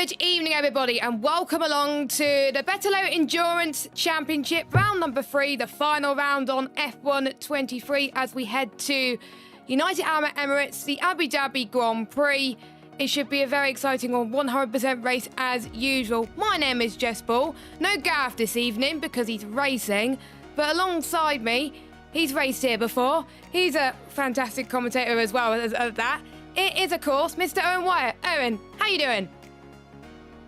Good evening, everybody, and welcome along to the Vetalo Endurance Championship, round number 3, the final round on F1 23, as we head to United Arab Emirates, the Abu Dhabi Grand Prix. It should be a very exciting 100% race as usual. My name is Jess Ball. No Gareth this evening because he's racing, but alongside me, he's raced here before. He's a fantastic commentator as well as that. It is, of course, Mr. Owen Wyatt. Owen, how you doing?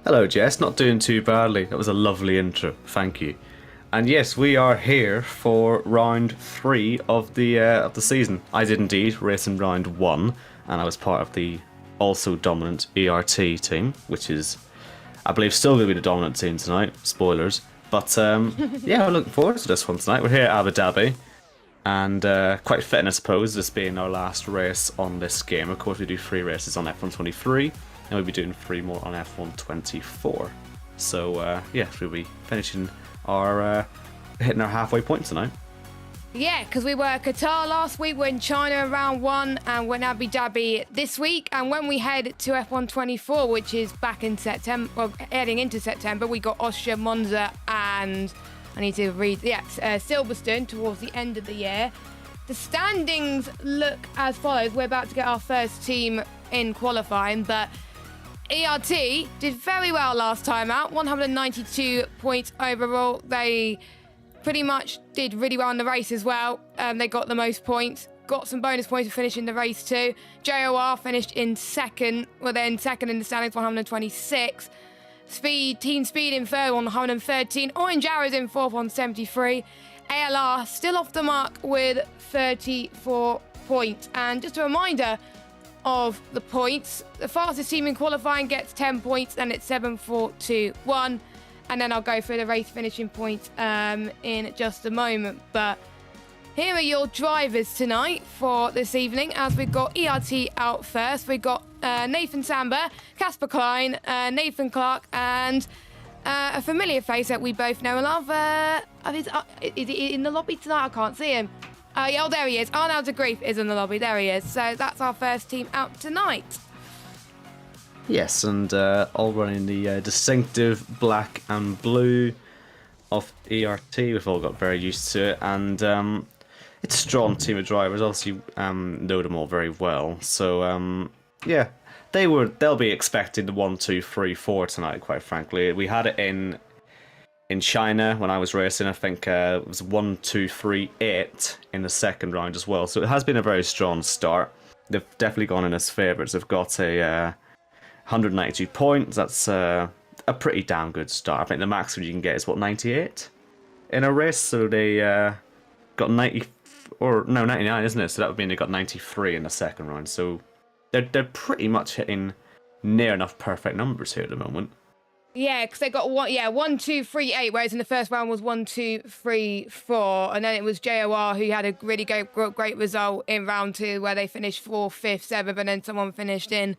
Hello, Jess. Not doing too badly. That was a lovely intro. Thank you. And yes, we are here for round 3 of the season. I did indeed race in round 1, and I was part of the also dominant ERT team, which is, I believe, still going to be the dominant team tonight. Spoilers. But yeah, I'm looking forward to this one tonight. We're here at Abu Dhabi, and quite fitting, I suppose, this being our last race on this game. Of course, we do 3 races on F1 23. And we'll be doing 3 more on F1 24. So, yeah, we'll be finishing our, hitting our halfway point tonight. Yeah, because we were at Qatar last week, we're in China in round 1, and we're in Abu Dhabi this week. And when we head to F1 24, which is back in September, well, heading into September, we got Austria, Monza, and I need to read, Silverstone towards the end of the year. The standings look as follows. We're about to get our first team in qualifying, but ERT did very well last time out, 192 points overall. They pretty much did really well in the race as well. They got the most points, got some bonus points for finishing the race too. JOR finished in second, well, they're in second in the standings, 126. Team Speed in third, 113. Orange Arrows in fourth on 73. ALR still off the mark with 34 points. And just a reminder of the points, the fastest team in qualifying gets 10 points, and it's 7, 4, 2, 1. And then I'll go through the race finishing points in just a moment. But here are your drivers tonight for this evening, as we've got ERT out first. We've got Nathan Samba, Casper Klein, Nathan Clark, and a familiar face that we both know and love. Is he in the lobby tonight? I can't see him. Oh, there he is. Arnaud de Grief is in the lobby. There he is. So that's our first team out tonight. Yes, and all running the distinctive black and blue of ERT. We've all got very used to it, and it's a strong team of drivers. Obviously, know them all very well. So yeah, they'll be expecting the 1, 2, 3, 4 tonight. Quite frankly, we had it in China when I was racing. I think it was 1, 2, 3, 8 in the second round as well. So it has been a very strong start. They've definitely gone in as favourites. They've got a 192 points. That's a pretty damn good start. I think the maximum you can get is 98 in a race. So they got 99, isn't it? So that would mean they got 93 in the second round. So they're pretty much hitting near enough perfect numbers here at the moment. Yeah, because they got 1, 2, 3, 8, whereas in the first round was 1, 2, 3, 4, and then it was JOR who had a really great result in round 2, where they finished 4th, 5th, 7th, and then someone finished in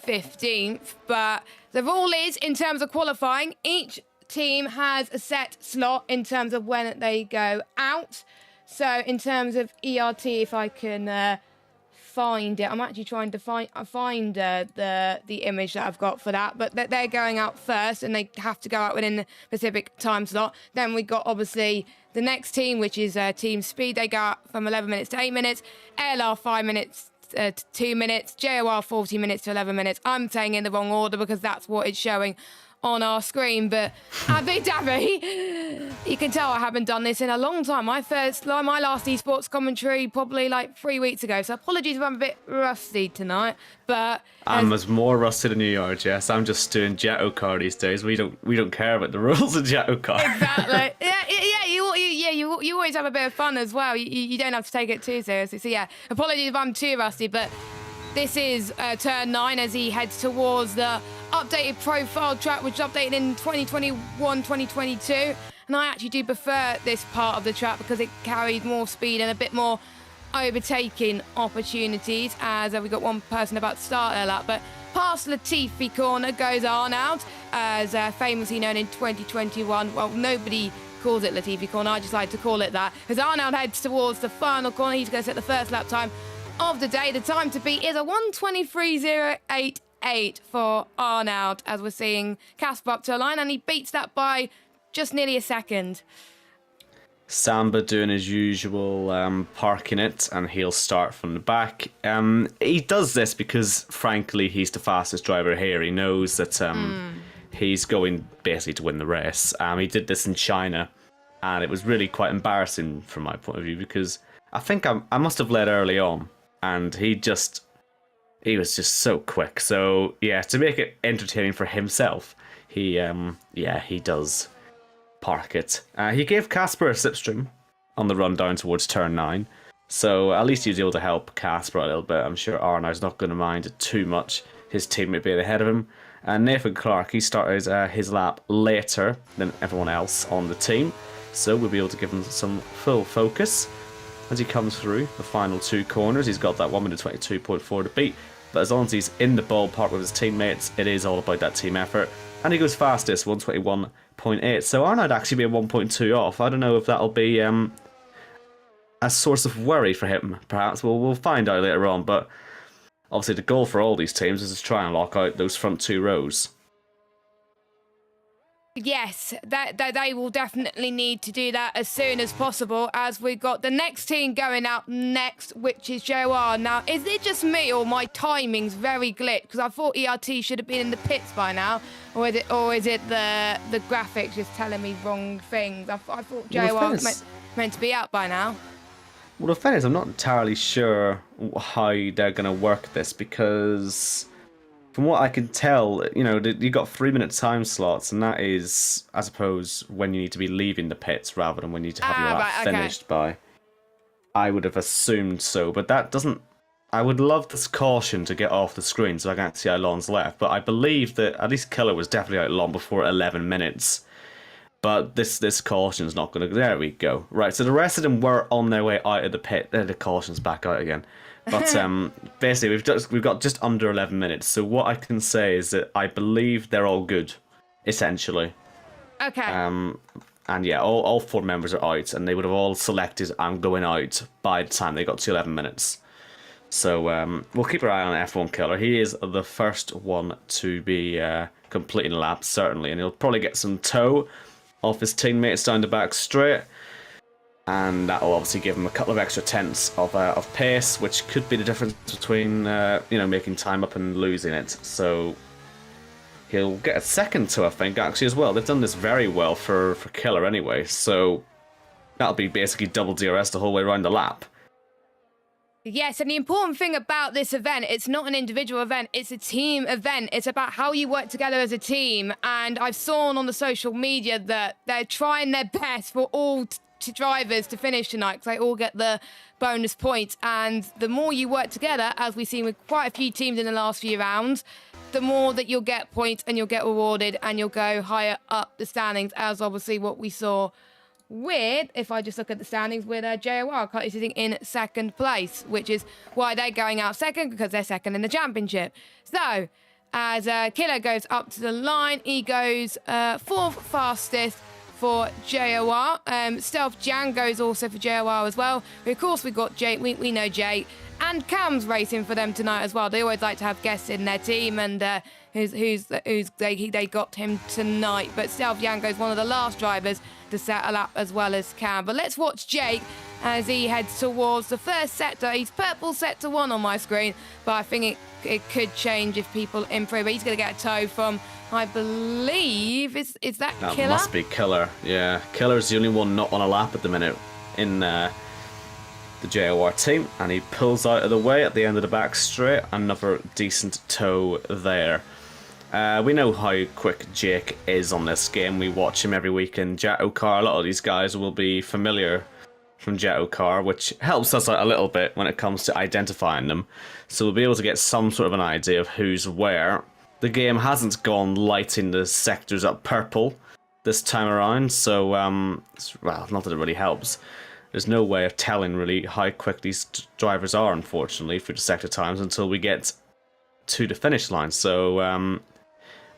15th. But the rule is, in terms of qualifying, each team has a set slot in terms of when they go out. So in terms of ERT, if I can find it, I'm actually trying to find the image that I've got for that, but they're going out first, and they have to go out within the specific time slot. Then we got obviously the next team, which is Team Speed. They go out from 11 minutes to 8 minutes, ALR 5 minutes to 2 minutes, JOR 40 minutes to 11 minutes. I'm saying in the wrong order because that's what it's showing on our screen. But Abu Dhabi, you can tell I haven't done this in a long time. My last esports commentary probably like 3 weeks ago, so apologies if I'm a bit rusty tonight. But I'm as more rusty than you are, Jess. I'm just doing Jetto car these days. We don't care about the rules of Jetto car. Exactly. You always have a bit of fun as well. You don't have to take it too seriously. So yeah, apologies if I'm too rusty, but this is turn 9 as he heads towards the updated profile track, which is updated in 2021-2022. And I actually do prefer this part of the track because it carries more speed and a bit more overtaking opportunities, as we got one person about to start their lap. But past Latifi corner goes Arnaud, as famously known in 2021. Well, nobody calls it Latifi corner, I just like to call it that. As Arnaud heads towards the final corner, he's going to set the first lap time of the day. The time to beat is a 1:23.08 1.8 for Arnaud, as we're seeing Casper up to a line, and he beats that by just nearly a second. Samba doing his usual, parking it, and he'll start from the back. He does this because, frankly, he's the fastest driver here. He knows that he's going basically to win the race. He did this in China, and it was really quite embarrassing from my point of view because I think I must have led early on, and he was just so quick. So, yeah, to make it entertaining for himself, he does park it. He gave Casper a slipstream on the run down towards turn 9, so at least he was able to help Casper a little bit. I'm sure Arnaud's not going to mind it too much, his teammate being ahead of him. And Nathan Clark, he started his lap later than everyone else on the team, so we'll be able to give him some full focus as he comes through the final 2 corners. He's got that 1 minute 22.4 to beat, but as long as he's in the ballpark with his teammates, it is all about that team effort. And he goes fastest, 121.8. So Arnaud actually be a 1.2 off. I don't know if that'll be a source of worry for him, perhaps. We'll find out later on. But obviously the goal for all these teams is to try and lock out those front 2 rows. Yes, that they will definitely need to do that as soon as possible, as we've got the next team going out next, which is JOR. Now, is it just me or my timing's very glitched? Because I thought ERT should have been in the pits by now, or is it the graphics just telling me wrong things? I thought JOR was meant to be out by now. Well, the thing is, I'm not entirely sure how they're going to work this because, from what I can tell, you've got 3-minute time slots, and that is, I suppose, when you need to be leaving the pits rather than when you need to have your lap finished by. I would have assumed so, but that doesn't. I would love this caution to get off the screen so I can't see how long's left, but I believe that at least Killer was definitely out long before 11 minutes. But this caution's not going to. There we go. Right, so the rest of them were on their way out of the pit. The caution's back out again. But basically, we've got just under 11 minutes. So what I can say is that I believe they're all good, essentially. Okay. And yeah, all 4 members are out, and they would have all selected I'm going out by the time they got to 11 minutes. So we'll keep our eye on F1 Killer. He is the first one to be completing laps, certainly, and he'll probably get some tow off his teammates down the back straight. And that will obviously give him a couple of extra tenths of pace, which could be the difference between making time up and losing it. So he'll get a second tow, I think, actually, as well. They've done this very well for Killer anyway, so that'll be basically double DRS the whole way around the lap. Yes, and the important thing about this event, it's not an individual event, it's a team event. It's about how you work together as a team. And I've seen on the social media that they're trying their best for all drivers to finish tonight, because they all get the bonus points. And the more you work together, as we've seen with quite a few teams in the last few rounds, the more that you'll get points and you'll get rewarded and you'll go higher up the standings, as obviously what we saw with, if I just look at the standings, with JOR sitting in second place, which is why they're going out second, because they're second in the championship. So, as Killer goes up to the line, he goes 4th fastest for JOR. Stealth Jan goes also for JOR as well. Of course, we've got Jake, we know Jake, and Cam's racing for them tonight as well. They always like to have guests in their team, and they got him tonight. But Stealth Jan goes one of the last drivers to settle up, as well as Cam. But let's watch Jake as he heads towards the first sector. He's purple sector 1 on my screen, but I think it could change if people improve. But he's going to get a tow from, I believe, is that Killer? That must be Killer, yeah. Killer's the only one not on a lap at the minute in the JOR team, and he pulls out of the way at the end of the back straight. Another decent tow there. We know how quick Jake is on this game. We watch him every week in Jet Car. A lot of these guys will be familiar from Jet Car, which helps us out a little bit when it comes to identifying them. So we'll be able to get some sort of an idea of who's where. The game hasn't gone lighting the sectors up purple this time around, so, well, not that it really helps. There's no way of telling really how quick these drivers are, unfortunately, through the sector times until we get to the finish line. So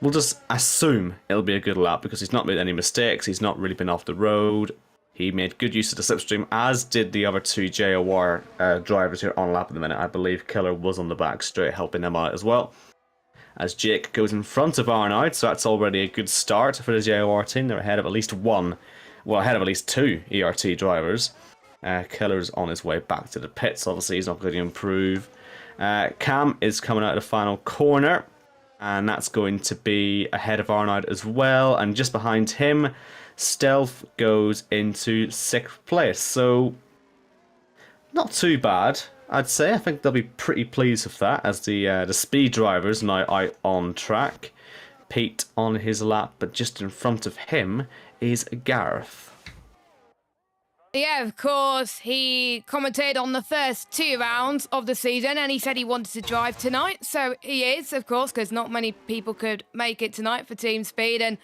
we'll just assume it'll be a good lap because he's not made any mistakes. He's not really been off the road. He made good use of the slipstream, as did the other 2 JOR drivers who are on lap at the minute. I believe Killer was on the back straight helping them out as well. as Jake goes in front of Arnoud, so that's already a good start for the JOR team. They're ahead of at least ahead of at least 2 ERT drivers. Keller's on his way back to the pits, obviously he's not going to improve. Cam is coming out of the final corner, and that's going to be ahead of Arnoud as well, and just behind him, Stealth goes into 6th place, so not too bad, I'd say. I think they'll be pretty pleased with that, as the speed drivers now out on track. Pete on his lap, but just in front of him is Gareth. Yeah, of course, he commented on the first 2 rounds of the season, and he said he wanted to drive tonight, so he is, of course, because not many people could make it tonight for Team Speed, and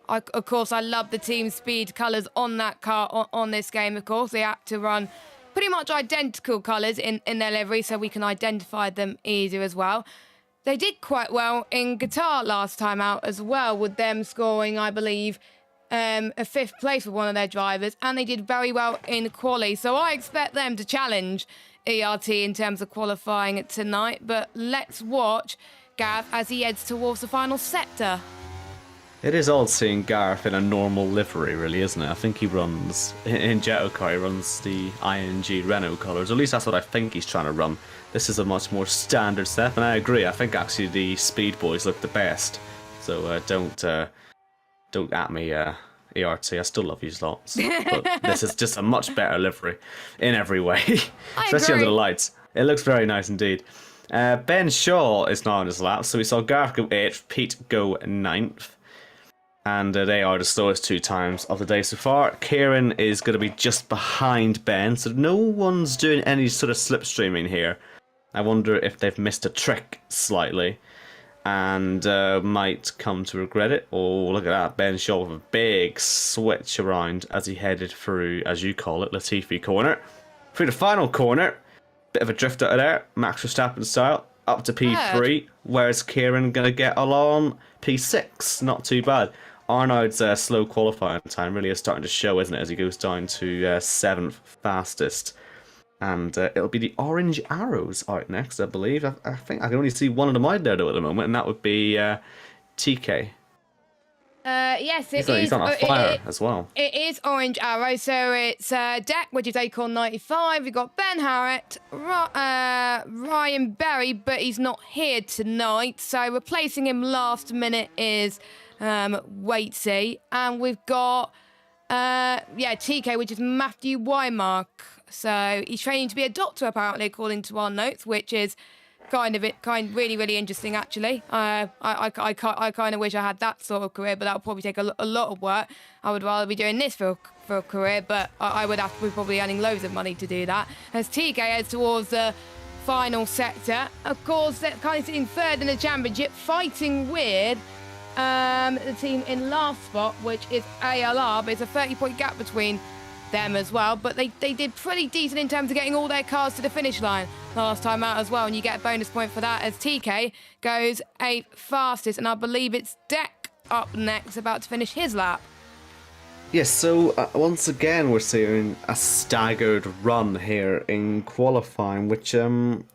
of course, I love the Team Speed colours on that car on this game, of course. They had to run pretty much identical colours in their livery, so we can identify them easier as well. They did quite well in Qatar last time out as well, with them scoring, I believe, a 5th place for one of their drivers, and they did very well in quali. So I expect them to challenge ERT in terms of qualifying tonight. But let's watch Gareth as he heads towards the final sector. It is odd seeing Gareth in a normal livery, really, isn't it? I think he runs, in Jetokar, he runs the ING Renault colours. At least that's what I think he's trying to run. This is a much more standard step, and I agree. I think actually the Speed Boys look the best. So don't at me, ERT. I still love you lots, but this is just a much better livery in every way, especially under the lights. It looks very nice indeed. Ben Shaw is now on his lap, so we saw Gareth go 8th, Pete go 9th. And they are the slowest 2 times of the day so far. Kieran is going to be just behind Ben, so no one's doing any sort of slipstreaming here. I wonder if they've missed a trick slightly and might come to regret it. Oh, look at that. Ben Shaw with a big switch around as he headed through, as you call it, Latifi corner. Through the final corner, bit of a drift out of there, Max Verstappen style, up to P3. Where's Kieran going to get along? P6, not too bad. Arnoud's slow qualifying time really is starting to show, isn't it, as he goes down to 7th fastest. And it'll be the Orange Arrows out next, I believe. I think I can only see one of them out there, though, at the moment, and that would be TK. Yes, it is. He's on a fire as well. It is Orange Arrow, so it's Deck, which is Acorn 95. We've got Ben Harrett, Ryan Berry, but he's not here tonight. So replacing him last minute is Waitsy. And we've got, TK, which is Matthew Wymark. So he's training to be a doctor, apparently, according to our notes, which is really, really interesting, actually. I kind of wish I had that sort of career, but that would probably take a lot of work. I would rather be doing this for a career, but I would have to be probably earning loads of money to do that. As TK heads towards the final sector, of course, they're kind of sitting 3rd in the championship, fighting with the team in last spot, which is ALR, but it's a 30-point gap between them as well, but they did pretty decent in terms of getting all their cars to the finish line last time out as well, and you get a bonus point for that as TK goes 8th fastest, and I believe it's Deck up next, about to finish his lap. Yes, so once again we're seeing a staggered run here in qualifying, which again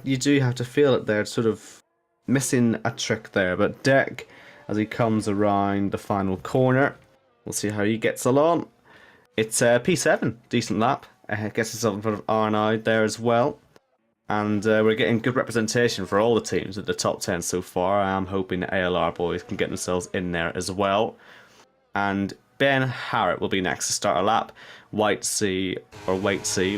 you do have to feel it there, sort of missing a trick there, but Deck, as he comes around the final corner, we'll see how he gets along. It's P7, decent lap. Gets himself in front of Arnoud there as well. And we're getting good representation for all the teams at the top 10 so far. I'm hoping the ALR boys can get themselves in there as well. And Ben Harrett will be next to start a lap. Waitsy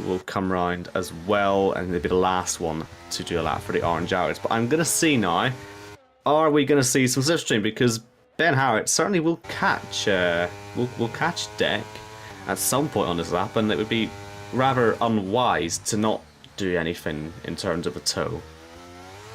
will come round as well, and they'll be the last one to do a lap for the Orange Arrows. But I'm going to see now, are we going to see some slipstream? Because Ben Harrett certainly will catch Deck at some point on this lap, and it would be rather unwise to not do anything in terms of a tow.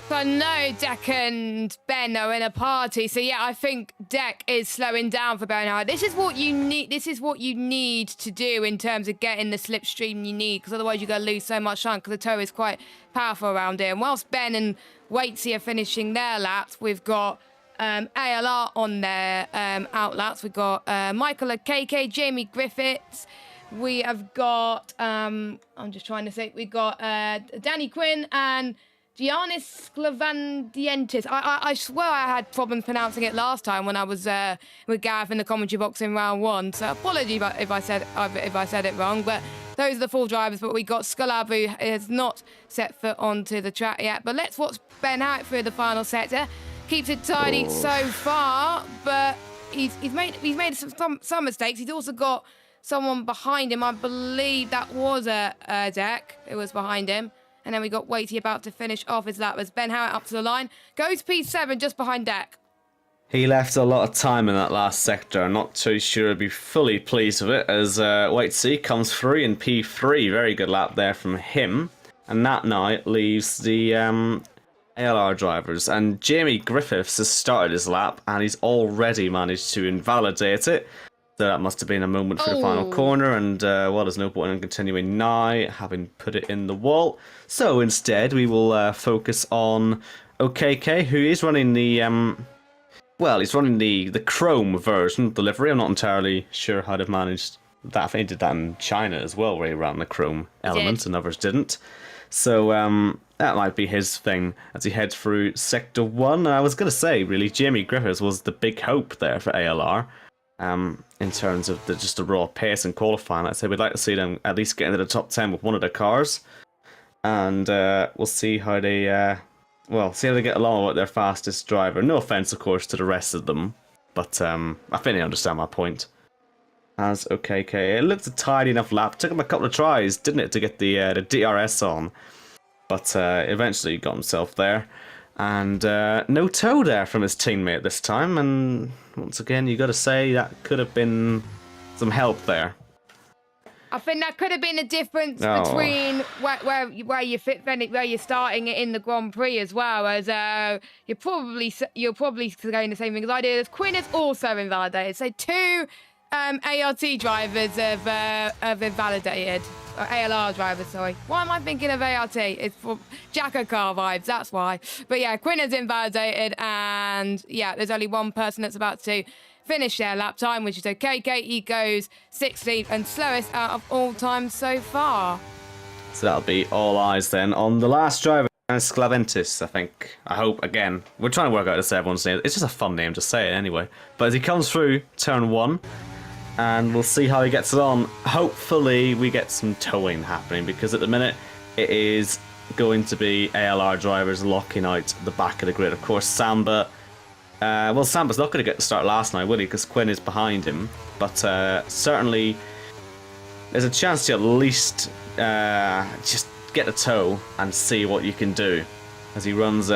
So no, Deck and Ben are in a party. So yeah, I think Deck is slowing down for Ben Harrett. This is what you need. This is what you need to do in terms of getting the slipstream you need, because otherwise you're going to lose so much time, because the tow is quite powerful around here. And whilst Ben and Waitsy are finishing their laps, we've got ALR on their outlets. We've got Michael KK, Jamie Griffiths. We have got, I'm just trying to think, we've got Danny Quinn and Giannis Sclavandientis. I swear I had problems pronouncing it last time when I was with Gav in the commentary box in round 1. So apology if I said it wrong. But those are the 4 drivers. But we got Sculab, who has not set foot onto the track yet. But let's watch Ben out through the final sector. Keeps it tidy so far, but he's made some mistakes. He's also got someone behind him. I believe that was a deck. It was behind him. And then we got Waity about to finish off his lap as Ben Howard up to the line. Goes P7 just behind Deck. He left a lot of time in that last sector. I'm not too sure I'd be fully pleased with it as Waity comes through in P3. Very good lap there from him. And that now leaves the ALR drivers. And Jamie Griffiths has started his lap and he's already managed to invalidate it. So that must have been a moment for the final corner, and there's no point in continuing now, having put it in the wall. So instead, we will focus on OKK, who is running the he's running the Chrome version of the livery. I'm not entirely sure how they've managed that. I think he did that in China as well, where he ran the Chrome element, and others didn't. So that might be his thing as he heads through Sector 1. And I was going to say, really, Jamie Griffiths was the big hope there for ALR. In terms of just the raw pace and qualifying. I'd say we'd like to see them at least get into the top 10 with one of their cars. And we'll see how they get along with their fastest driver. No offence, of course, to the rest of them. But I think they understand my point. As OKK, it looked a tidy enough lap. Took him a couple of tries, didn't it, to get the DRS on. But eventually he got himself there. And no toe there from his teammate this time. And once again, you got to say that could have been some help there. I think that could have been a difference between where you're starting it in the Grand Prix as well. As you're probably saying the same thing as I did. As Quinn is also invalidated. So 2 ART drivers have invalidated. Or ALR drivers, sorry. Why am I thinking of ART? It's for Jacko car vibes, that's why. But yeah, Quinn is invalidated, and yeah, there's only one person that's about to finish their lap time, which is OKK. He goes 16th and slowest out of all time so far. So that'll be all eyes then on the last driver, Sclaventis, I think. I hope, again, we're trying to work out this everyone's name. It's just a fun name to say it anyway. But as he comes through turn 1, and we'll see how he gets it on. Hopefully we get some towing happening, because at the minute it is going to be ALR drivers locking out the back of the grid. Of course, Samba's not going to get the start last night, will he? Because Quinn is behind him. But certainly there's a chance to at least just get a tow and see what you can do. As he runs,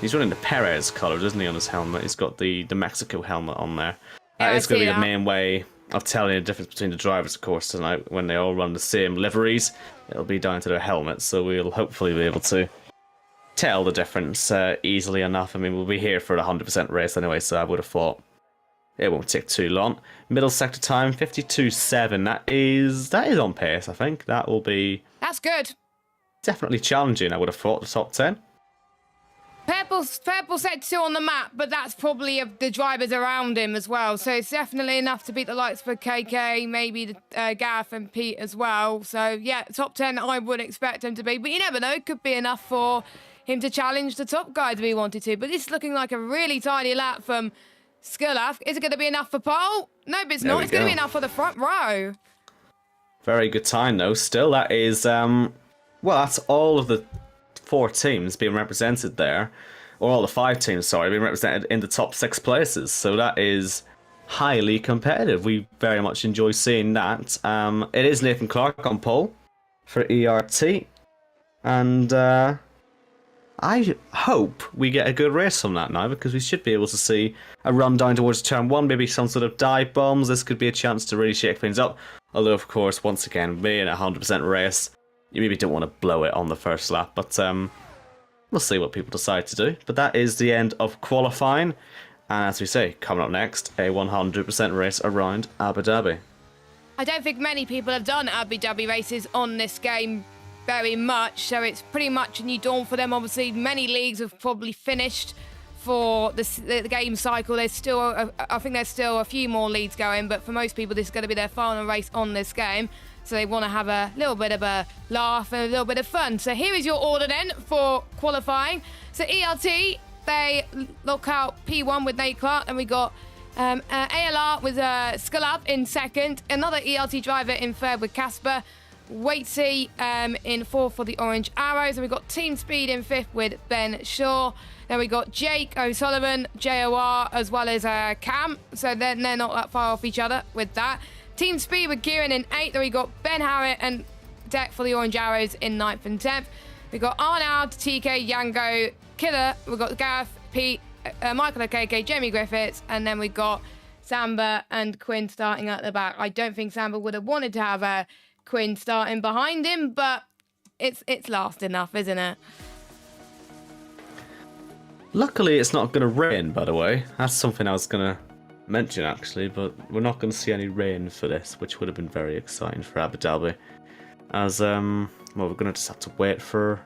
he's running the Perez colours, isn't he, on his helmet? He's got the Mexico helmet on there. It's going to be the main way of telling the difference between the drivers, of course, tonight when they all run the same liveries. It'll be down to their helmets, so we'll hopefully be able to tell the difference easily enough. I mean, we'll be here for a 100% race anyway, so I would have thought it won't take too long. Middle sector time, 52.7. That is on pace, I think. That will be... That's good. Definitely challenging, I would have thought, the top 10. Purple set 2 on the map, but that's probably the drivers around him as well. So it's definitely enough to beat the likes for KK, maybe Gareth and Pete as well. So yeah, top 10 I would expect him to be. But you never know, could be enough for him to challenge the top guys if he wanted to. But this is looking like a really tidy lap from Skulaf. Is it going to be enough for pole? Nope, it's not. It's going to be enough for the front row. Very good time, though. Still, that is... that's all of the 4 teams being represented there, or all the 5 teams, sorry, being represented in the top 6 places. So that is highly competitive. We very much enjoy seeing that. It is Nathan Clark on pole for ERT, and I hope we get a good race from that now, because we should be able to see a run down towards turn 1, maybe some sort of dive bombs. This could be a chance to really shake things up. Although, of course, once again, being a 100% race, you maybe don't want to blow it on the first lap, but we'll see what people decide to do. But that is the end of qualifying. And as we say, coming up next, a 100% race around Abu Dhabi. I don't think many people have done Abu Dhabi races on this game very much, so it's pretty much a new dawn for them. Obviously, many leagues have probably finished for the game cycle. There's still, I think there's still a few more leagues going, but for most people, this is going to be their final race on this game. So they want to have a little bit of a laugh and a little bit of fun. So here is your order then for qualifying. So ERT, they lock out P1 with Nate Clark, and we got ALR with Scalab in second, another ERT driver in third with Casper, Waitsy in fourth for the Orange Arrows, and we got Team Speed in fifth with Ben Shaw. Then we got Jake O'Sullivan, JOR, as well as Cam, so they're not that far off each other with that. Team Speed with Kieran in eighth. Then we got Ben Harriet and Deck for the Orange Arrows in ninth and 10th. We got Arnoud, TK, Yango, Killer. We've got Gareth, Pete, Michael Okeke, Jamie Griffiths, and then we got Samba and Quinn starting at the back. I don't think Samba would have wanted to have Quinn starting behind him, but it's last enough, isn't it? Luckily, it's not going to rain, by the way. That's something I was going to mention, actually, but we're not going to see any rain for this, which would have been very exciting for Abu Dhabi. As, well, we're going to just have to wait for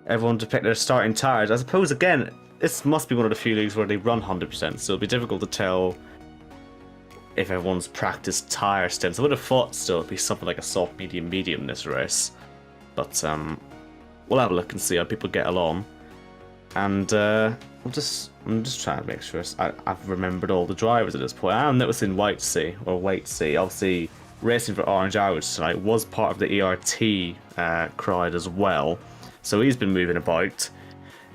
everyone to pick their starting tyres. I suppose, again, this must be one of the few leagues where they run 100%, so it'll be difficult to tell if everyone's practiced tyre stints. I would have thought still it'd be something like a soft, medium in this race. But, we'll have a look and see how people get along. And I'm just trying to make sure I've remembered all the drivers at this point. I'm noticing Waitsy. Obviously, racing for Orange Arrows tonight was part of the ERT crowd as well. So he's been moving about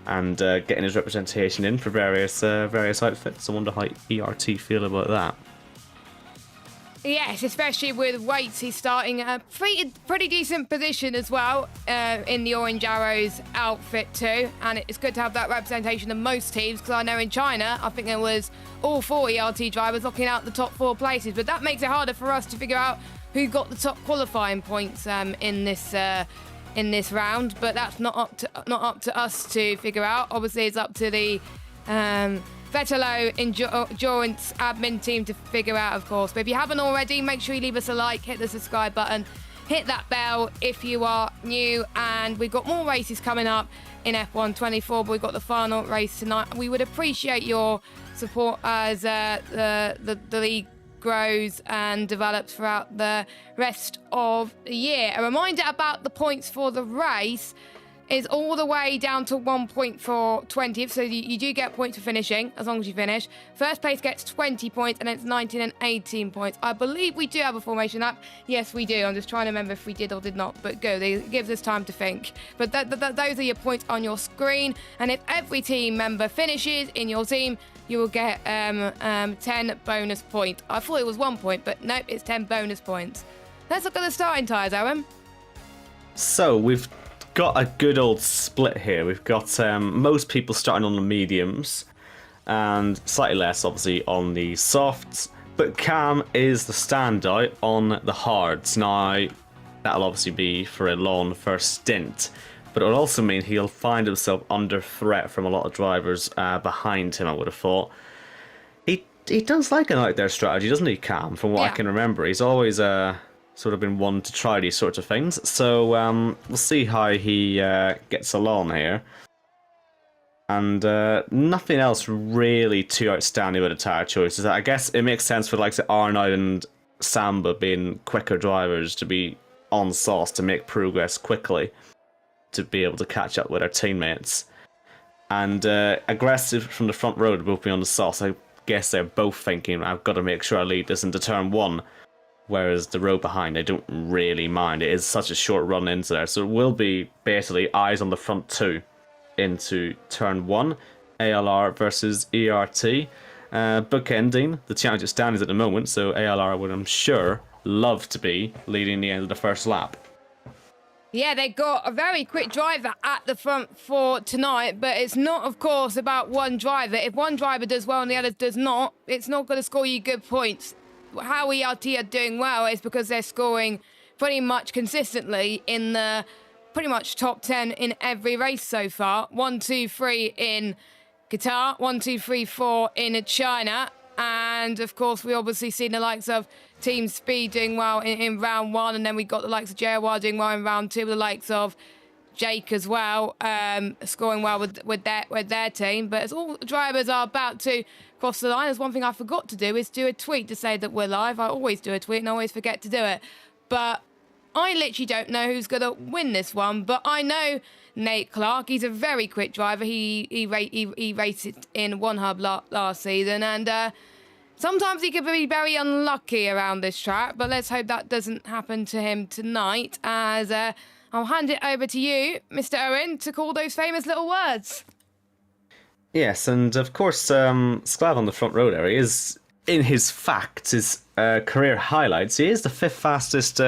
and getting his representation in for various outfits. I wonder how ERT feel about that. Yes, especially with Waits, he's starting a pretty decent position as well in the Orange Arrows outfit too. And it's good to have that representation of most teams, because I know in China, I think there was all 4 ERT drivers knocking out the top 4 places. But that makes it harder for us to figure out who got the top qualifying points in this round. But that's not up to us to figure out. Obviously, it's up to the Vetalo Endurance admin team to figure out, of course. But if you haven't already, make sure you leave us a like, hit the subscribe button, hit that bell if you are new. And we've got more races coming up in F1 24, but we've got the final race tonight. We would appreciate your support as the league grows and develops throughout the rest of the year. A reminder about the points for the race is all the way down to 1 point for 20th, so you do get points for finishing, as long as you finish. First place gets 20 points, and it's 19 and 18 points. I believe we do have a formation app. Yes, we do. I'm just trying to remember if we did or did not, but good. It gives us time to think. But those are your points on your screen, and if every team member finishes in your team, you will get 10 bonus points. I thought it was 1 point, but nope, it's 10 bonus points. Let's look at the starting tyres, Aaron. So, we've got a good old split here. We've got most people starting on the mediums and slightly less obviously on the softs, but Cam is the standout on the hards. Now that'll obviously be for a long first stint, but it'll also mean he'll find himself under threat from a lot of drivers behind him, I would have thought. He does like an out there strategy, doesn't he, Cam? From what I can remember, he's always sort of been one to try these sorts of things. So we'll see how he gets along here. And nothing else really too outstanding with the tyre choices. I guess it makes sense for the likes of Arnold and Samba being quicker drivers to be on sauce to make progress quickly, to be able to catch up with their teammates. And aggressive from the front row to both be on the sauce. I guess they're both thinking, I've got to make sure I lead this into turn 1. Whereas the row behind, they don't really mind. It is such a short run into there. So it will be basically eyes on the front 2 into turn 1. ALR versus ERT. Bookending the championship standings at the moment. So ALR would, I'm sure, love to be leading the end of the first lap. Yeah, they got a very quick driver at the front for tonight, but it's not, of course, about one driver. If one driver does well and the other does not, it's not going to score you good points. How ERT are doing well is because they're scoring pretty much consistently in the pretty much top 10 in every race so far. 1, 2, 3 in Qatar, 1, 2, 3, 4 in China. And of course, we obviously seen the likes of Team Speed doing well in round 1. And then we got the likes of JOR doing well in round 2, the likes of Jake as well, scoring well with their team. But as all drivers are about to cross the line, there's one thing I forgot to do is do a tweet to say that we're live. I always do a tweet and I always forget to do it. But I literally don't know who's going to win this one, but I know Nate Clark. He's a very quick driver. He raced it in one hub last season, and sometimes he can be very unlucky around this track, but let's hope that doesn't happen to him tonight, as I'll hand it over to you, Mr. Owen, to call those famous little words. Yes, and of course, Sklav on the front row there, he is, in his facts, his career highlights, he is the 5th fastest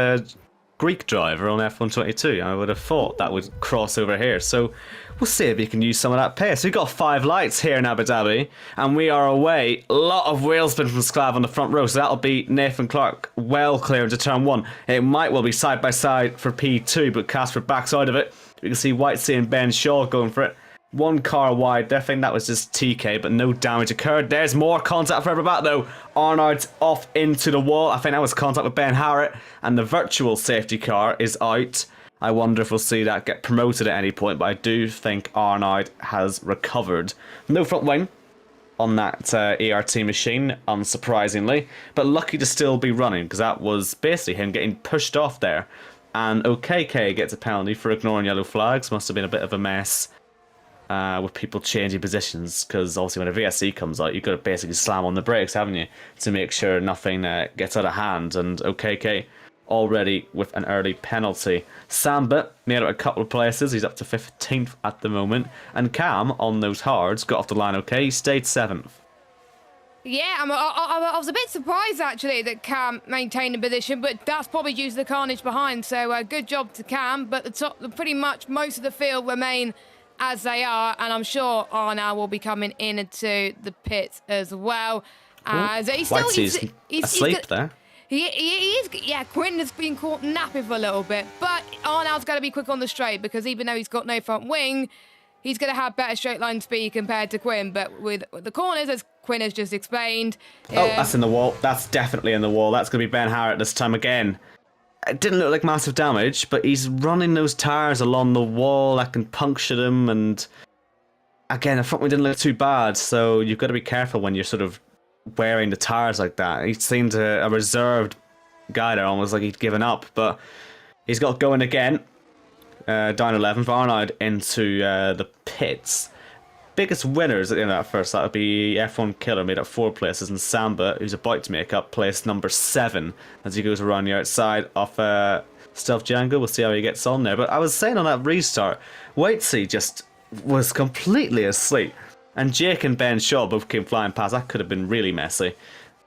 Greek driver on F122. I would have thought that would cross over here, so we'll see if he can use some of that pace. We've got 5 lights here in Abu Dhabi, and we are away. A lot of wheel spin from Sklav on the front row, so that'll be Nathan Clark well clear into turn 1. It might well be side by side for P2, but Casper backs out of it. We can see Whitesea and Ben Shaw going for it. 1 car wide there. I think that was just TK, but no damage occurred. There's more contact forever back though. Arnaud's off into the wall. I think that was contact with Ben Harrett, and the virtual safety car is out. I wonder if we'll see that get promoted at any point, but I do think Arnaud has recovered. No front wing on that ERT machine, unsurprisingly, but lucky to still be running, because that was basically him getting pushed off there. And OKK gets a penalty for ignoring yellow flags. Must have been a bit of a mess. With people changing positions, because obviously when a VSC comes out, you've got to basically slam on the brakes, haven't you, to make sure nothing gets out of hand. And OKK already with an early penalty. Samba made it a couple of places, he's up to 15th at the moment, and Cam on those hards got off the line okay, he stayed 7th. Yeah, I was a bit surprised actually that Cam maintained the position, but that's probably due to the carnage behind, so good job to Cam. But pretty much most of the field remain as they are, and I'm sure Arnaud will be coming into the pit as well. As he's asleep there. He is, yeah. Quinn has been caught napping for a little bit, but Arnaud's going to be quick on the straight, because even though he's got no front wing, he's going to have better straight line speed compared to Quinn. But with the corners, as Quinn has just explained, oh, that's in the wall. That's definitely in the wall. That's going to be Ben Harrett this time again. It didn't look like massive damage, but he's running those tires along the wall that can puncture them, and again, the front wing didn't look too bad, so you've got to be careful when you're sort of wearing the tires like that. He seemed a reserved guy there, almost like he'd given up, but he's got going again. Down 11th, Arnaud into the pits. Biggest winners at the end of that first, that would be F1 Killer, made up 4 places, and Samba, who's about to make up place number 7 as he goes around the outside of Stealth Django. We'll see how he gets on there. But I was saying on that restart, Whitesea just was completely asleep, and Jake and Ben Shaw both came flying past. That could have been really messy.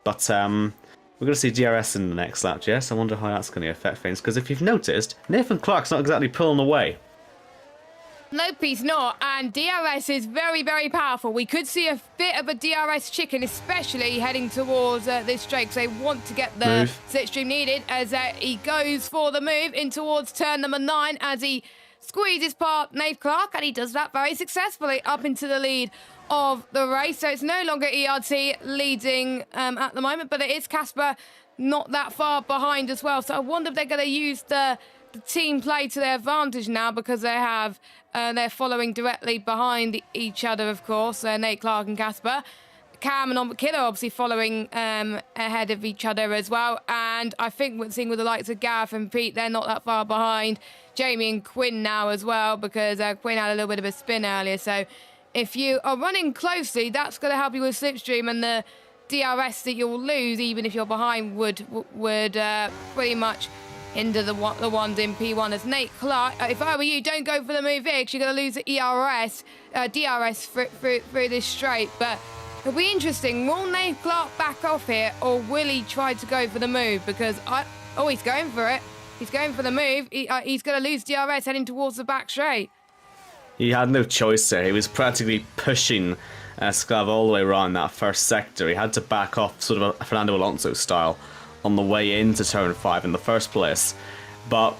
But we're going to see DRS in the next lap, Jess. I wonder how that's going to affect things, because if you've noticed, Nathan Clark's not exactly pulling away. Nope, he's not, and DRS is very powerful. We could see a bit of a DRS chicken, especially heading towards this straight, because they want to get the slipstream needed, as he goes for the move in towards turn number 9 as he squeezes past Nate Clark, and he does that very successfully up into the lead of the race. So it's no longer ERT leading at the moment, but it is Casper not that far behind as well. So I wonder if they're going to use the team play to their advantage now, because they have they're following directly behind each other, of course, Nate Clark and Casper. Cam and Killer obviously following ahead of each other as well, and I think we're seeing with the likes of Gareth and Pete, they're not that far behind Jamie and Quinn now as well, because Quinn had a little bit of a spin earlier. So if you are running closely, that's going to help you with slipstream, and the DRS that you'll lose, even if you're behind, would pretty much into the ones in P1 as Nate Clark. If I were you, don't go for the move here, because you're going to lose the DRS through this straight. But it'll be interesting. Will Nate Clark back off here, or will he try to go for the move? Because he's going for it. He's going for the move. He's going to lose DRS heading towards the back straight. He had no choice there. He was practically pushing Sklav all the way around that first sector. He had to back off, sort of a Fernando Alonso style, on the way into turn 5 in the first place. But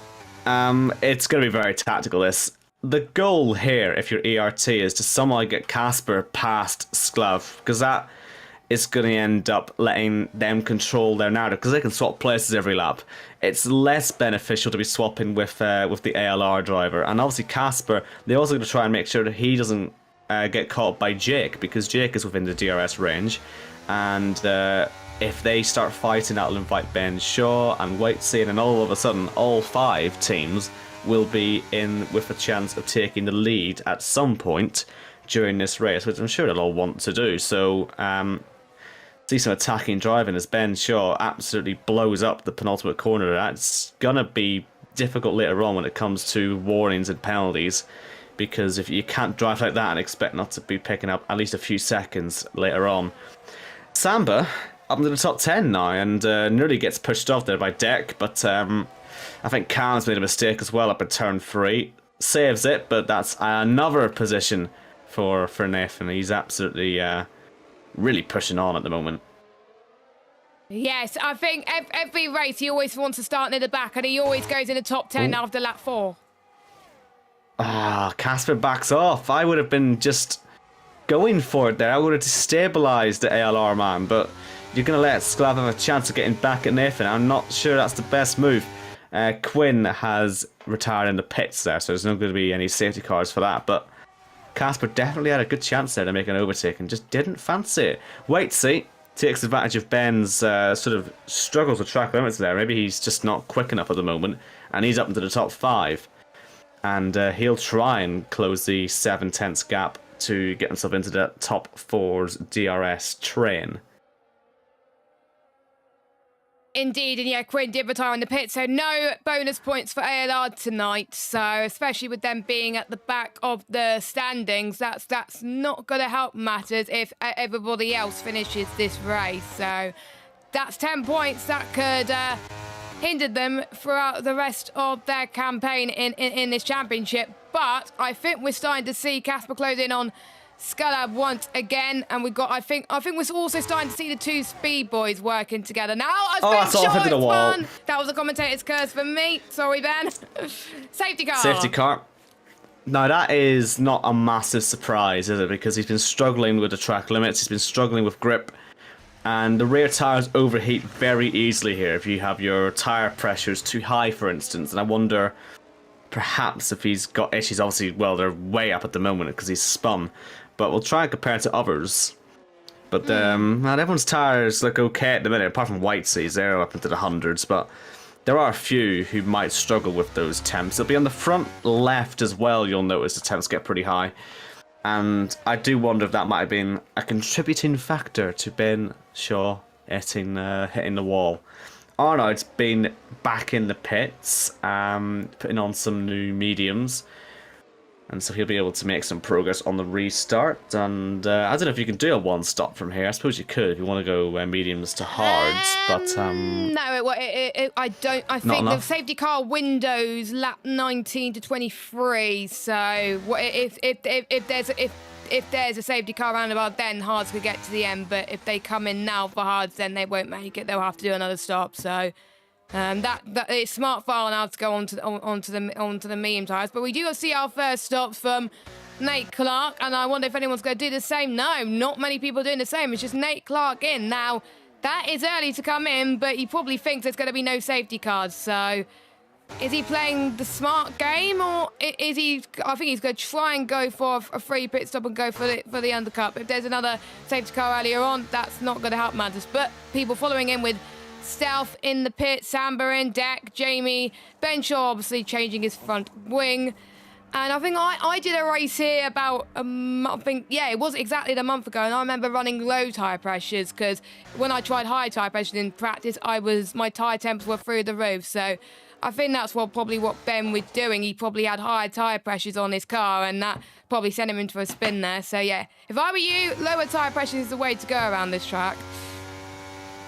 it's going to be very tactical, this. The goal here, if you're ERT, is to somehow get Casper past Sklav, because that is going to end up letting them control their narrative, because they can swap places every lap. It's less beneficial to be swapping with the ALR driver. And obviously Casper, they're also going to try and make sure that he doesn't get caught by Jake, because Jake is within the DRS range, and if they start fighting, that'll invite Ben Shaw and Waitsy, and then all of a sudden, all 5 teams will be in with a chance of taking the lead at some point during this race, which I'm sure they'll all want to do. So, see some attacking driving as Ben Shaw absolutely blows up the penultimate corner. That's going to be difficult later on when it comes to warnings and penalties, because if you can't drive like that and expect not to be picking up at least a few seconds later on. Samba up into the top 10 now, and nearly gets pushed off there by Deck, but I think Khan's made a mistake as well up at turn 3. Saves it, but that's another position for Nathan. He's absolutely really pushing on at the moment. Yes, I think every race he always wants to start near the back, and he always goes in the top 10 after lap 4. Casper backs off. I would have been just going for it there. I would have destabilised the ALR man, but you're going to let Sklav have a chance of getting back at Nathan. I'm not sure that's the best move. Quinn has retired in the pits there, so there's not going to be any safety cars for that, but Casper definitely had a good chance there to make an overtake and just didn't fancy it. Waitsy takes advantage of Ben's sort of struggles with track limits there. Maybe he's just not quick enough at the moment, and he's up into the top 5. And he'll try and close the 7/10 gap to get himself into the top 4's DRS train. Indeed, and yeah, Quinn did retire in the pit, so no bonus points for ALR tonight. So especially with them being at the back of the standings, that's not going to help matters if everybody else finishes this race. So that's 10 points that could hinder them throughout the rest of their campaign in this championship. But I think we're starting to see Casper close in on Scullab once again, and we've got. I think we're also starting to see the 2 speed boys working together now. That's off into the wall. That was a commentator's curse for me. Sorry, Ben. Safety car. Safety car. Now that is not a massive surprise, is it? Because he's been struggling with the track limits. He's been struggling with grip, and the rear tires overheat very easily here if you have your tire pressures too high, for instance. And I wonder, perhaps if he's got issues. Obviously, well, they're way up at the moment because he's spun. But we'll try and compare it to others. But everyone's tires look okay at the minute, apart from Whiteseas. They're up into the hundreds. But there are a few who might struggle with those temps. It'll be on the front left as well. You'll notice the temps get pretty high. And I do wonder if that might have been a contributing factor to Ben Shaw hitting the wall. Arnold's been back in the pits, putting on some new mediums. And so he'll be able to make some progress on the restart. And I don't know if you can do a one-stop from here. I suppose you could if you want to go mediums to hards. But no, I don't. I think the safety car windows lap 19 to 23. So if there's a safety car roundabout, then hards could get to the end. But if they come in now for hards, then they won't make it. They'll have to do another stop. So. That it's smart file now to go onto the medium tires, but we do see our first stops from Nate Clark, and I wonder if anyone's going to do the same. No, not many people doing the same. It's just Nate Clark in now. That is early to come in, but he probably thinks there's going to be no safety cars. So, is he playing the smart game, or is he? I think he's going to try and go for a free pit stop and go for the undercut. If there's another safety car earlier on, that's not going to help matters. But people following in with Stealth in the pit, Samba in, Deck, Jamie, Ben Shaw obviously changing his front wing. And I think I did a race here about a month, it was exactly a month ago, and I remember running low tyre pressures because when I tried high tyre pressures in practice, my tyre temps were through the roof. So I think that's probably what Ben was doing. He probably had higher tyre pressures on his car, and that probably sent him into a spin there. So yeah, if I were you, lower tyre pressures is the way to go around this track.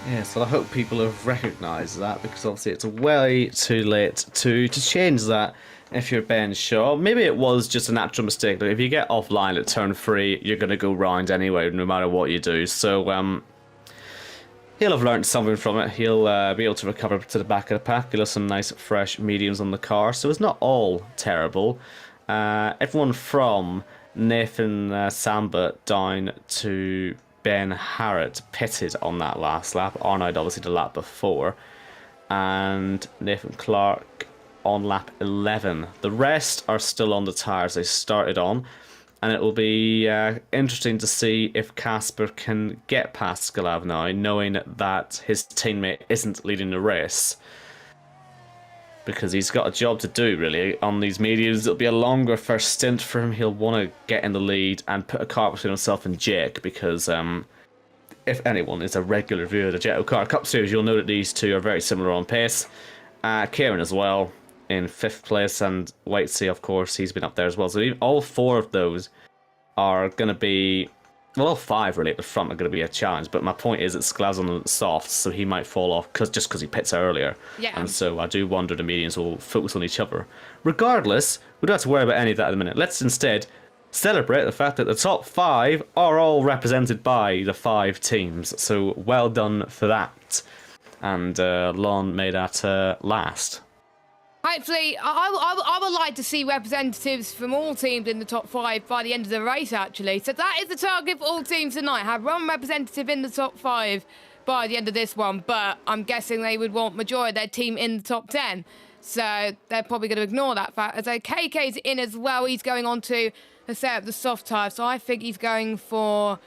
Yes, well, I hope people have recognised that, because obviously it's way too late to change that if you're Ben Shaw. Maybe it was just a natural mistake, but if you get offline at turn 3, you're going to go round anyway, no matter what you do. So he'll have learned something from it. He'll be able to recover to the back of the pack. He'll have some nice fresh mediums on the car, so it's not all terrible. Everyone from Nathan Samba down to Ben Harrett pitted on that last lap. Arnold obviously the lap before. And Nathan Clark on lap 11. The rest are still on the tyres they started on. And it will be interesting to see if Casper can get past Skalav now, knowing that his teammate isn't leading the race. Because he's got a job to do, really, on these mediums. It'll be a longer first stint for him. He'll want to get in the lead and put a car between himself and Jake, because if anyone is a regular viewer of the Jet Car Cup Series, you'll know that these two are very similar on pace. Kieran as well, in 5th place, and Waitsy, of course, he's been up there as well. So all 4 of those are going to be... Well, all 5 really at the front are going to be a challenge, but my point is that Sklav's on the softs, so he might fall off just because he pits earlier. Yeah. And so I do wonder the mediums will focus on each other. Regardless, we don't have to worry about any of that at the minute. Let's instead celebrate the fact that the top 5 are all represented by the 5 teams. So well done for that. And Lon made that last. Hopefully, I would like to see representatives from all teams in the top 5 by the end of the race, actually. So that is the target for all teams tonight. Have one representative in the top 5 by the end of this one. But I'm guessing they would want majority of their team in the top 10. So they're probably going to ignore that fact. As KK's in as well, he's going on to set up the soft tyre. So I think he's going for...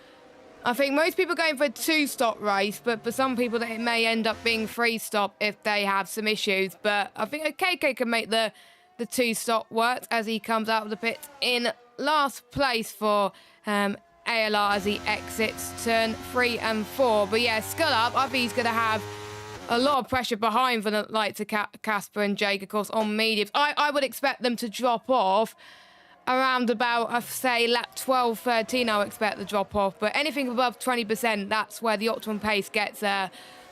I think most people are going for a 2-stop race, but for some people it may end up being 3-stop if they have some issues. But I think KK can make the 2-stop work as he comes out of the pit in last place for ALR as he exits turn 3 and 4. But yeah, Skull Up, I think he's going to have a lot of pressure behind for the likes of Casper and Jake, of course, on mediums. I would expect them to drop off around about, I'd say, lap 12, 13, I would expect the drop-off. But anything above 20%, that's where the optimum pace gets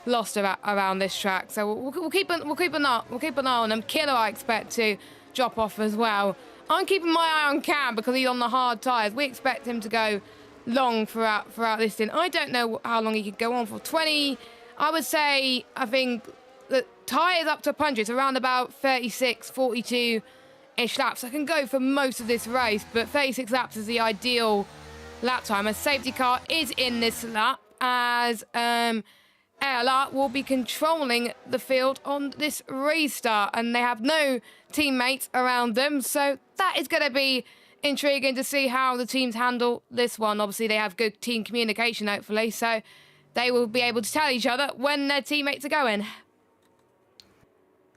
lost around this track. So we'll keep an eye on them. Killer, I expect to drop off as well. I'm keeping my eye on Cam because he's on the hard tyres. We expect him to go long throughout this thing. I don't know how long he could go on for. 20, I would say, I think the tyres up to a punch. It's around about 36, 42 laps. I can go for most of this race, but 36 laps is the ideal lap time. A safety car is in this lap as ALR will be controlling the field on this restart, and they have no teammates around them, so that is going to be intriguing to see how the teams handle this one. Obviously they have good team communication, hopefully, so they will be able to tell each other when their teammates are going.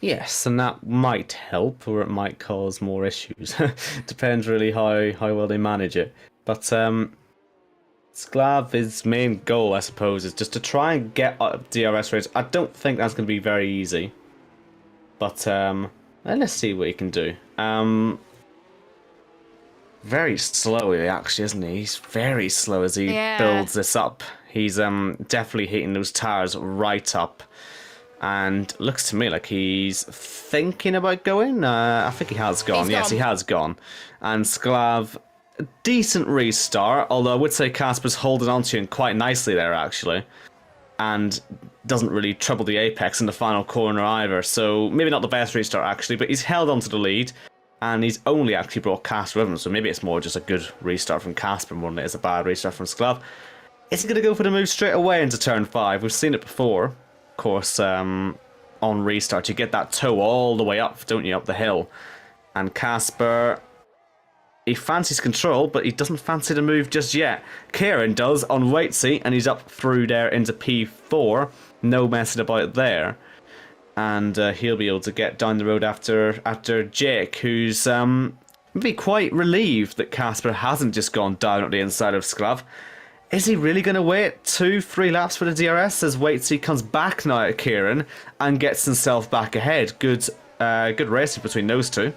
Yes, and that might help, or it might cause more issues. Depends really how well they manage it. But Sklav's main goal, I suppose, is just to try and get up DRS rates. I don't think that's going to be very easy. But let's see what he can do. Very slowly, actually, isn't he? He's very slow as he builds this up. He's definitely hitting those tires right up. And looks to me like he's thinking about going. I think he has gone. Yes, he has gone. And Sklav, a decent restart. Although I would say Casper's holding on to him quite nicely there, actually. And doesn't really trouble the apex in the final corner either. So maybe not the best restart, actually. But he's held on to the lead. And he's only actually brought Casper with him. So maybe it's more just a good restart from Casper more than it is a bad restart from Sklav. Is he going to go for the move straight away into turn 5? We've seen it before. Of course, on restart, you get that toe all the way up, don't you, up the hill. And Casper, he fancies control, but he doesn't fancy the move just yet. Kieran does on Waitsy, and he's up through there into P4. No messing about there. And he'll be able to get down the road after Jake, who's maybe quite relieved that Casper hasn't just gone down at the inside of Sklav. Is he really going to wait 2-3 laps for the DRS as Waitsy comes back now at Kieran and gets himself back ahead? Good racing between those two.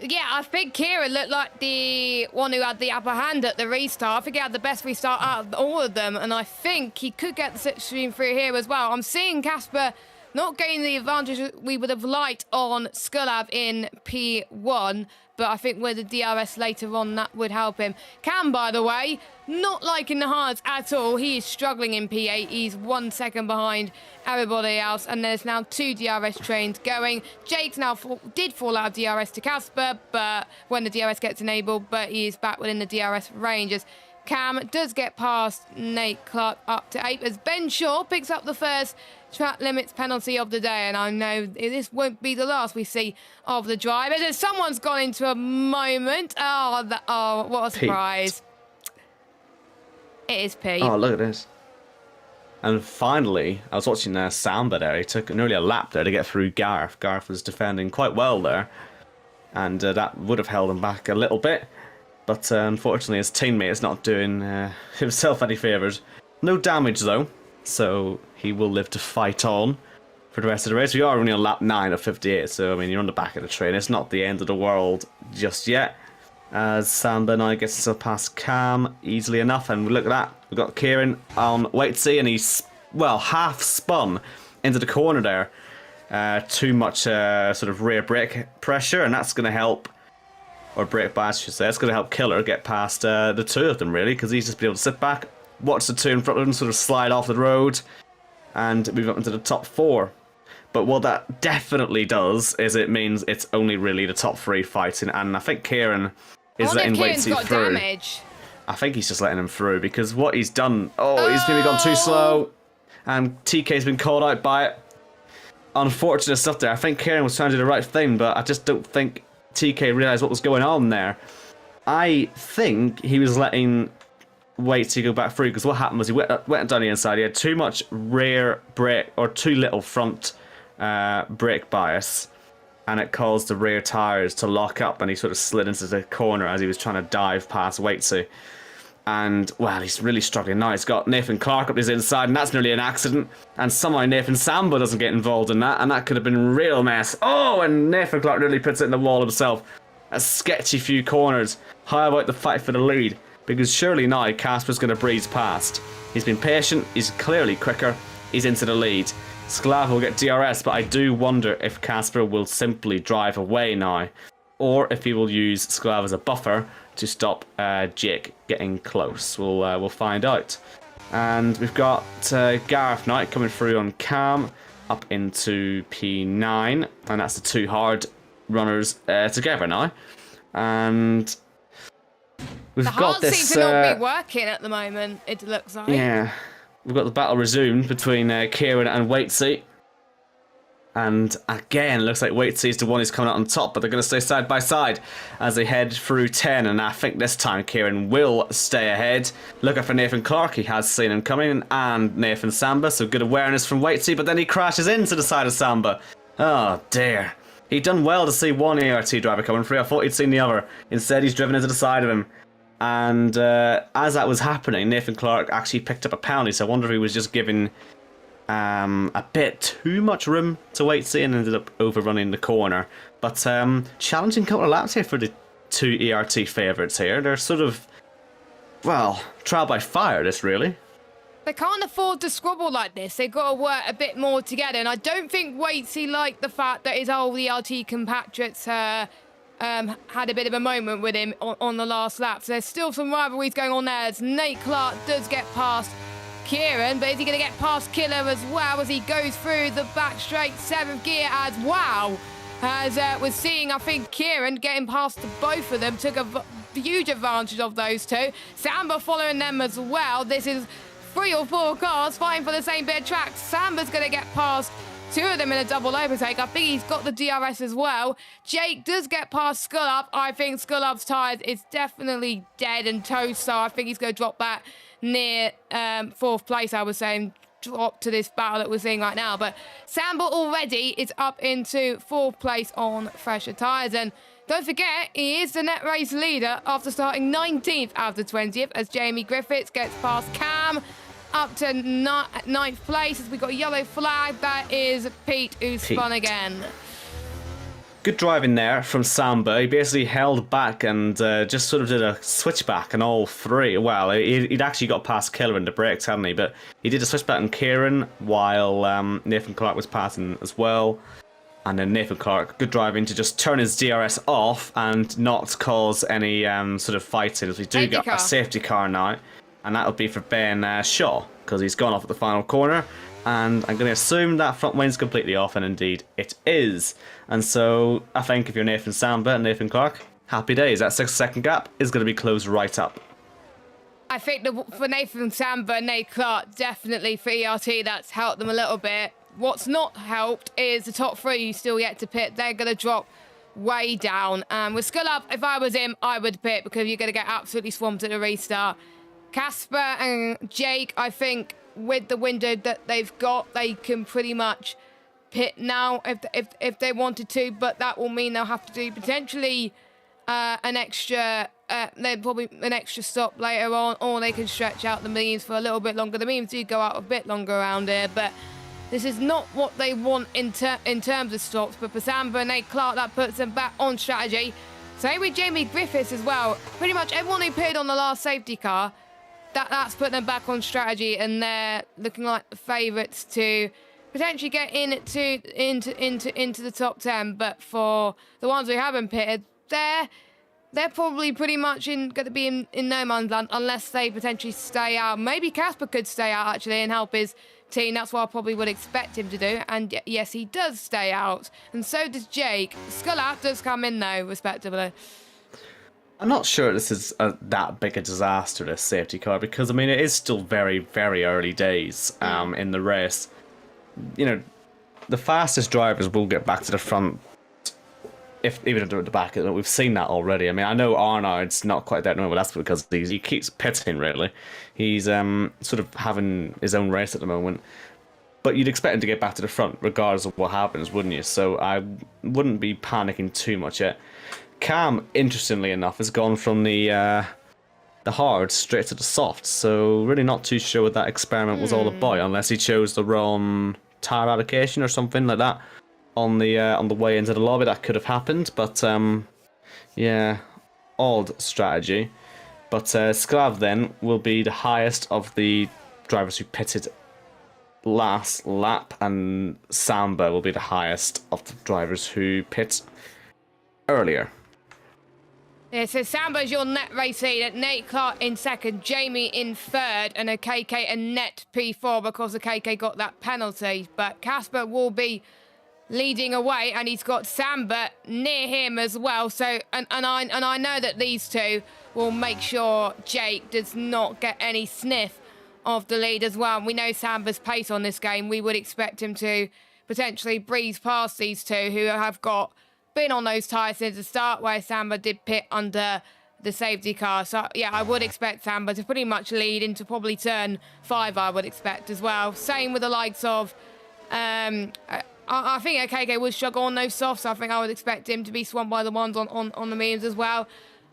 Yeah, I think Kieran looked like the one who had the upper hand at the restart. I think he had the best restart out of all of them, and I think he could get the slipstream through here as well. I'm seeing Casper not gaining the advantage we would have liked on Skulav in P1, but I think with the DRS later on, that would help him. Cam, by the way, not liking the hards at all. He is struggling in P8. He's 1 second behind everybody else, and there's now 2 DRS trains going. Jake's now did fall out of DRS to Casper, but when the DRS gets enabled, but he is back within the DRS ranges. Cam does get past Nate Clark up to 8 as Ben Shaw picks up the first track limits penalty of the day, and I know this won't be the last we see of the drivers. And someone's gone into a moment. Oh, what a surprise. It is Pete. Oh, look at this. And finally, I was watching Samba there. He took nearly a lap there to get through Gareth. Gareth was defending quite well there, and that would have held him back a little bit. But unfortunately, his teammate is not doing himself any favours. No damage, though, so he will live to fight on for the rest of the race. We are only on lap 9 of 58, so, I mean, you're on the back of the train. It's not the end of the world just yet. As Samba now gets us past Cam easily enough, and look at that. We've got Kieran on Waitsy, and he's, well, half spun into the corner there. Too much sort of rear brake pressure, and that's going to help, or brake bias, I should say. It's going to help Killer get past the two of them, really, because he's just been able to sit back, watch the two in front of him sort of slide off the road, and move up into the top 4. But what that definitely does is it means it's only really the top 3 fighting, and I think Kieran is letting Waitsy through. Damage. I think he's just letting him through, because what he's done... Oh, he's maybe gone too slow, and TK's been called out by it. Unfortunate stuff there. I think Kieran was trying to do the right thing, but I just don't think TK realised what was going on there. I think he was letting Waitsy go back through, because what happened was he went down the inside. He had too much rear brake, or too little front brake bias, and it caused the rear tyres to lock up, and he sort of slid into the corner as he was trying to dive past Waitsy. And, well, he's really struggling now. He's got Nathan Clark up his inside, and that's nearly an accident. And somehow Nathan Samba doesn't get involved in that, and that could have been a real mess. Oh, and Nathan Clark nearly puts it in the wall himself. A sketchy few corners. How about the fight for the lead? Because surely now Casper's going to breeze past. He's been patient, he's clearly quicker, he's into the lead. Sklav will get DRS, but I do wonder if Casper will simply drive away now, or if he will use Sklav as a buffer to stop Jake getting close. We'll find out. And we've got Gareth Knight coming through on Cam up into P9, and that's the two hard runners together now. And we've got this. Seems to not be working at the moment. It looks like. Yeah. We've got the battle resumed between Kieran and Waitsy. And again, looks like Waitsy is the one who's coming out on top, but they're going to stay side by side as they head through 10. And I think this time Kieran will stay ahead. Looking for Nathan Clark, he has seen him coming, and Nathan Samba, so good awareness from Waitsy, but then he crashes into the side of Samba. Oh dear. He'd done well to see one ART driver coming through. I thought he'd seen the other. Instead, he's driven into the side of him. And as that was happening, Nathan Clark actually picked up a penalty, so I wonder if he was just giving a bit too much room to Waitsy and ended up overrunning the corner. But challenging couple of laps here for the two ERT favourites here. They're sort of, well, trial by fire, this really. They can't afford to squabble like this. They've got to work a bit more together. And I don't think Waitsy liked the fact that his old ERT compatriots had a bit of a moment with him on the last lap. So there's still some rivalries going on there as Nate Clark does get past Kieran, but is he going to get past Killer as well as he goes through the back straight 7th gear as wow? As we're seeing, I think Kieran getting past both of them took a huge advantage of those two. Samba following them as well. This is 3 or 4 cars fighting for the same bit of track. Samba's going to get past 2 of them in a double overtake. I think he's got the DRS as well. Jake does get past Skullab. I think Skullab's tyres is definitely dead and toast, so I think he's going to drop back near 4th place, I was saying. Drop to this battle that we're seeing right now. But Samba already is up into 4th place on fresher tyres. And don't forget, he is the net race leader after starting 19th out of 20th as Jamie Griffiths gets past Cam up to 9th place as we got a yellow flag. That is Pete who spun again. Good driving there from Samba. He basically held back and just sort of did a switchback on all 3. Well, he'd actually got past Killer in the brakes, hadn't he? But he did a switchback on Kieran while Nathan Clark was passing as well. And then Nathan Clark, good driving to just turn his DRS off and not cause any sort of fighting, as we do get a safety car now. And that'll be for Ben Shaw, because he's gone off at the final corner. And I'm going to assume that front wing's completely off, and indeed it is. And so I think if you're Nathan Samba and Nathan Clark, happy days. That 6-second gap is going to be closed right up. I think for Nathan Samba and Nate Clark, definitely for ERT, that's helped them a little bit. what's not helped is the top three still yet to pit. They're going to drop way down. With Skull Up, if I was him, I would pit because you're going to get absolutely swamped at the restart. Casper and Jake, I think with the window that they've got, they can pretty much pit now if they wanted to, but that will mean they'll have to do potentially an extra stop later on, or they can stretch out the memes for a little bit longer. The memes do go out a bit longer around here, but this is not what they want in terms of stops. But for Samba and Nate Clark, that puts them back on strategy. Same with Jamie Griffiths as well. Pretty much everyone who pitted on the last safety car, that's put them back on strategy, and they're looking like the favourites to potentially get into the top 10. But for the ones who haven't pitted, they're probably pretty much going to be in no man's land unless they potentially stay out. Maybe Casper could stay out actually and help his team. That's what I probably would expect him to do. And yes, he does stay out, and so does Jake. Skull Out does come in though, respectively. I'm not sure this is that big a disaster, this safety car, because, I mean, it is still very, very early days in the race. You know, the fastest drivers will get back to the front, even if they're at the back. We've seen that already. I mean, I know Arnaud's not quite that normal, but that's because he keeps pitting, really. He's sort of having his own race at the moment. But you'd expect him to get back to the front, regardless of what happens, wouldn't you? So I wouldn't be panicking too much yet. Cam, interestingly enough, has gone from the hard straight to the soft, so really not too sure what that experiment was all about, unless he chose the wrong tire allocation or something like that on the way into the lobby. That could have happened, but yeah, odd strategy. But Sklav then will be the highest of the drivers who pitted last lap, and Samba will be the highest of the drivers who pit earlier. Yeah, so Samba's your net race leader, Nate Clark in second, Jamie in third, and a KK and net P4 because the KK got that penalty. But Casper will be leading away, and he's got Samba near him as well. So, and I know that these two will make sure Jake does not get any sniff of the lead as well. And we know Samba's pace on this game. We would expect him to potentially breeze past these two who have been on those tyres since the start, where Samba did pit under the safety car. So yeah, I would expect Samba to pretty much lead into probably turn 5, I would expect as well. Same with the likes of I think KK would struggle on those softs. I think I would expect him to be swamped by the ones on the mediums as well.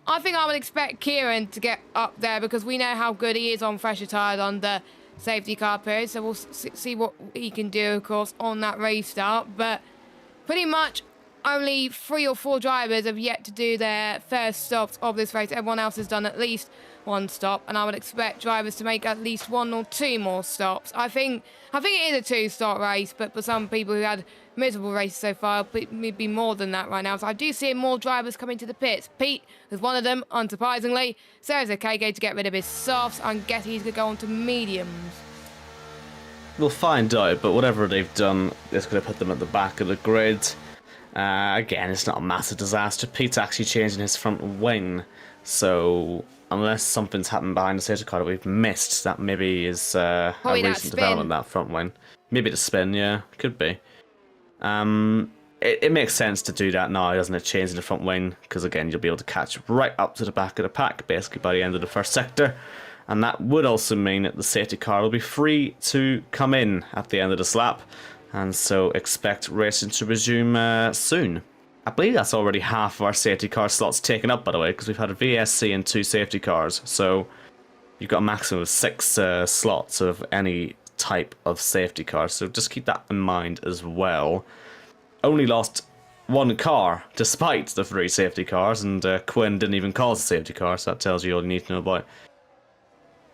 I think I would expect Kieran to get up there because we know how good he is on fresher tyres under safety car period. So we'll see what he can do, of course, on that restart. But pretty much only 3 or 4 drivers have yet to do their first stops of this race. Everyone else has done at least one stop, and I would expect drivers to make at least 1 or 2 more stops. I think it is a 2-stop race, but for some people who had miserable races so far, it may be more than that right now. So I do see more drivers coming to the pits. Pete is one of them, unsurprisingly. So is a KK to get rid of his softs. I'm guessing he's going to go on to mediums. We'll find out, but whatever they've done, it's going to put them at the back of the grid. Again, it's not a massive disaster. Pete's actually changing his front wing, so unless something's happened behind the safety car that we've missed, that maybe is a recent development, that front wing. Maybe the spin, yeah, could be. It makes sense to do that now, doesn't it? Changing the front wing, because again, you'll be able to catch right up to the back of the pack, basically by the end of the first sector. And that would also mean that the safety car will be free to come in at the end of the lap. And so expect racing to resume soon. I believe that's already half of our safety car slots taken up, by the way, because we've had a VSC and 2 safety cars. So you've got a maximum of 6 slots of any type of safety car. So just keep that in mind as well. Only lost 1 car despite the 3 safety cars, and Quinn didn't even cause a safety car, so that tells you all you need to know about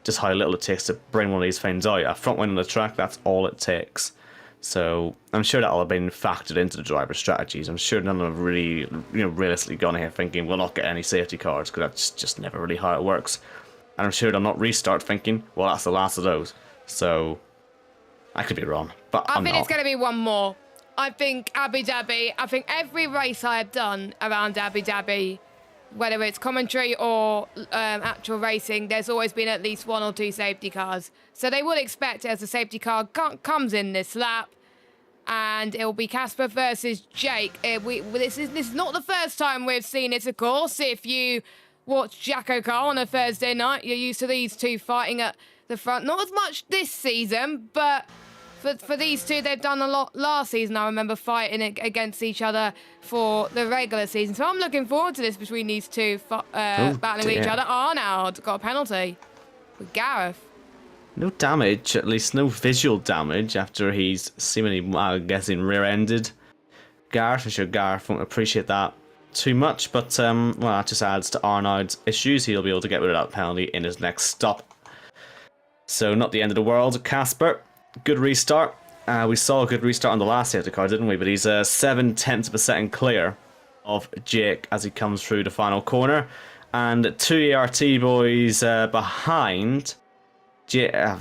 just how little it takes to bring one of these things out. A front wing on the track, that's all it takes. So I'm sure that'll have been factored into the driver's strategies. I'm sure none of them have really, realistically gone ahead thinking we'll not get any safety cars, because that's just never really how it works. And I'm sure they'll not restart thinking, well, that's the last of those. So I could be wrong, but I think it's going to be one more. I think Abu Dhabi, every race I have done around Abu Dhabi, whether it's commentary or actual racing, there's always been at least 1 or 2 safety cars. So they would expect, as the safety car comes in this lap, and it'll be Casper versus Jake. This is not the first time we've seen it, of course. If you watch Jacko Car on a Thursday night, you're used to these two fighting at the front. Not as much this season, but for these two, they've done a lot last season. I remember fighting against each other for the regular season. So I'm looking forward to this between these two battling with each other. Arnold got a penalty with Gareth. No damage, at least no visual damage after he's seemingly, I'm guessing, rear-ended Gareth. I'm sure Gareth won't appreciate that too much, but well, that just adds to Arnold's issues. He'll be able to get rid of that penalty in his next stop. So not the end of the world. Casper, good restart. We saw a good restart on the last safety car, didn't we? But he's 7/10 of a second clear of Jake as he comes through the final corner. And 2 ERT boys behind Jake. I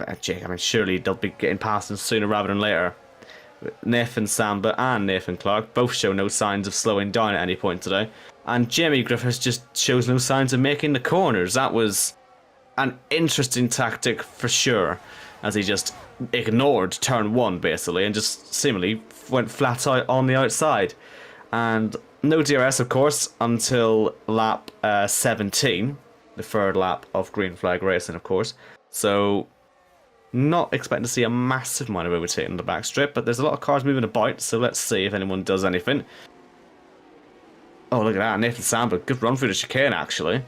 mean, surely they'll be getting past him sooner rather than later. Nathan Samba and Nathan Clark both show no signs of slowing down at any point today. And Jamie Griffiths just shows no signs of making the corners. That was an interesting tactic for sure, as he just ignored turn 1 basically and just seemingly went flat out on the outside. And no DRS, of course, until lap 17, the third lap of green flag racing, of course. So not expecting to see a massive amount of overtaking on the back strip, but there's a lot of cars moving about, so let's see if anyone does anything. Oh, look at that, Nathan Samba, good run through the chicane actually.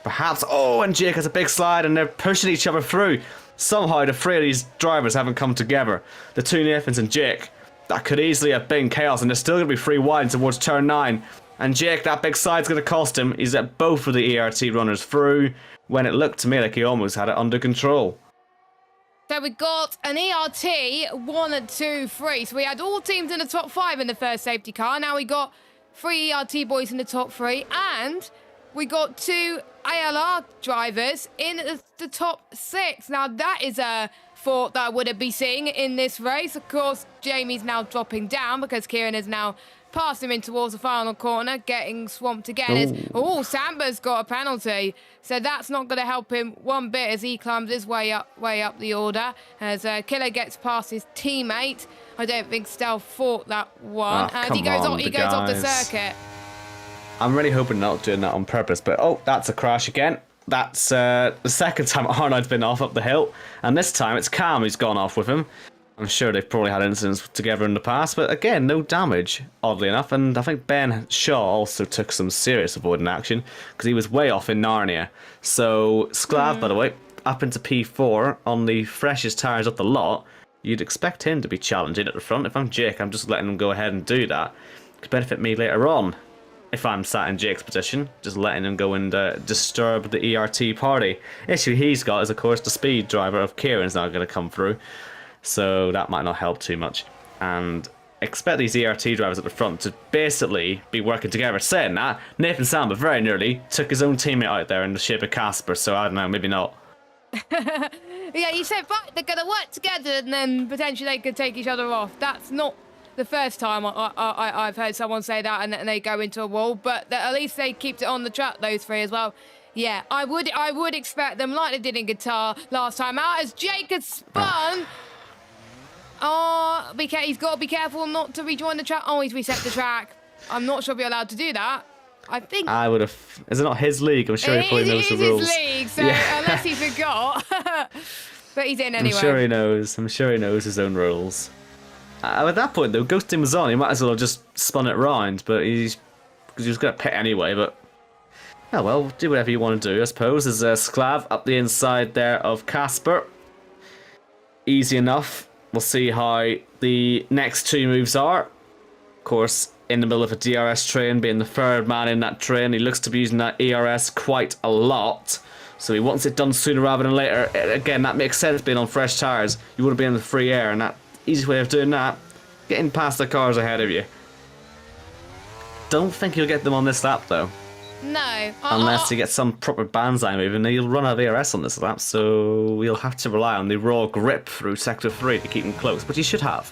Perhaps, oh, and Jake has a big slide and they're pushing each other through. Somehow the 3 of these drivers haven't come together. The 2 Nathans and Jake. That could easily have been chaos, and they're still going to be 3 wide towards turn 9. And Jake, that big slide's going to cost him. He's let both of the ERT runners through when it looked to me like he almost had it under control. So we got an ERT 1, 2, 3. So we had all teams in the top 5 in the first safety car. Now we got 3 ERT boys in the top 3, and we got 2 ALR drivers in the top 6. Now that is a thought that I wouldn't be seeing in this race. Of course, Jamie's now dropping down because Kieran has now passed him in towards the final corner, getting swamped again. Oh, Samba's got a penalty. So that's not going to help him one bit as he climbs his way up the order. As Killer gets past his teammate. I don't think Stealth fought that one. Oh, and he goes off the circuit. I'm really hoping not doing that on purpose, but oh, that's a crash again. That's the second time Arnold's been off up the hill, and this time it's Cam who's gone off with him. I'm sure they've probably had incidents together in the past, but again, no damage, oddly enough. And I think Ben Shaw also took some serious avoiding action because he was way off in Narnia. So Sklav, by the way, up into P4 on the freshest tyres up the lot. You'd expect him to be challenging at the front. If I'm Jake, I'm just letting him go ahead and do that. It could benefit me later on. If I'm sat in Jake's position, just letting him go and disturb the ERT party. Issue he's got is, of course, the speed driver of Kieran's now going to come through. So that might not help too much. And expect these ERT drivers at the front to basically be working together. Saying that, Nathan Samba very nearly took his own teammate out there in the shape of Casper. So I don't know, maybe not. Yeah, you said, right, they're going to work together and then potentially they could take each other off. That's not the first time I've heard someone say that and they go into a wall, but at least they keep it on the track, those 3 as well. Yeah, I would expect them, like they did in guitar last time out, as Jake had spun. Oh, he's got to be careful not to rejoin the track. Oh, he's reset the track. I'm not sure if you're allowed to do that. I think I would have. Is it not his league? I'm sure he probably knows the rules. It is his league, so yeah. Unless he forgot. But he's in anyway. I'm sure he knows. I'm sure he knows his own rules. At that point, though, ghosting was on. He might as well have just spun it round, but because he was going to pit anyway. But oh well, do whatever you want to do, I suppose. There's Sklav up the inside there of Casper. Easy enough. We'll see how the next 2 moves are. Of course, in the middle of a DRS train, being the 3rd man in that train, he looks to be using that ERS quite a lot. So he wants it done sooner rather than later. Again, that makes sense being on fresh tyres. You would have been in the free air, and that easy way of doing that, getting past the cars ahead of you. Don't think you'll get them on this lap, though. No. Unless you get some proper banzai move, and you'll run out of ERS on this lap, so we'll have to rely on the raw grip through Sector 3 to keep them close, but you should have.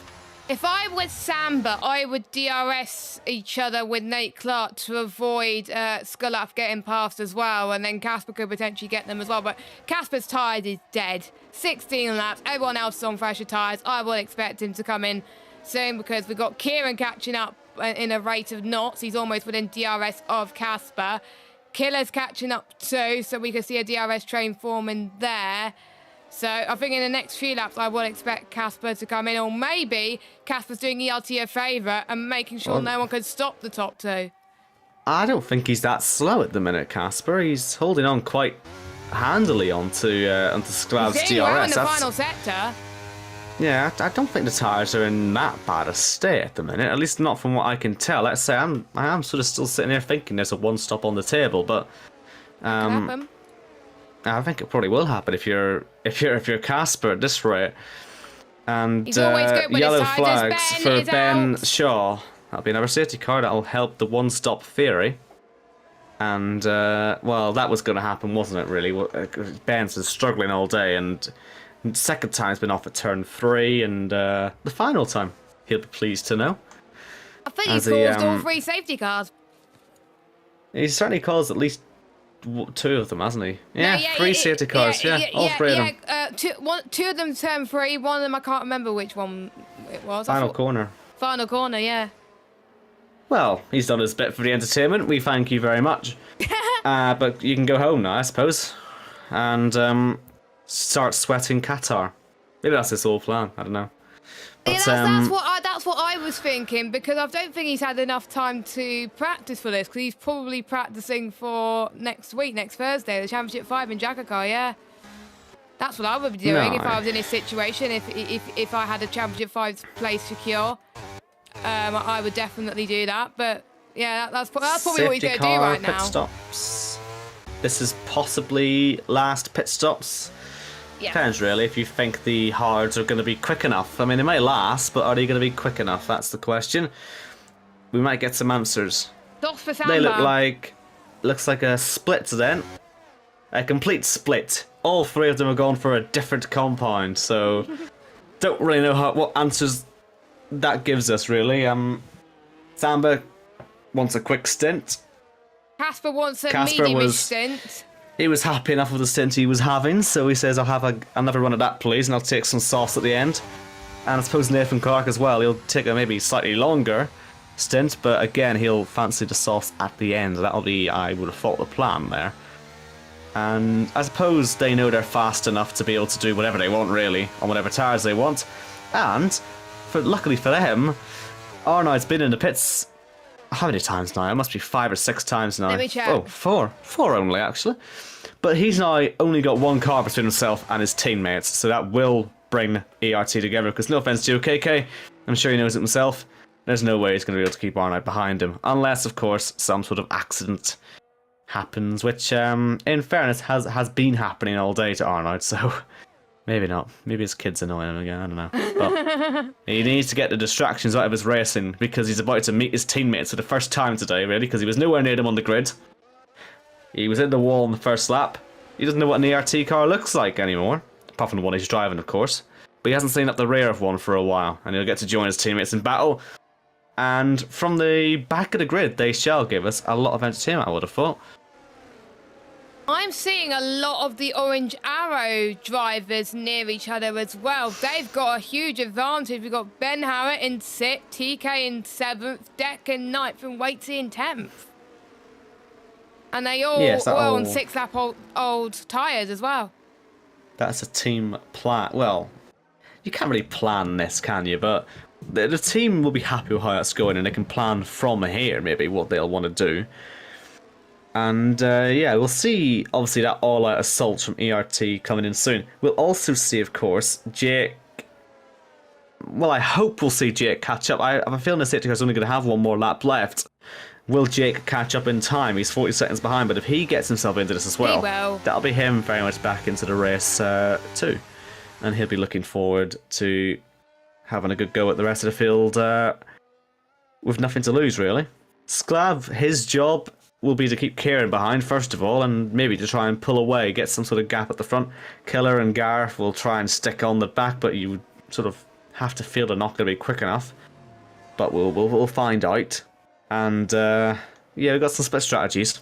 If I was Samba, I would DRS each other with Nate Clark to avoid Skulap getting past as well, and then Casper could potentially get them as well. But Casper's tyres is dead. 16 laps, everyone else is on fresher tyres. I would expect him to come in soon because we've got Kieran catching up in a rate of knots. He's almost within DRS of Casper. Killer's catching up too, so we can see a DRS train forming there. So I think in the next few laps, I will expect Casper to come in, or maybe Casper's doing ERT a favour and making sure no one can stop the top two. I don't think he's that slow at the minute, Casper. He's holding on quite handily onto Sklav's He's doing well in DRS. the final sector. Yeah, I don't think the tyres are in that bad a state at the minute, at least not from what I can tell. Let's say I am sort of still sitting here thinking there's a one stop on the table, but Happen. I think it probably will happen if you're Casper at this rate. And He's always good with yellow his tires. flags Ben for is Ben out. Shaw. That'll be another safety car that'll help the one-stop theory. And well, that was going to happen, wasn't it? Really, Ben's been struggling all day, and second time's been off at turn 3, and the final time he'll be pleased to know. I think he's caused all 3 safety cars. He certainly caused at least 2 of them, hasn't he? Yeah, No, 3 safety cars. All 3 of them. 2 of them turn 3. One of them I can't remember which one it was. Final corner. Final corner, yeah. Well, he's done his bit for the entertainment. We thank you very much. But you can go home now, I suppose, and start sweating Qatar. Maybe that's his whole plan. I don't know. But, Yeah, that's what I was thinking, because I don't think he's had enough time to practice for this, because he's probably practicing for next Thursday, the Championship 5 in Jakarta, yeah. That's what I would be doing if I was in his situation, if I had a Championship 5 place secure. I would definitely do that, but yeah, that's probably what he's going to do right now. Pit stops. This is possibly last pit stops. Yeah. Depends really if you think the hards are going to be quick enough. I mean, they might last, but are they going to be quick enough? That's the question. We might get some answers. Stocks for They Samba. looks like a split then. A complete split. All 3 of them are going for a different compound, so don't really know what answers that gives us really. Samba wants a quick stint. Casper wants a Casper medium was- stint. He was happy enough with the stint he was having, so he says, I'll have another run at that, please, and I'll take some sauce at the end. And I suppose Nathan Clark as well. He'll take a maybe slightly longer stint, but again, he'll fancy the sauce at the end. That'll be, I would have thought, the plan there. And I suppose they know they're fast enough to be able to do whatever they want, really, on whatever tires they want. And, luckily for them, Arnold's been in the pits how many times now? It must be 5 or 6 times now. Let me check. Oh, 4. 4 only, actually. But he's now only got 1 car between himself and his teammates, so that will bring ERT together, because no offense to you, KK, I'm sure he knows it himself. There's no way he's going to be able to keep Arnold behind him, unless, of course, some sort of accident happens, which, in fairness, has been happening all day to Arnold, so maybe not. Maybe his kid's annoying him again, I don't know. But he needs to get the distractions out of his racing, because he's about to meet his teammates for the first time today, really, because he was nowhere near them on the grid. He was in the wall in the first lap. He doesn't know what an ERT car looks like anymore, apart from the one he's driving, of course. But he hasn't seen up the rear of one for a while, and he'll get to join his teammates in battle. And from the back of the grid, they shall give us a lot of entertainment, I would have thought. I'm seeing a lot of the Orange Arrow drivers near each other as well. They've got a huge advantage. We've got Ben Harrett in 6th, TK in 7th, Deck in 9th, and Waitsy in 10th. And they all on 6-lap old tyres as well. That's a team plan. Well, you can't really plan this, can you? But the team will be happy with how that's going, and they can plan from here maybe what they'll want to do. And yeah, we'll see, obviously, that all-out assault from ERT coming in soon. We'll also see, of course, Jake. Well, I hope we'll see Jake catch up. I have a feeling the safety car's only going to have 1 more lap left. Will Jake catch up in time? He's 40 seconds behind, but if he gets himself into this as well, that'll be him very much back into the race too. And he'll be looking forward to having a good go at the rest of the field with nothing to lose, really. Sklav, his job will be to keep Kieran behind, first of all, and maybe to try and pull away, get some sort of gap at the front. Killer and Gareth will try and stick on the back, but you would sort of have to feel they're not going to be quick enough. But we'll find out. And yeah, we've got some split strategies.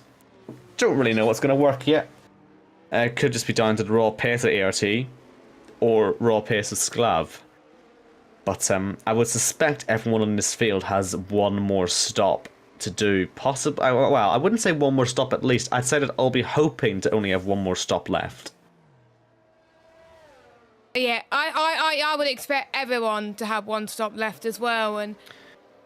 Don't really know what's going to work yet. It could just be down to the raw pace of ART or raw pace of Sklav. But I would suspect everyone on this field has one more stop to do. Possibly, well, I wouldn't say one more stop at least. I'd say that I'll be hoping to only have one more stop left. Yeah, I would expect everyone to have one stop left as well. And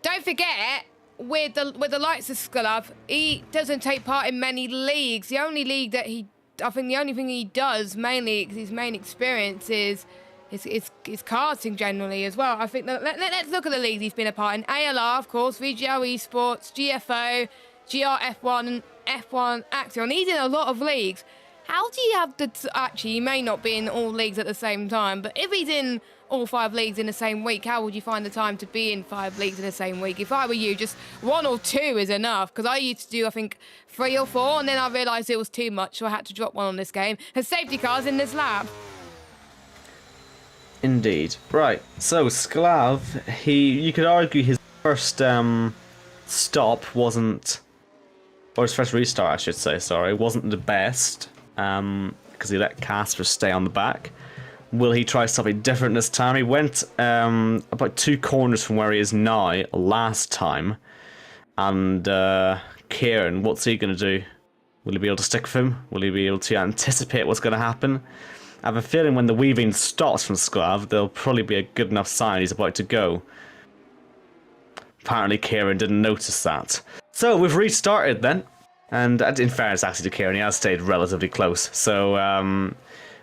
don't forget, with the likes of Skulov, he doesn't take part in many leagues. The only league that I think the only thing he does mainly, his main experience is karting generally as well. I think let's look at the leagues he's been a part in. ALR, of course, VGL Esports, GFO, GRF1, and F1 Axion. He's in a lot of leagues. How do you have the... Actually, he may not be in all leagues at the same time, but if he's in all 5 leagues in the same week, how would you find the time to be in 5 leagues in the same week? If I were you, just 1 or 2 is enough, because I used to do, I think, 3 or 4, and then I realised it was too much, so I had to drop 1 on this game. And safety cars in this lap. Indeed. Right, so Sklav, you could argue his first stop wasn't... Or his first restart, I should say, sorry, wasn't the best. Because he let Casper stay on the back. Will he try something different this time? He went about 2 corners from where he is now last time. And Kieran, what's he going to do? Will he be able to stick with him? Will he be able to anticipate what's going to happen? I have a feeling when the weaving stops from Sklav, there'll probably be a good enough sign he's about to go. Apparently Kieran didn't notice that. So we've restarted then. And in fairness, actually, to Kieran, he has stayed relatively close. So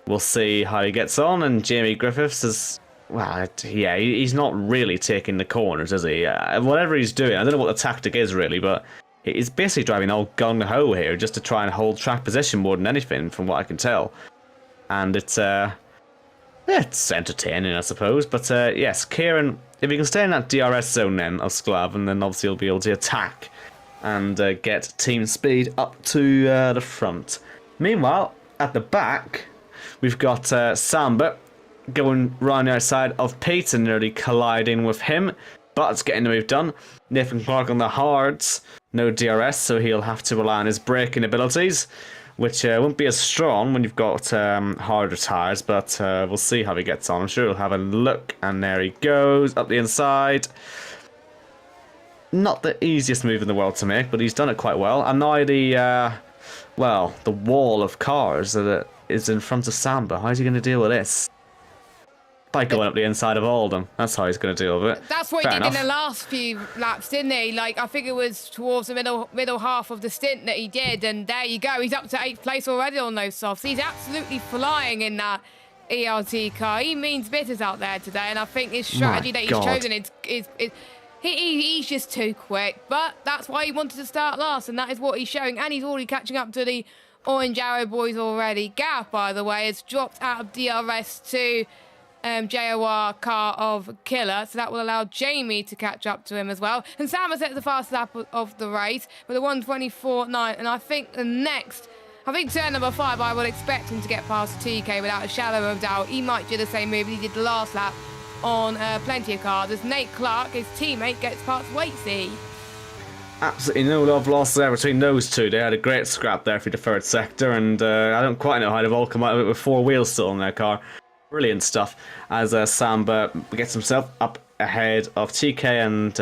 we'll see how he gets on. And Jamie Griffiths is, well, yeah, he's not really taking the corners, is he? Whatever he's doing, I don't know what the tactic is really, but he's basically driving all gung-ho here just to try and hold track position more than anything, from what I can tell. And it's entertaining, I suppose. But yes, Kieran, if he can stay in that DRS zone then of Sklav, and then obviously he'll be able to attack and get team speed up to the front. Meanwhile, at the back, we've got Samba going round the outside of Pete and nearly colliding with him, but it's getting the move done. Nathan Clark on the hards, no DRS, so he'll have to rely on his braking abilities, which won't be as strong when you've got harder tyres, but we'll see how he gets on. I'm sure he'll have a look, and there he goes, up the inside. Not the easiest move in the world to make, but he's done it quite well. And now the wall of cars that is in front of Samba. How's he going to deal with this? By going up the inside of all of them. That's how he's going to deal with it. That's what he did in the last few laps, didn't he? Like, I think it was towards the middle half of the stint that he did, and there you go. He's up to 8th place already on those softs. He's absolutely flying in that ERT car. He means business out there today, and I think his strategy that he's chosen is he's just too quick. But that's why he wanted to start last, and that is what he's showing. And he's already catching up to the Orange Arrow boys already. Gaff, by the way, has dropped out of DRS to JOR car of Killer, so that will allow Jamie to catch up to him as well. And Sam has set the fastest lap of the race with a 1:24.9, and I think turn number 5, I would expect him to get past TK without a shadow of doubt. He might do the same move he did the last lap on plenty of cars, as Nate Clark, his teammate, gets past Waitsy. Absolutely no love lost there between those two. They had a great scrap there for the third sector, and I don't quite know how they've all come out of it with 4 wheels still in their car. Brilliant stuff as Samba gets himself up ahead of TK, and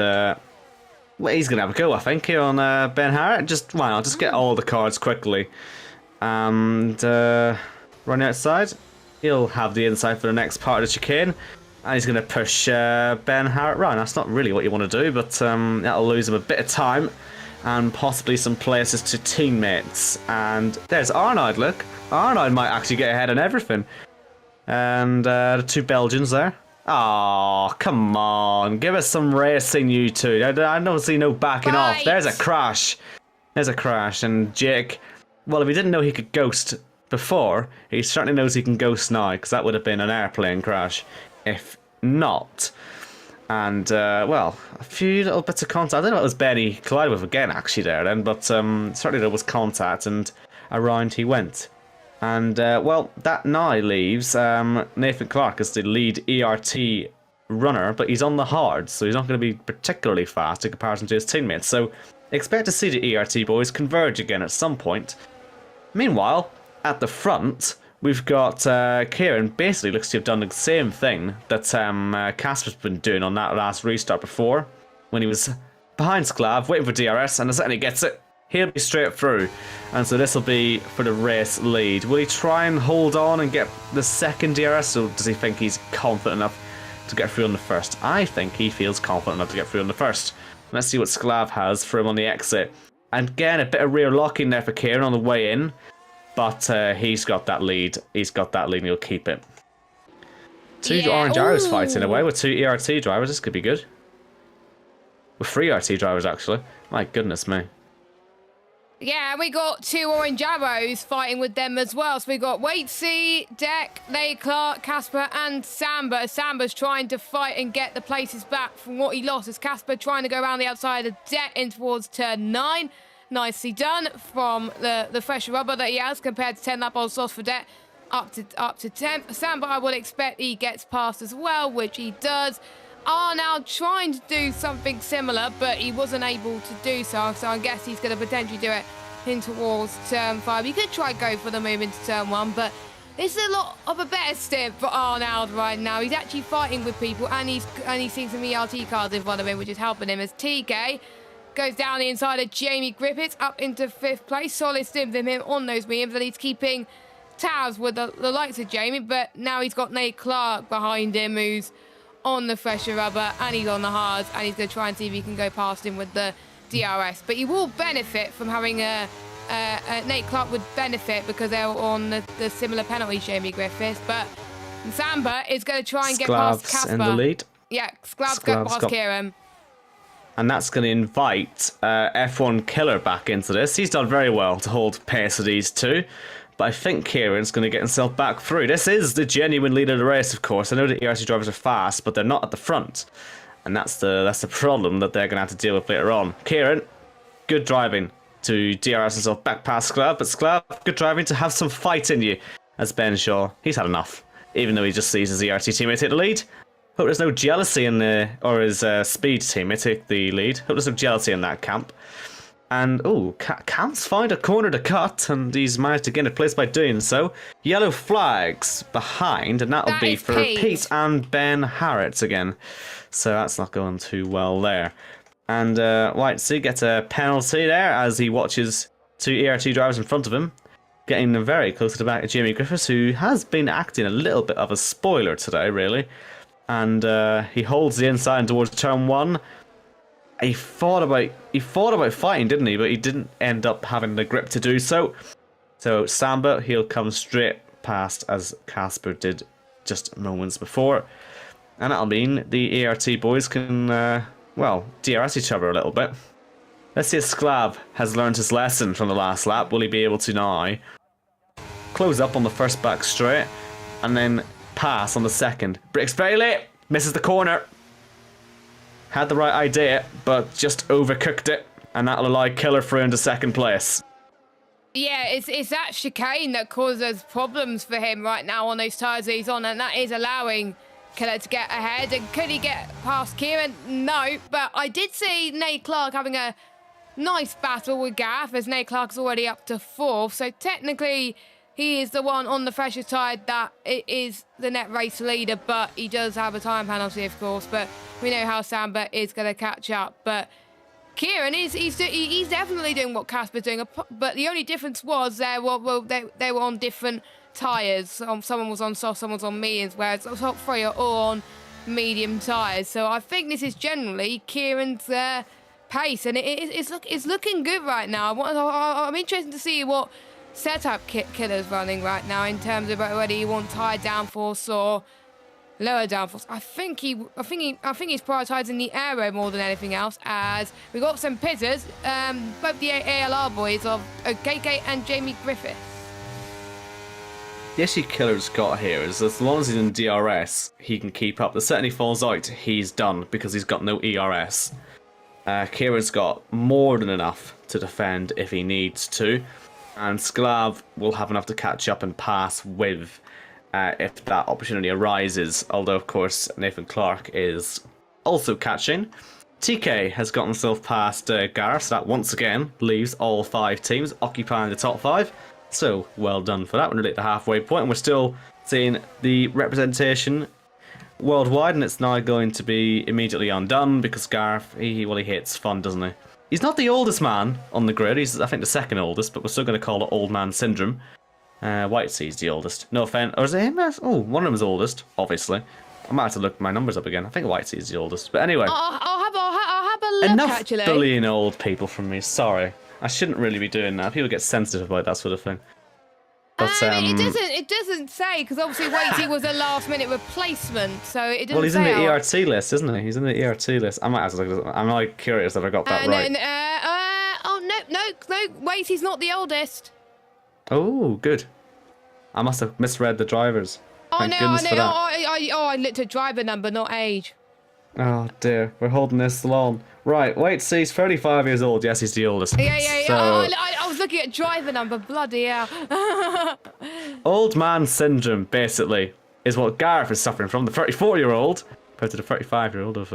well, he's going to have a go, I think, here on Ben Harrett. Why not? Just get all the cards quickly. And run outside. He'll have the inside for the next part of the chicane. And he's going to push Ben Harrett round. That's not really what you want to do, but that'll lose him a bit of time and possibly some places to teammates. And there's Arnold, look. Arnold might actually get ahead on everything. And the 2 Belgians there. Oh, come on. Give us some racing, you two. I don't see no backing off. There's a crash. There's a crash. And Jake, well, if he didn't know he could ghost before, he certainly knows he can ghost now, because that would have been an airplane crash. If not. And, well, a few little bits of contact. I don't know what it was Ben he collided with again, actually, there then, but certainly there was contact, and around he went. And, well, that now leaves Nathan Clark as the lead ERT runner, but he's on the hard, so he's not going to be particularly fast in comparison to his teammates. So expect to see the ERT boys converge again at some point. Meanwhile, at the front, we've got Kieran basically looks to have done the same thing that Casper's been doing on that last restart before, when he was behind Sklav, waiting for DRS, and the second he gets it, he'll be straight through. And so this will be for the race lead. Will he try and hold on and get the second DRS, or does he think he's confident enough to get through on the first? I think he feels confident enough to get through on the first. Let's see what Sklav has for him on the exit. And again, a bit of rear locking there for Kieran on the way in. But he's got that lead. He's got that lead and he'll keep it. Two orange arrows fighting away with 2 ERT drivers. This could be good. With 3 ERT drivers, actually. My goodness me. Yeah, and we got 2 orange arrows fighting with them as well. So we got Waitsy, Deck, Nate Clark, Casper, and Samba. Samba's trying to fight and get the places back from what he lost. As Casper trying to go around the outside of Deck in towards turn 9. Nicely done from the fresh rubber that he has compared to 10 lap holes lost for Deck up to 10. Samba, I would expect he gets past as well, which he does. Are now trying to do something similar, but he wasn't able to do so. So I guess he's going to potentially do it in towards turn 5. He could try go for the move into turn 1, but it's a lot of a better step for Arnold right now. He's actually fighting with people, and he's seeing some ERT cards in front of him, which is helping him. As TK goes down the inside of Jamie Griffiths up into 5th place. Solid stim from him on those mediums, and he's keeping tabs with the likes of Jamie, but now he's got Nate Clark behind him, who's on the fresher rubber, and he's on the hards, and he's going to try and see if he can go past him with the DRS. But he will benefit from having Nate Clark would benefit because they're on the similar penalties, Jamie Griffiths. But Samba is going to try and get past Casper. In the lead. Yeah, Sklav's got past Kieran. And that's going to invite F1 Killer back into this. He's done very well to hold pace of these two. But I think Kieran's going to get himself back through. This is the genuine leader of the race, of course. I know the ERC drivers are fast, but they're not at the front. And that's the problem that they're going to have to deal with later on. Kieran, good driving to DRS himself back past Sklav. But Sklav, good driving to have some fight in you. As Ben Shaw, he's had enough. Even though he just sees his ERT teammate take the lead. Hope there's no jealousy in or his speed teammate take the lead. Hope there's no jealousy in that camp. And, Cam's find a corner to cut, and he's managed to get a place by doing so. Yellow flags behind, and that'll be for Pete and Ben Harrett again. So that's not going too well there. And Whitesea gets a penalty there as he watches 2 ERT drivers in front of him, getting very close to the back of Jamie Griffiths, who has been acting a little bit of a spoiler today, really. And he holds the inside towards turn 1. He thought about fighting, didn't he? But he didn't end up having the grip to do so. So Samba, he'll come straight past as Casper did just moments before. And that'll mean the ERT boys can, DRS each other a little bit. Let's see if Sklav has learned his lesson from the last lap. Will he be able to now close up on the first back straight and then pass on the second? Brakes very late, misses the corner. Had the right idea, but just overcooked it, and that'll allow Killer through into 2nd place. Yeah, it's that chicane that causes problems for him right now on those tyres that he's on, and that is allowing Killer to get ahead. And could he get past Kieran? No, but I did see Nate Clark having a nice battle with Gaff, as Nate Clark's already up to 4th, so technically he is the one on the freshest tyre that is the net race leader, but he does have a time penalty, of course. But we know how Samba is going to catch up. But Kieran he's definitely doing what Casper's doing. But the only difference was they were on different tyres. Someone was on soft, someone was on mediums, whereas the top 3 are all on medium tyres. So I think this is generally Kieran's pace, and it's looking good right now. I'm interested to see what setup Killer's running right now in terms of whether he wants high downforce or lower downforce. I think he's prioritising the aero more than anything else, as we got some pitters, both the ALR boys of KK and Jamie Griffith. The issue Killer's got here is as long as he's in DRS, he can keep up. The second he falls out, he's done because he's got no ERS. Kieran's got more than enough to defend if he needs to. And Sklav will have enough to catch up and pass with if that opportunity arises. Although, of course, Nathan Clark is also catching. TK has gotten himself past Gareth, so that once again leaves all 5 teams occupying the top 5. So, well done for that. We're nearly at the halfway point, and we're still seeing the representation worldwide, and it's now going to be immediately undone because Gareth, he hates fun, doesn't he? He's not the oldest man on the grid. He's, I think, the second oldest, but we're still going to call it old man syndrome. Whitesea's the oldest. No offense. Or is it him? Oh, one of them is oldest, obviously. I might have to look my numbers up again. I think Whitesea's the oldest. But anyway. I'll have a look, enough actually. bullying old people from me. Sorry. I shouldn't really be doing that. People get sensitive about that sort of thing. But, it doesn't say, because obviously Whitey was a last-minute replacement, so it doesn't say. Well, he's in the ERT list, isn't he? He's in the ERT list. I might have to look. I'm like curious if I got that right. No, Whitey's not the oldest. Oh, good. I must have misread the drivers. Thank goodness for that. I looked at driver number, not age. Oh dear, we're holding this long. Right, wait, see, he's 35 years old. Yes, he's the oldest. Yeah. So, I was looking at driver number. Bloody hell. old man syndrome, basically, is what Gareth is suffering from. The 34-year-old, compared to the 35-year-old of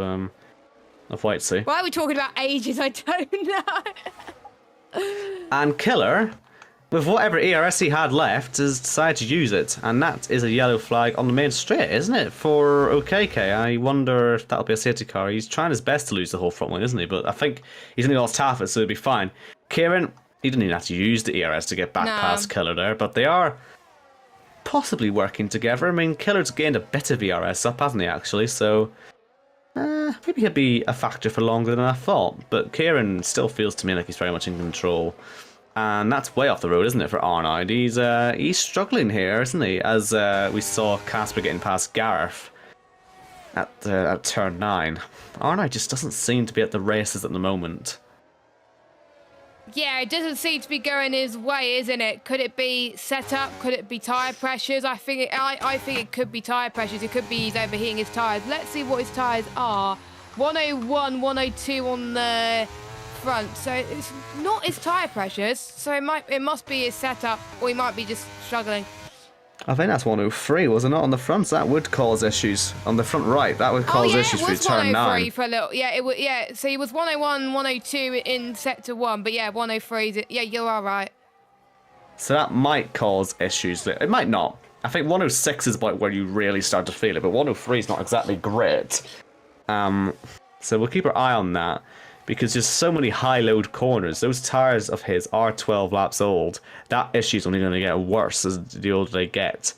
Whitesea. Why are we talking about ages? I don't know. And Killer, with whatever ERS he had left, has decided to use it, and that is a yellow flag on the main straight, isn't it, for OKK? I wonder if that'll be a safety car. He's trying his best to lose the whole front line, isn't he? But I think he's only lost half it, so he'll be fine. Kieran, he didn't even have to use the ERS to get back past Killer there, but they are possibly working together. I mean, Killer's gained a bit of ERS up, hasn't he, actually? So maybe he'll be a factor for longer than I thought. But Kieran still feels to me like he's very much in control. And that's way off the road, isn't it, for Arnold? He's struggling here, isn't he? As we saw Casper getting past Gareth at turn 9. Arnold just doesn't seem to be at the races at the moment. Yeah, it doesn't seem to be going his way, isn't it? Could it be setup? Could it be tyre pressures? I think it could be tyre pressures. It could be he's overheating his tyres. Let's see what his tyres are. 101, 102 on the front, so it's not his tyre pressures, so it must be his setup, or he might be just struggling. I think that's 103, wasn't it? On the front, that would cause issues. On the front right, that would cause issues for turn 9. For a little, so he was 101, 102 in sector 1, but yeah, 103, yeah, you're all right. So that might cause issues. It might not. I think 106 is about where you really start to feel it, but 103 is not exactly great. So we'll keep our eye on that, because there's so many high-load corners. Those tyres of his are 12 laps old. That issue's only going to get worse as the older they get.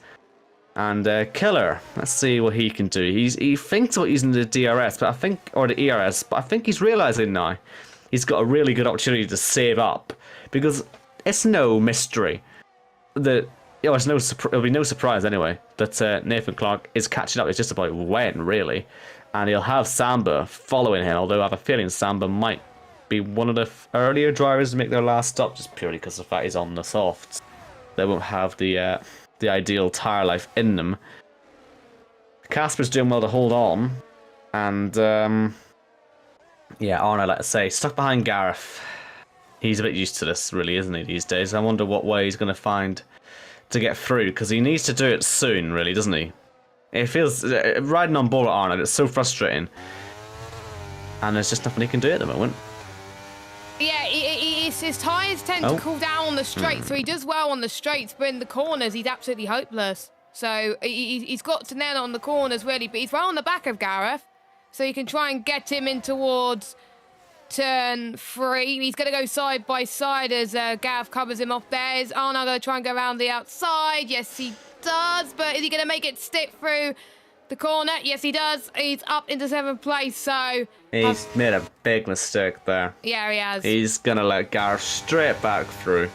And Killer, let's see what he can do. He thinks about using the DRS, or the ERS, but I think he's realising now he's got a really good opportunity to save up, because it's no mystery that it'll be no surprise anyway that Nathan Clark is catching up. It's just about when, really. And he'll have Samba following him, although I have a feeling Samba might be one of the earlier drivers to make their last stop, just purely because of the fact he's on the softs. They won't have the ideal tyre life in them. Casper's doing well to hold on. And, yeah, Arno, like I say, stuck behind Gareth. He's a bit used to this, really, isn't he, these days? I wonder what way he's going to find to get through, because he needs to do it soon, really, doesn't he? It feels, riding on ball at Arnold, it's so frustrating. And there's just nothing he can do at the moment. Yeah, his tyres tend to cool down on the straights, so he does well on the straights, but in the corners, he's absolutely hopeless. So he's got to nail it on the corners, really, but he's well on the back of Gareth, so you can try and get him in towards turn 3. He's going to go side by side as Gareth covers him off there. Is Arnold going to try and go around the outside? Yes, he does, but is he going to make it stick through the corner? Yes, he does. He's up into 7th place, so... He's made a big mistake there. Yeah, he has. He's going to let Gareth straight back through.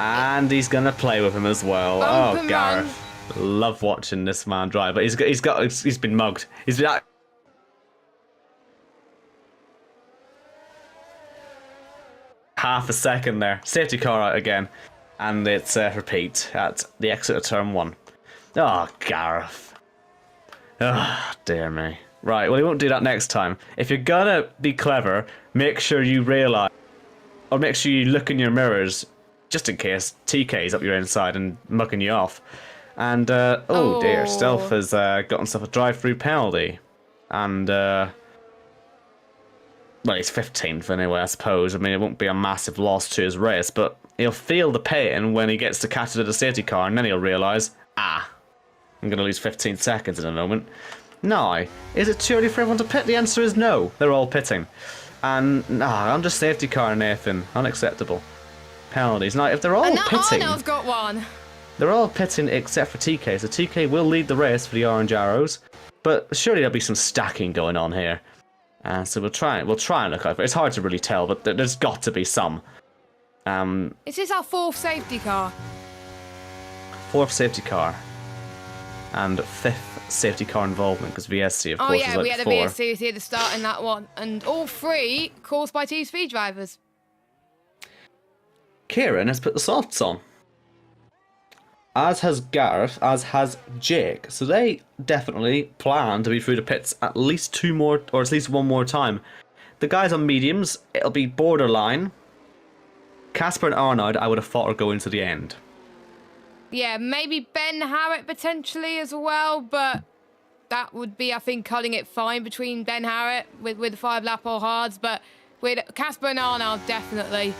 And he's going to play with him as well. Open Gareth. Love watching this man drive, but he's been mugged. He's been... Half a second there. Safety car out again. And it's repeat at the exit of turn 1. Oh, Gareth. Oh, dear me. Right, well, he won't do that next time. If you're gonna be clever, make sure you realise, or make sure you look in your mirrors, just in case TK's up your inside and mucking you off. And, dear, Stealth has got himself a drive-through penalty. And, well, he's 15th anyway, I suppose. I mean, it won't be a massive loss to his race, but he'll feel the pain when he gets to catch it at a safety car, and then he'll realise, I'm going to lose 15 seconds in a moment. Now, is it too early for everyone to pit? The answer is no. They're all pitting. And, under safety car, Nathan. Unacceptable. Penalties. Now, if they're all pitting... Arnold's got one. They're all pitting except for TK, so TK will lead the race for the orange arrows, but surely there'll be some stacking going on here. So we'll try and look out for it. It's hard to really tell, but there's got to be some. Is this our 4th safety car? 4th safety car. And 5th safety car involvement, because VSC, of course, is like we had a 4. VSC here to start in that one. And all 3 caused by 2 speed drivers. Kieran has put the softs on. As has Gareth, as has Jake. So they definitely plan to be through the pits at least 2 more, or at least 1 more time. The guys on mediums, it'll be borderline. Casper and Arnaud, I would have thought, are going to the end. Yeah, maybe Ben Harrett potentially as well, but that would be, I think, cutting it fine between Ben Harrett with the 5 lap all hards, but with Casper and Arnaud, definitely.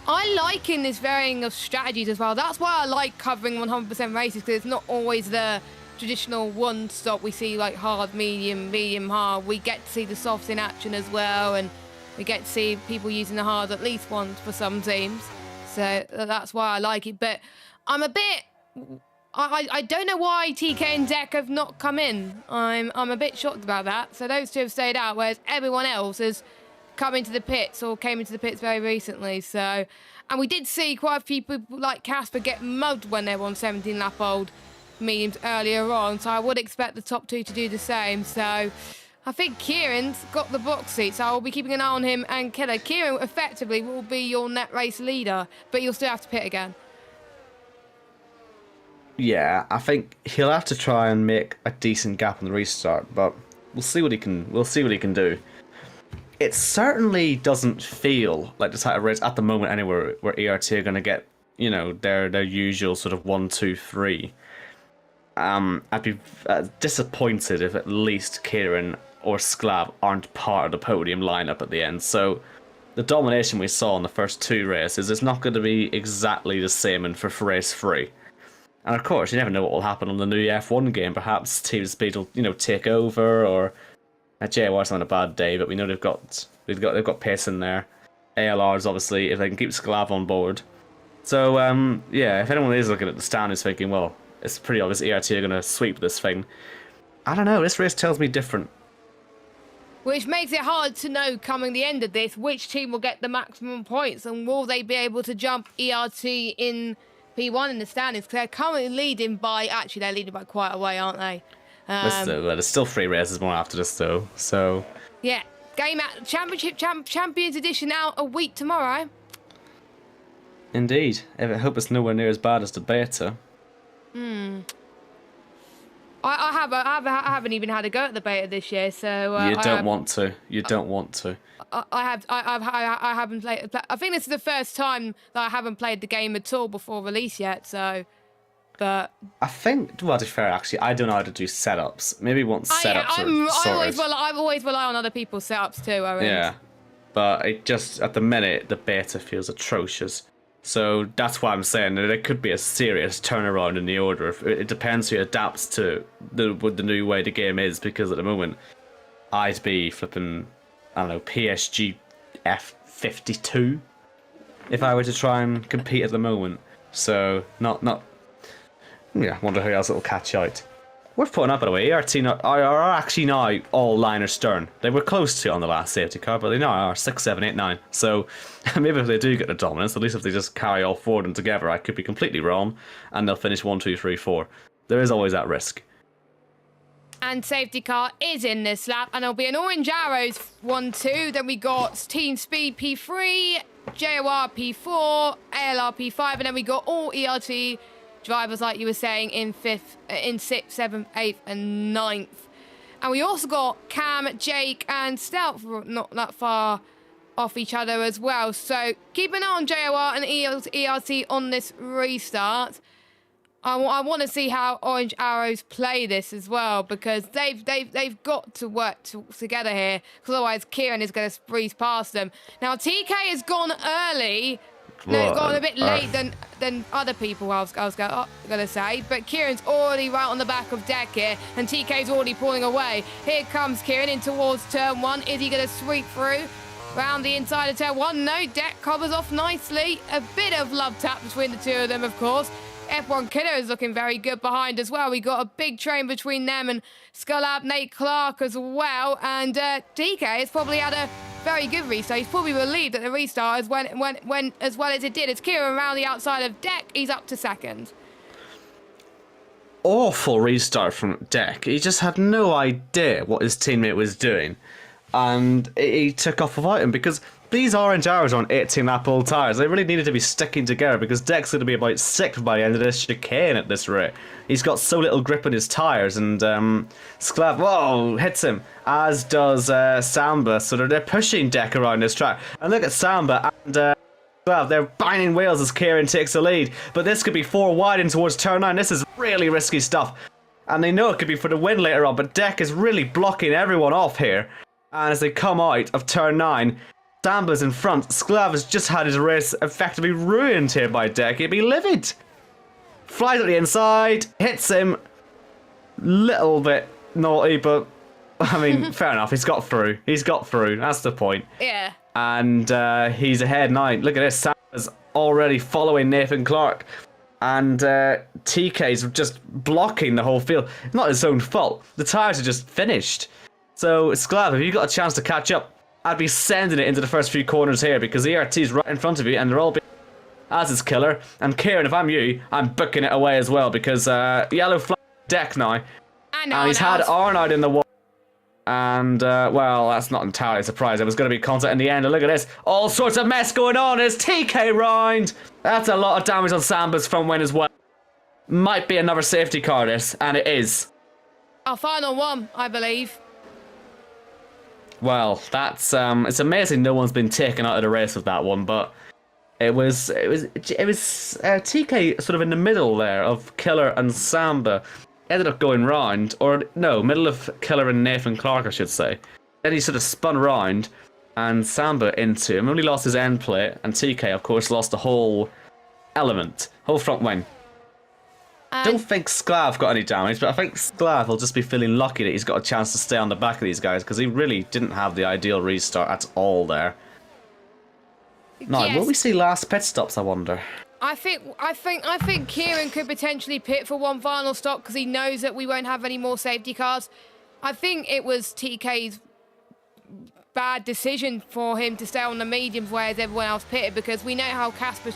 I like in this varying of strategies as well. That's why I like covering 100% races, because it's not always the traditional one stop. We see like hard, medium, hard. We get to see the softs in action as well, and we get to see people using the hards at least once for some teams. So that's why I like it. But I'm a bit... I don't know why TK and Deck have not come in. I'm a bit shocked about that. So those 2 have stayed out, whereas everyone else has come into the pits or came into the pits very recently. So, and we did see quite a few people like Casper get mugged when they were on 17 lap old mediums earlier on. So I would expect the top 2 to do the same. So I think Kieran's got the box seat, so I'll be keeping an eye on him and Killer. Kieran effectively will be your net race leader, but you'll still have to pit again. Yeah, I think he'll have to try and make a decent gap on the restart, but we'll see what he can. We'll see what he can do. It certainly doesn't feel like the type of race at the moment anywhere where ERT are going to get, their usual sort of 1, 2, 3. I'd be disappointed if at least Kieran or Sklav aren't part of the podium lineup at the end. So the domination we saw in the first 2 races is not going to be exactly the same for race 3. And of course, you never know what will happen on the new F1 game. Perhaps Team Speed will, take over, or JY's on a bad day, but we know they've got pace in there. ALRs, obviously, if they can keep Sklav on board. So if anyone is looking at the standings thinking, well, it's pretty obvious ERT are going to sweep this thing, I don't know. This race tells me different. Which makes it hard to know coming the end of this which team will get the maximum points, and will they be able to jump ERT in P1 in the standings, because they're currently leading by... Actually, they're leading by quite a way, aren't they? There's still 3 races more after this, though. So yeah, Champions Edition out a week tomorrow. Indeed. I hope it's nowhere near as bad as the beta. I haven't even had a go at the beta this year, so you don't want to. You don't want to. I haven't played. I think this is the first time that I haven't played the game at all before release yet. So, but I think, well, to be fair, actually, I don't know how to do setups. Maybe once setups I always rely on other people's setups too. Yeah, but it just at the minute the beta feels atrocious. So that's why I'm saying that there could be a serious turnaround in the order. It depends who adapts to the new way the game is, because at the moment I'd be flipping, I don't know, PSG F52 if I were to try and compete at the moment. So I wonder who else it'll catch out. Worth putting up, by the way, ERT are actually now all line or stern. They were close to on the last safety car, but they now are 6, 7, 8, 9. So maybe if they do get the dominance, at least if they just carry all 4 of them together, I could be completely wrong, and they'll finish 1, 2, 3, 4. There is always that risk. And safety car is in this lap, and there'll be an orange arrows 1, 2. Then we got Team Speed P3, JOR P4, ALR P5, and then we got all ERT drivers, like you were saying, in 6th, 7th, 8th, and 9th. And we also got Cam, Jake, and Stealth not that far off each other as well. So keep an eye on JOR and ERT on this restart. I want to see how Orange Arrows play this as well, because they've got to work together here, because otherwise Kieran is going to breeze past them. Now TK has gone early No, got on a bit late than other people, I was going to say. But Kieran's already right on the back of Deck here, and TK's already pulling away. Here comes Kieran in towards turn 1. Is he going to sweep through? Round the inside of turn 1. No, Deck covers off nicely. A bit of love tap between the two of them, of course. F1 Killer is looking very good behind as well. We got a big train between them and Skullab, Nate Clark as well. And DK has probably had a very good restart. He's probably relieved that the restart went as well as it did. It's Kieran around the outside of Deck. He's up to second. Awful restart from Deck. He just had no idea what his teammate was doing. And he took off without him because these orange arrows are on 18-lap old tyres. They really needed to be sticking together because Deck's going to be about 6th by the end of this chicane at this rate. He's got so little grip on his tyres, and Sklav, whoa, hits him, as does Samba. So they're pushing Deck around this track. And look at Samba and Sklav, they're banging wheels as Kieran takes the lead. But this could be 4 wide in towards turn 9. This is really risky stuff. And they know it could be for the win later on, but Deck is really blocking everyone off here. And as they come out of turn 9, Samba's in front. Sklav has just had his race effectively ruined here by Deck. He'd be livid. Flies at the inside, hits him. Little bit naughty, but I mean, fair enough. He's got through. He's got through. That's the point. Yeah. And he's ahead now. Look at this. Samba's already following Nathan Clark. And TK's just blocking the whole field. Not his own fault. The tyres are just finished. So, Sklav, if you got a chance to catch up, I'd be sending it into the first few corners here because the ERT's right in front of you and they're all being as is Killer. And Kieran, if I'm you, I'm booking it away as well because yellow flag Deck now. And he's had Arnold in the wall. And, well, that's not entirely a surprise. There was going to be contact in the end. And look at this. All sorts of mess going on. It's TK round. That's a lot of damage on Samba's front wing as well. Might be another safety car, this. And it is. Our final one, I believe. Well, that's it's amazing no one's been taken out of the race with that one, but it was TK sort of in the middle there of Killer and Samba. Ended up going round, or no, middle of Killer and Nathan Clark, I should say. Then he sort of spun round and Samba into him. Only lost his end plate, and TK, of course, lost the whole element, whole front wing. Don't think Sklav got any damage, but I think Sklav will just be feeling lucky that he's got a chance to stay on the back of these guys because he really didn't have the ideal restart at all there. Now, Yes. will we see last pit stops, I wonder? I think Kieran could potentially pit for one final stop because he knows that we won't have any more safety cars. I think it was TK's bad decision for him to stay on the mediums whereas everyone else pitted because we know how Casper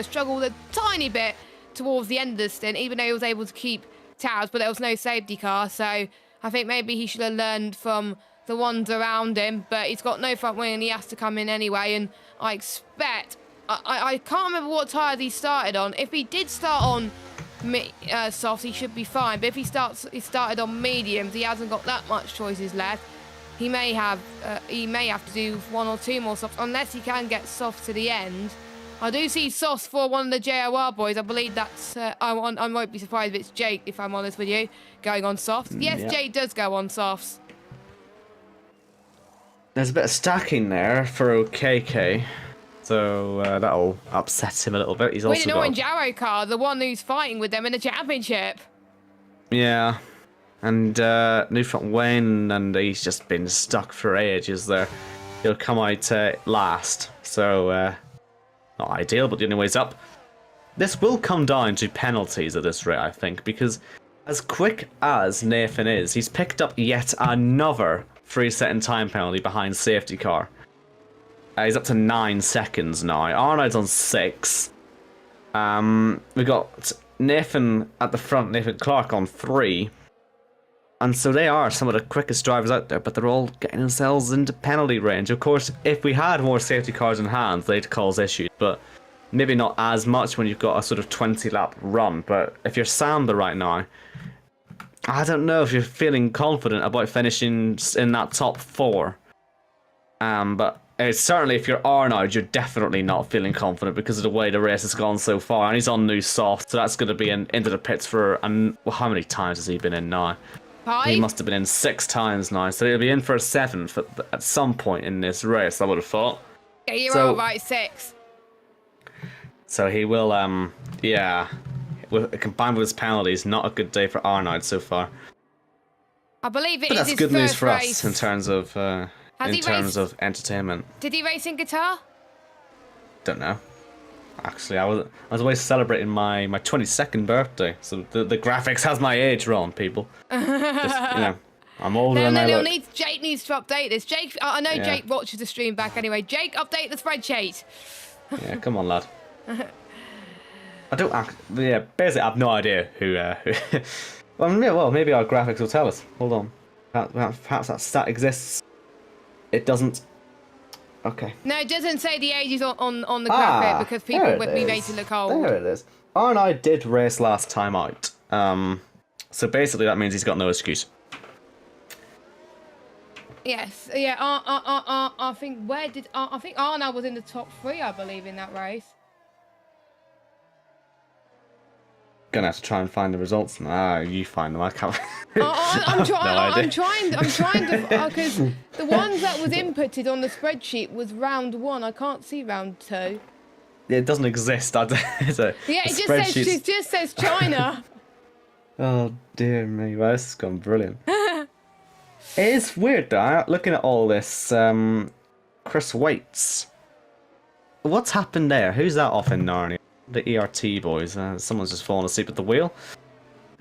struggled a tiny bit towards the end of the stint, even though he was able to keep towers, but there was no safety car. So I think maybe he should have learned from the ones around him, but he's got no front wing and he has to come in anyway. And I expect, I can't remember what tyres he started on. If he did start on softs, he should be fine. But if he started on mediums, he hasn't got that much choices left. He may have to do 1 or 2 more softs, unless he can get softs to the end. I do see softs for one of the JOR boys. I believe that's... I won't be surprised if it's Jake, if I'm honest with you, going on softs. Yes, yeah. Jake does go on softs. There's a bit of stacking there for KK. So that'll upset him a little bit. He's also with an orange arrow car, the one who's fighting with them in the championship. Yeah. And new front wing, and he's just been stuck for ages there. He'll come out last. So... not ideal, but the only way's up. This will come down to penalties at this rate, I think, because as quick as Nathan is, he's picked up yet another 3-second time penalty behind safety car. He's up to 9 seconds now. Arnold's on 6. We got Nathan at the front, Nathan Clark on 3. And so they are some of the quickest drivers out there, but they're all getting themselves into penalty range. Of course, if we had more safety cars in hand, they'd cause issues, but maybe not as much when you've got a sort of 20-lap run. But if you're Samba right now, I don't know if you're feeling confident about finishing in that top 4. But certainly if you're Arnold, you're definitely not feeling confident because of the way the race has gone so far. And he's on new soft, so that's going to be into the pits for... well, how many times has he been in now? 5? He must have been in 6 times now, so he'll be in for a 7th at some point in this race, I would have thought. Yeah, you're all right, 6. So he will, yeah, combined with his penalties, not a good day for Arnold so far. I believe it But is that's his good news first for race. us in terms of entertainment. Did he race in Qatar? Don't know. Actually, I was away celebrating my 22nd birthday, so the graphics has my age wrong, people. Just, I'm older than I look. Jake needs to update this. Jake, I know Jake watches the stream back anyway. Jake, update the spreadsheet. Yeah, come on, lad. I don't basically I have no idea who well, maybe our graphics will tell us. Hold on. Perhaps that stat exists. It doesn't. Okay. No, it doesn't say the ages on the graphic because people would be made to look old. There it is. I did race last time out. So basically that means he's got no excuse. Yes, yeah. I think I think Arna was in the top 3, I believe, in that race. Gonna have to try and find the results now. You find them. I can't. I'm trying to because the ones that was inputted on the spreadsheet was round 1. I can't see round 2. It doesn't exist. It just says China. Oh dear me, well, this has gone brilliant. It is weird though, looking at all this, Chris Waits. What's happened there? Who's that off in Narnia? The ERT boys. Someone's just fallen asleep at the wheel.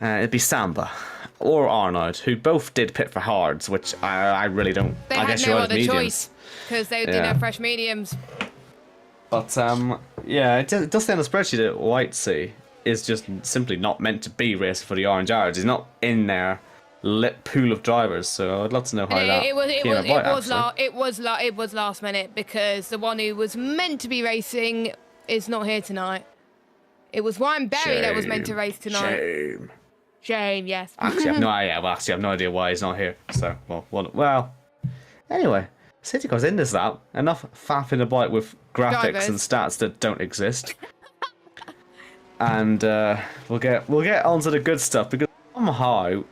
It'd be Samba or Arnold, who both did pit for hards, which I really don't. They I had guess no you're other choice because they didn't have fresh mediums. But yeah, it does say on the spreadsheet that Whitesea is just simply not meant to be racing for the Orange Arrows. He's not in their lit pool of drivers, so I'd love to know how that it was last minute because the one who was meant to be racing is not here tonight. It was Ryan Berry that was meant to race tonight. Shame, yes. Actually, I have no idea why he's not here. So, well. Anyway, City goes into that. Enough faffing about with graphics and stats that don't exist. And we'll get onto the good stuff because somehow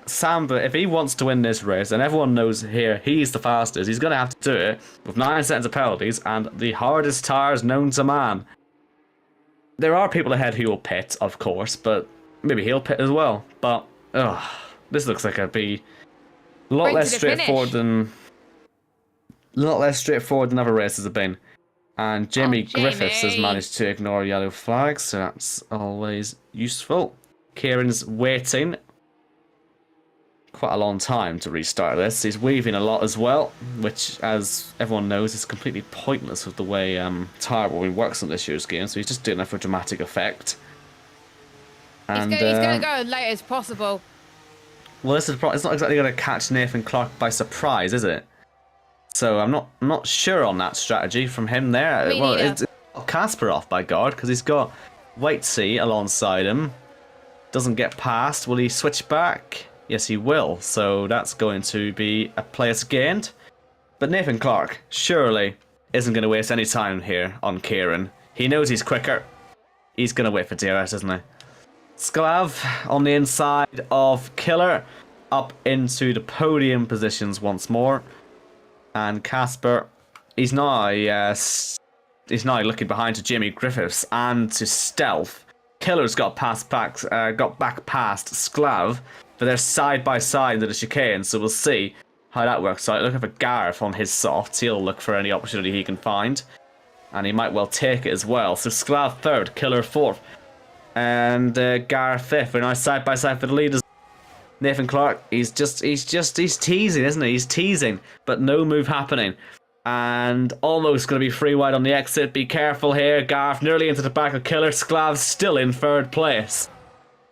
Samba, if he wants to win this race, and everyone knows here he's the fastest, he's going to have to do it with 9 seconds of penalties and the hardest tyres known to man. There are people ahead who will pit, of course, but maybe he'll pit as well. But this looks like it'd be a lot less straightforward than other races have been. And Jamie Griffiths has managed to ignore yellow flags, so that's always useful. Kieran's waiting quite a long time to restart this. He's weaving a lot as well, which, as everyone knows, is completely pointless with the way tyre warming works on this year's game, so he's just doing it for dramatic effect. And he's going to go as late as possible. Well, this is it's not exactly going to catch Nathan Clark by surprise, is it? So I'm not sure on that strategy from him there. It's Casper off by guard because he's got Whitesea alongside him. Doesn't get past. Will he switch back? Yes, he will. So that's going to be a place gained. But Nathan Clark surely isn't going to waste any time here on Kieran. He knows he's quicker. He's going to wait for DRS, isn't he? Sklav on the inside of Killer, up into the podium positions once more. And Casper, he's now looking behind to Jamie Griffiths and to Stealth. Killer's got back past Sklav, but they're side by side into the chicane, so we'll see how that works out. Looking for Gareth on his softs. He'll look for any opportunity he can find, and he might well take it as well. So Sklav third, Killer fourth, and Gareth fifth. We're now side by side for the leaders. Nathan Clark, he's teasing, isn't he? He's teasing, but no move happening. And almost going to be free wide on the exit. Be careful here. Gareth nearly into the back of Killer. Sklav's still in third place.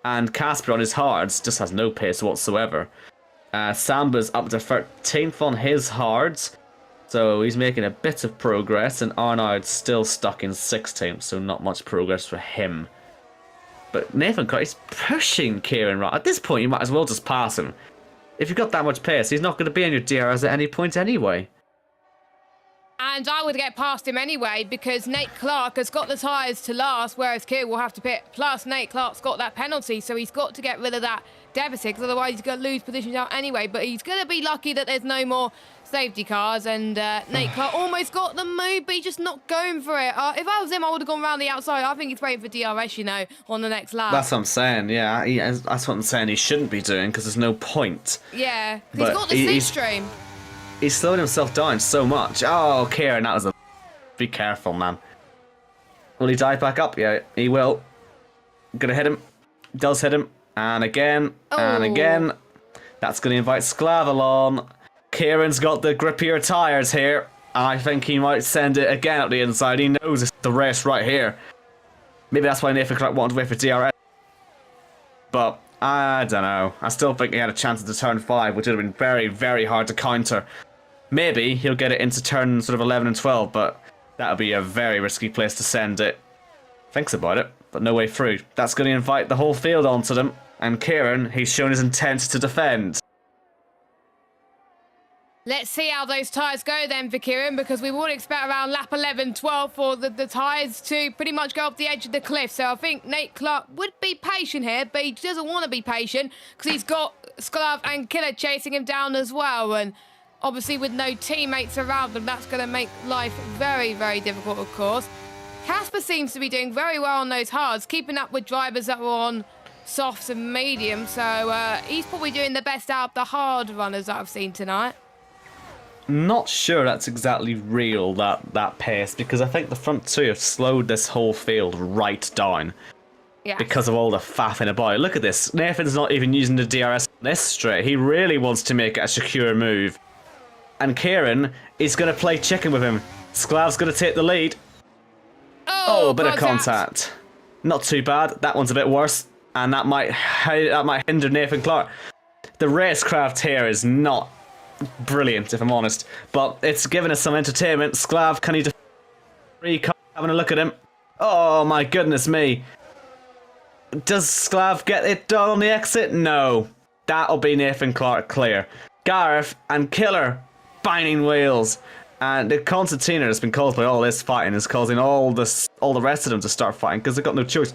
And Casper on his hards just has no pace whatsoever. Samba's up to 13th on his hards. So he's making a bit of progress. And Arnaud's still stuck in 16th, so not much progress for him. But Nathan Clark, he's pushing Kieran right. At this point, you might as well just pass him. If you've got that much pace, he's not going to be on your DRS at any point anyway. And I would get past him anyway because Nate Clark has got the tyres to last, whereas Kieran will have to pit. Plus, Nate Clark's got that penalty, so he's got to get rid of that deficit because otherwise he's going to lose positions out anyway. But he's going to be lucky that there's no more safety cars, and Nate Clark almost got the move, but he's just not going for it. If I was him, I would have gone around the outside. I think he's waiting for DRS, on the next lap. That's what I'm saying, yeah. That's what I'm saying he shouldn't be doing, because there's no point. Yeah, he's got the slipstream. He's slowing himself down so much. Oh, Kieran, that was a... Be careful, man. Will he dive back up? Yeah, he will. Gonna hit him. Does hit him. And again. And again. That's going to invite Sklav along. Kieran's got the grippier tyres here. I think he might send it again up the inside. He knows it's the race right here. Maybe that's why Nathan Clark wanted to wait for DRS. But I don't know. I still think he had a chance into turn 5, which would have been very, very hard to counter. Maybe he'll get it into turn sort of 11 and 12, but that would be a very risky place to send it. Thinks about it, but no way through. That's going to invite the whole field onto them. And Kieran, he's shown his intent to defend. Let's see how those tyres go then for Kieran, because we would expect around lap 11, 12 for the tyres to pretty much go up the edge of the cliff. So I think Nate Clark would be patient here, but he doesn't want to be patient because he's got Sklav and Killer chasing him down as well. And obviously with no teammates around them, that's going to make life very, very difficult, of course. Casper seems to be doing very well on those hards, keeping up with drivers that were on softs and mediums. So he's probably doing the best out of the hard runners that I've seen tonight. Not sure that's exactly real, that pace, because I think the front two have slowed this whole field right down. Yeah. Because of all the faffing about. Look at this. Nathan's not even using the DRS on this straight. He really wants to make it a secure move. And Kieran is going to play chicken with him. Sklav's going to take the lead. Oh, a bit of contact. Not too bad. That one's a bit worse. And that might hinder Nathan Clark. The racecraft here is not brilliant, if I'm honest, but it's given us some entertainment. Sklav, can he having a look at him? Oh my goodness me. Does Sklav get it done on the exit? No. That'll be Nathan Clark clear. Gareth and Killer banging wheels. And the concertina that's been caused by all this fighting is causing all the rest of them to start fighting because they've got no choice.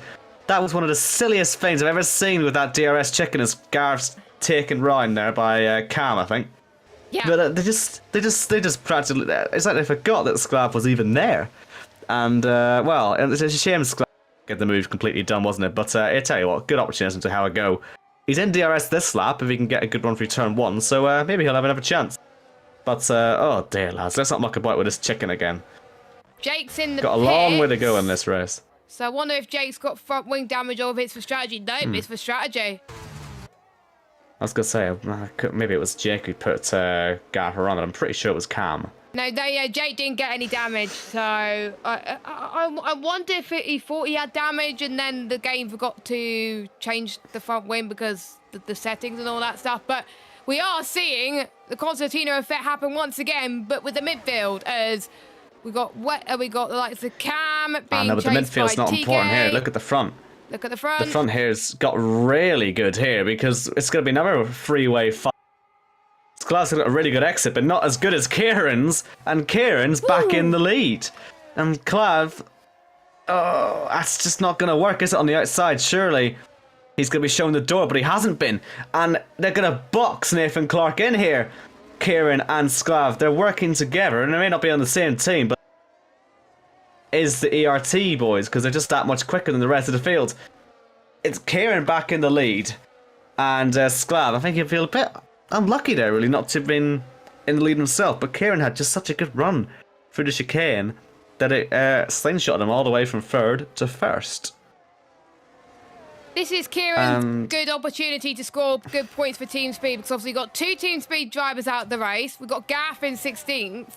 That was one of the silliest things I've ever seen with that DRS chicken as Gareth's taken round there by Cam, I think. Yeah. But they just practically, it's like they forgot that Sklav was even there. And, well, it's a shame Sklav get the move completely done, wasn't it? But I tell you what, good opportunity to have a go. He's in DRS this lap if he can get a good run through turn 1, so maybe he'll have another chance. But, oh dear lads, let's not muck about with this chicken again. Jake's in the Got a long way to go in this race. So I wonder if Jake's got front wing damage or if it's for strategy. Nope, it's for strategy. I was going to say, maybe it was Jake who put Gareth on it. I'm pretty sure it was Cam. No, Jake didn't get any damage. So I wonder if he thought he had damage and then the game forgot to change the front wing because the settings and all that stuff. But we are seeing the Constantino effect happen once again, but with the midfield as we got the likes of Cam being but the midfield's not important here. Look at the front. Look at the front. The front here's got really good here because it's going to be another freeway fight. Sklav's got a really good exit, but not as good as Kieran's. And Kieran's back in the lead. And Sklav, oh, that's just not going to work, is it, on the outside? Surely he's going to be showing the door, but he hasn't been. And they're going to box Nathan Clark in here. Kieran and Sklav, they're working together, and they may not be on the same team, but is the ERT boys, because they're just that much quicker than the rest of the field. It's Kieran back in the lead, and Sklav, I think he'll feel a bit unlucky there, really, not to have been in the lead himself, but Kieran had just such a good run through the chicane that it slingshot him all the way from third to first. This is Kieran's good opportunity to score good points for Team Speed, because obviously we've got 2 Team Speed drivers out of the race. We've got Gaff in 16th.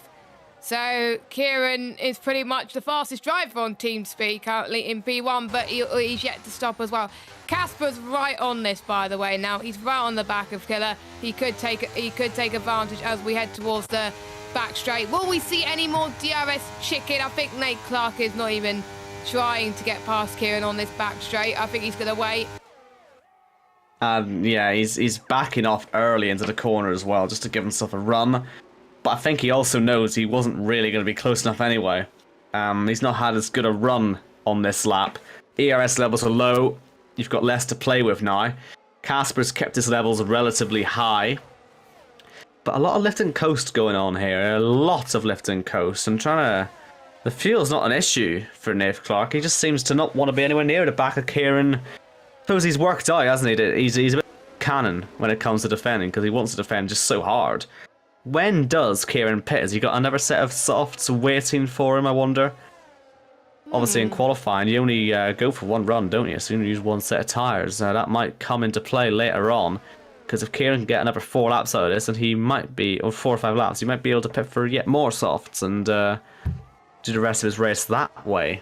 So Kieran is pretty much the fastest driver on Team Speed currently in P1, but he's yet to stop as well. Casper's right on this, by the way. Now he's right on the back of Killer. He could take advantage as we head towards the back straight. Will we see any more DRS chicken? I think Nate Clark is not even trying to get past Kieran on this back straight. I think he's going to wait. Yeah, he's backing off early into the corner as well, just to give himself a run. But I think he also knows he wasn't really going to be close enough anyway. He's not had as good a run on this lap. ERS levels are low. You've got less to play with now. Casper's kept his levels relatively high. But a lot of lifting coast going on here. A lot of lifting coast. I'm trying to... The fuel's not an issue for Nathan Clark. He just seems to not want to be anywhere near the back of Kieran. I suppose he's worked out, hasn't he? He's a bit cannon when it comes to defending, because he wants to defend just so hard. When does Kieran pit? Has he got another set of softs waiting for him, I wonder? Obviously, in qualifying, you only go for one run, don't you? So you only use one set of tyres. Now, that might come into play later on, because if Kieran can get another 4 laps out of this, and he might be, or 4 or 5 laps, he might be able to pit for yet more softs and do the rest of his race that way.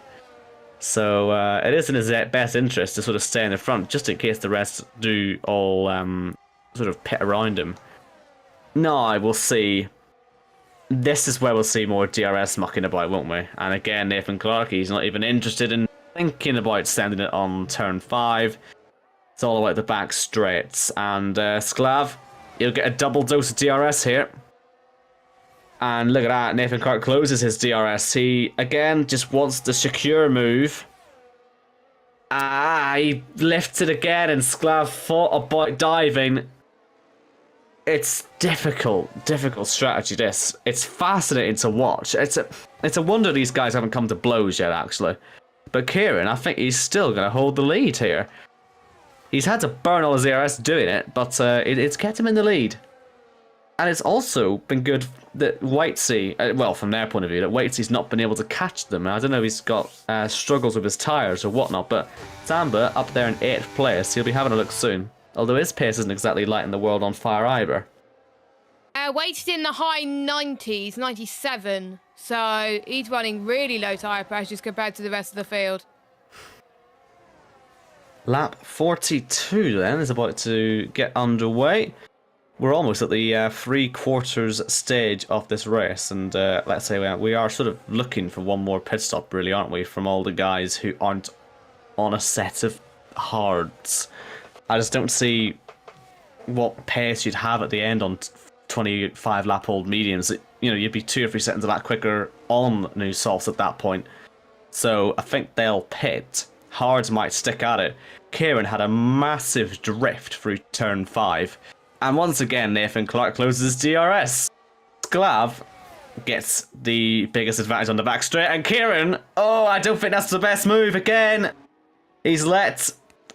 So it is in his best interest to sort of stay in the front, just in case the rest do all sort of pit around him. No, we'll see. This is where we'll see more DRS mucking about, won't we? And again, Nathan Clark, he's not even interested in thinking about sending it on turn 5. It's all about the back straights. And Sklav, he'll get a double dose of DRS here. And look at that, Nathan Clark closes his DRS. He, again, just wants the secure move. He lifts it again, and Sklav thought about diving. It's difficult strategy, this. It's fascinating to watch. It's a wonder these guys haven't come to blows yet, actually. But Kieran, I think he's still going to hold the lead here. He's had to burn all his DRS doing it, but it's kept him in the lead. And it's also been good that Whitesea, well, from their point of view, that Whitesey's not been able to catch them. I don't know if he's got struggles with his tyres or whatnot, but Samba up there in 8th place. He'll be having a look soon. Although his pace isn't exactly lighting the world on fire either. Wait's in the high 90s, 97. So he's running really low tyre pressures compared to the rest of the field. Lap 42 then is about to get underway. We're almost at the 3/4 stage of this race, and let's say we are sort of looking for one more pit stop, really, aren't we, from all the guys who aren't on a set of hards. I just don't see what pace you'd have at the end on 25 lap old mediums. You know, you'd be 2 or 3 seconds a lap quicker on new softs at that point. So I think they'll pit. Hards might stick at it. Kieran had a massive drift through turn 5. And once again, Nathan Clark closes his DRS. Sklav gets the biggest advantage on the back straight. And Kieran, oh, I don't think that's the best move again. He's let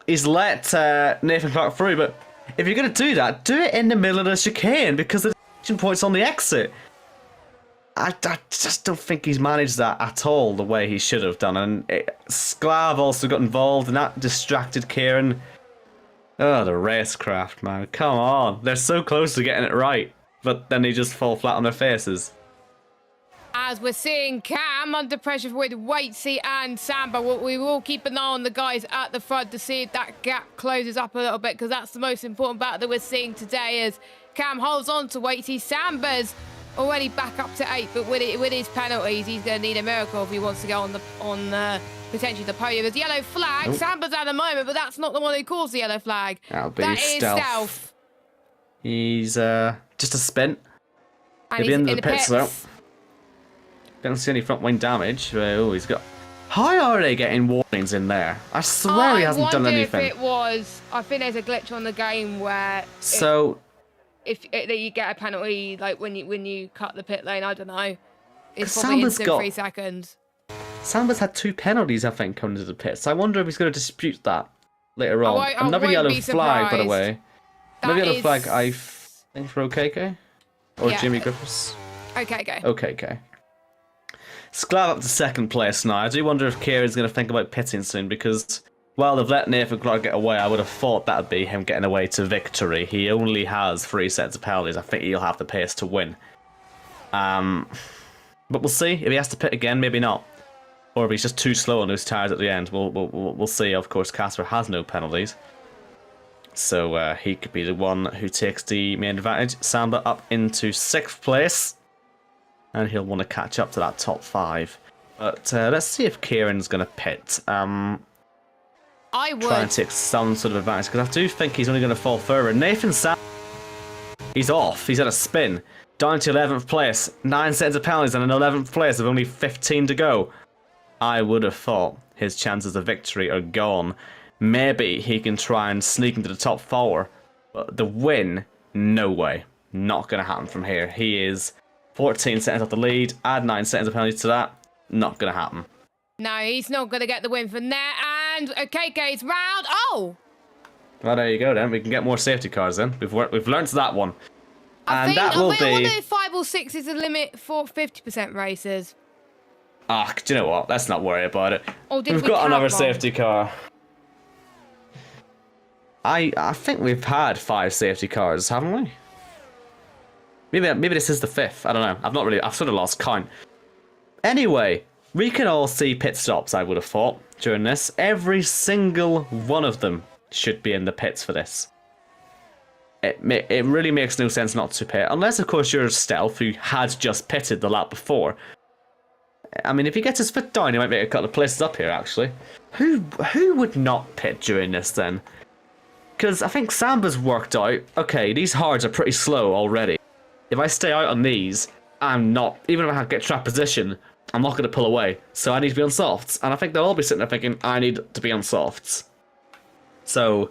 Nathan Clark through. But if you're going to do that, do it in the middle of the chicane, because the decision point's on the exit. I just don't think he's managed that at all the way he should have done. And Sklav also got involved, and that distracted Kieran. Oh, the racecraft, man. Come on. They're so close to getting it right, but then they just fall flat on their faces. As we're seeing Cam under pressure with Waitsy and Samba, we will keep an eye on the guys at the front to see if that gap closes up a little bit, because that's the most important battle that we're seeing today, as Cam holds on to Waitsy. Samba's already back up to 8, but with his penalties, he's going to need a miracle if he wants to go on potentially the podium. There's yellow flag. Nope. Samba's at the moment, but that's not the one who caused the yellow flag. That is Stealth. He's just a spin. And he's in the pits. Though. Don't see any front wing damage. Oh, he's got... How are they getting warnings in there? I swear he hasn't done anything. If it was... I think there's a glitch on the game where... So... If you get a penalty, like when you cut the pit lane, I don't know. It's probably instant 3 seconds. Samba's had 2 penalties, I think, coming to the pits. I wonder if he's going to dispute that later on. Another yellow flag, by the way. Another yellow flag, I think, for OKK? Or yeah. Jimmy Griffiths? OKK. Sklav up to 2nd place now. I do wonder if Kieran's going to think about pitting soon, because while they've let Nathan Clark get away, I would have thought that would be him getting away to victory. He only has 3 sets of penalties. I think he'll have the pace to win. But we'll see. If he has to pit again, maybe not. Or if he's just too slow on those tyres at the end, we'll see. Of course, Casper has no penalties, so he could be the one who takes the main advantage. Samba up into 6th place, and he'll want to catch up to that top 5. But let's see if Kieran's going to pit. I would try and take some sort of advantage, because I do think he's only going to fall further. Nathan Samba, he's off. He's at a spin. Down to 11th place. 9 sets of penalties and an 11th place with only 15 to go. I would have thought his chances of victory are gone. Maybe he can try and sneak into the top 4, but the win, no way. Not going to happen from here. He is 14 seconds off the lead. Add 9 seconds of penalty to that. Not going to happen. No, he's not going to get the win from there. And KK's round. Oh! Well, there you go then. We can get more safety cars then. We've learned that one. I wonder if 5 or 6 is the limit for 50% races. Ah, do you know what? Let's not worry about it. We've got another safety car. I think we've had 5 safety cars, haven't we? Maybe this is the 5th. I don't know. I've sort of lost count. Anyway, we can all see pit stops, I would have thought, during this. Every single one of them should be in the pits for this. It really makes no sense not to pit. Unless, of course, you're Stealth, who had just pitted the lap before. I mean, if he gets his foot down, he might make a couple of places up here, actually. Who would not pit during this, then? Because I think Samba's worked out, okay, these hards are pretty slow already. If I stay out on these, I'm not, even if I get trap position, I'm not going to pull away. So I need to be on softs. And I think they'll all be sitting there thinking, I need to be on softs. So,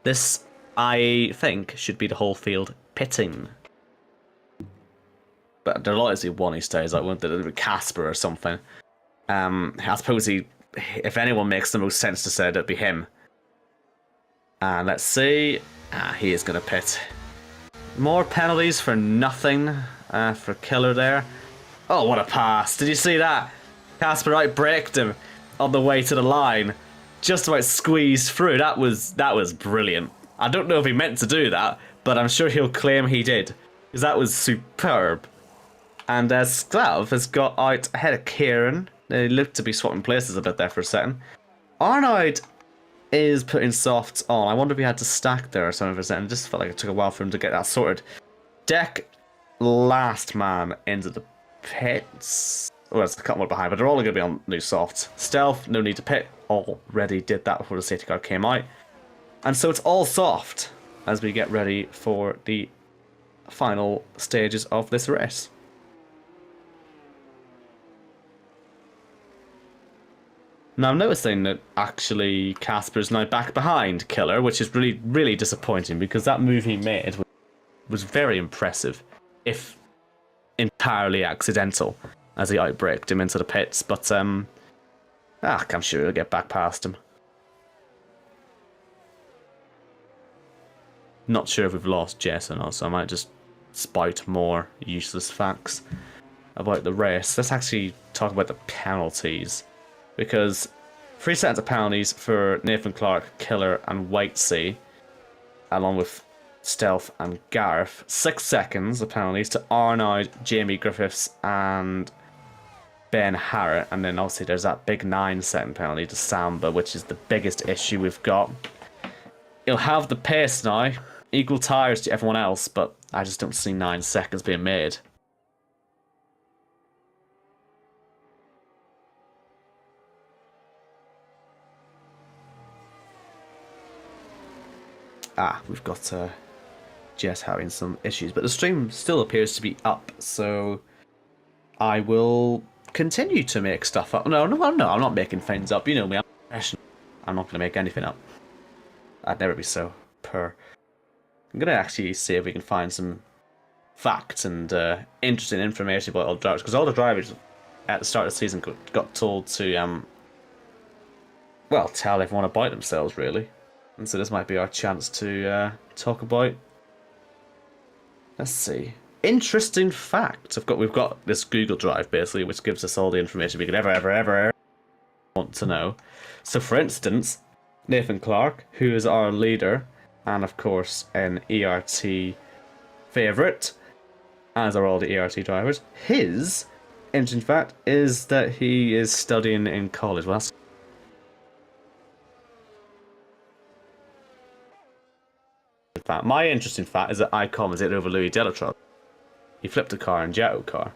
this, I think, should be the whole field pitting. But there'll always be one who stays out, won't there? Casper or something. I suppose if anyone makes the most sense to say, it'd be him. And let's see. He is going to pit. More penalties for nothing for Killer there. Oh, what a pass. Did you see that? Casper outbraked him on the way to the line. Just about squeezed through. That was brilliant. I don't know if he meant to do that, but I'm sure he'll claim he did. Because that was superb. And Sklav has got out ahead of Kieran. They look to be swapping places a bit there for a second. Arnold is putting softs on. I wonder if he had to stack there or something for a second. It just felt like it took a while for him to get that sorted. Deck, last man into the pits. Oh, there's a couple more behind, but they're all going to be on new softs. Stealth, no need to pit. Already did that before the safety car came out. And so it's all soft as we get ready for the final stages of this race. Now I'm noticing that actually Casper's now back behind Killer, which is really, really disappointing because that move he made was very impressive, if entirely accidental, as he outbraked him into the pits. But I'm sure he'll get back past him. Not sure if we've lost Jess or not, so I might just spout more useless facts about the race. Let's actually talk about the penalties. Because 3 sets of penalties for Nathan Clark, Killer, and Whitesea, along with Stealth and Gareth. 6 seconds of penalties to Arnaud, Jamie Griffiths, and Ben Harrett. And then obviously there's that big 9-second penalty to Samba, which is the biggest issue we've got. He'll have the pace now, equal tires to everyone else, but I just don't see 9 seconds being made. We've got Jess having some issues, but the stream still appears to be up, so I will continue to make stuff up. No, I'm not making things up. You know me, I'm professional. I'm not going to make anything up. I'd never be so I'm going to actually see if we can find some facts and interesting information about all the drivers, because all the drivers at the start of the season got told to, tell everyone about themselves, really. And so this might be our chance to talk about. Let's see. Interesting fact. We've got this Google Drive basically, which gives us all the information we could ever want to know. So, for instance, Nathan Clark, who is our leader, and of course an ERT favourite, as are all the ERT drivers. His interesting fact is that he is studying in college. Well, that's fact. My interesting fact is that I commented over Louis Delatron. He flipped a car in Jetto car.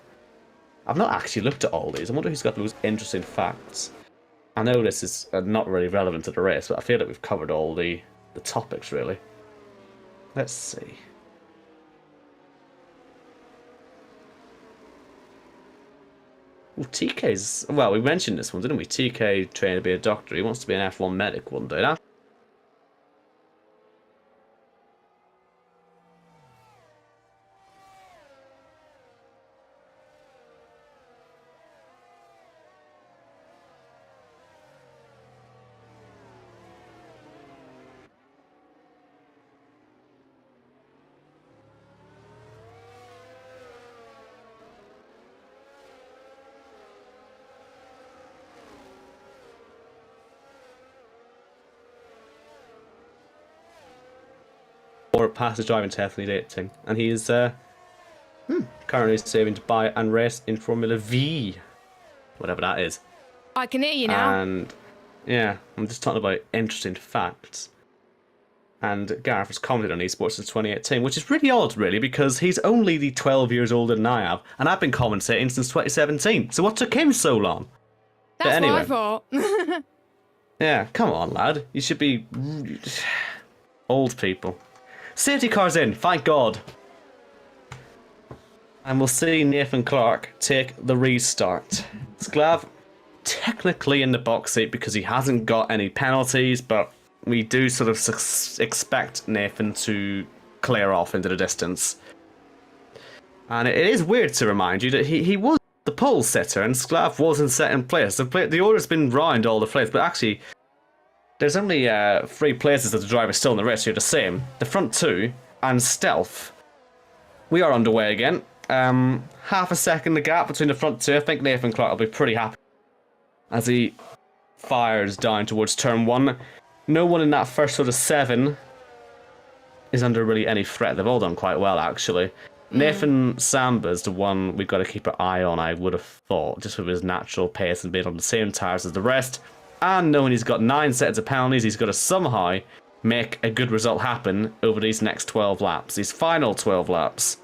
I've not actually looked at all these. I wonder who's got those interesting facts. I know this is not really relevant to the race, but I feel like we've covered all the topics, really. Let's see. Ooh, TK's... Well, we mentioned this one, didn't we? TK trained to be a doctor. He wants to be an F1 medic one day. passed his driving test in 2018, and he is currently saving to buy and race in Formula V, whatever that is. I can hear you now. And yeah, I'm just talking about interesting facts. And Gareth has commented on Esports since 2018, which is really odd, really, because he's only the 12 years older than I have, and I've been commentating since 2017. So what took him so long? That's anyway, what I thought. yeah, come on, lad. You should be old people. Safety car's in, thank God. And we'll see Nathan Clark take the restart. Sklav technically in the box seat because he hasn't got any penalties, but we do sort of expect Nathan to clear off into the distance. And it is weird to remind you that he was the pole sitter and Sklav wasn't set in place. The order's been round all the places, but actually there's only 3 places that the driver's still in the race. You're the same. The front 2 and stealth. We are underway again. Half a second the gap between the front 2. I think Nathan Clark will be pretty happy as he fires down towards turn 1. No one in that first sort of 7 is under really any threat. They've all done quite well, actually. Nathan Samba's the one we've got to keep an eye on, I would have thought, just with his natural pace and being on the same tyres as the rest. And knowing he's got 9 sets of penalties, he's got to somehow make a good result happen over these next 12 laps. These final 12 laps.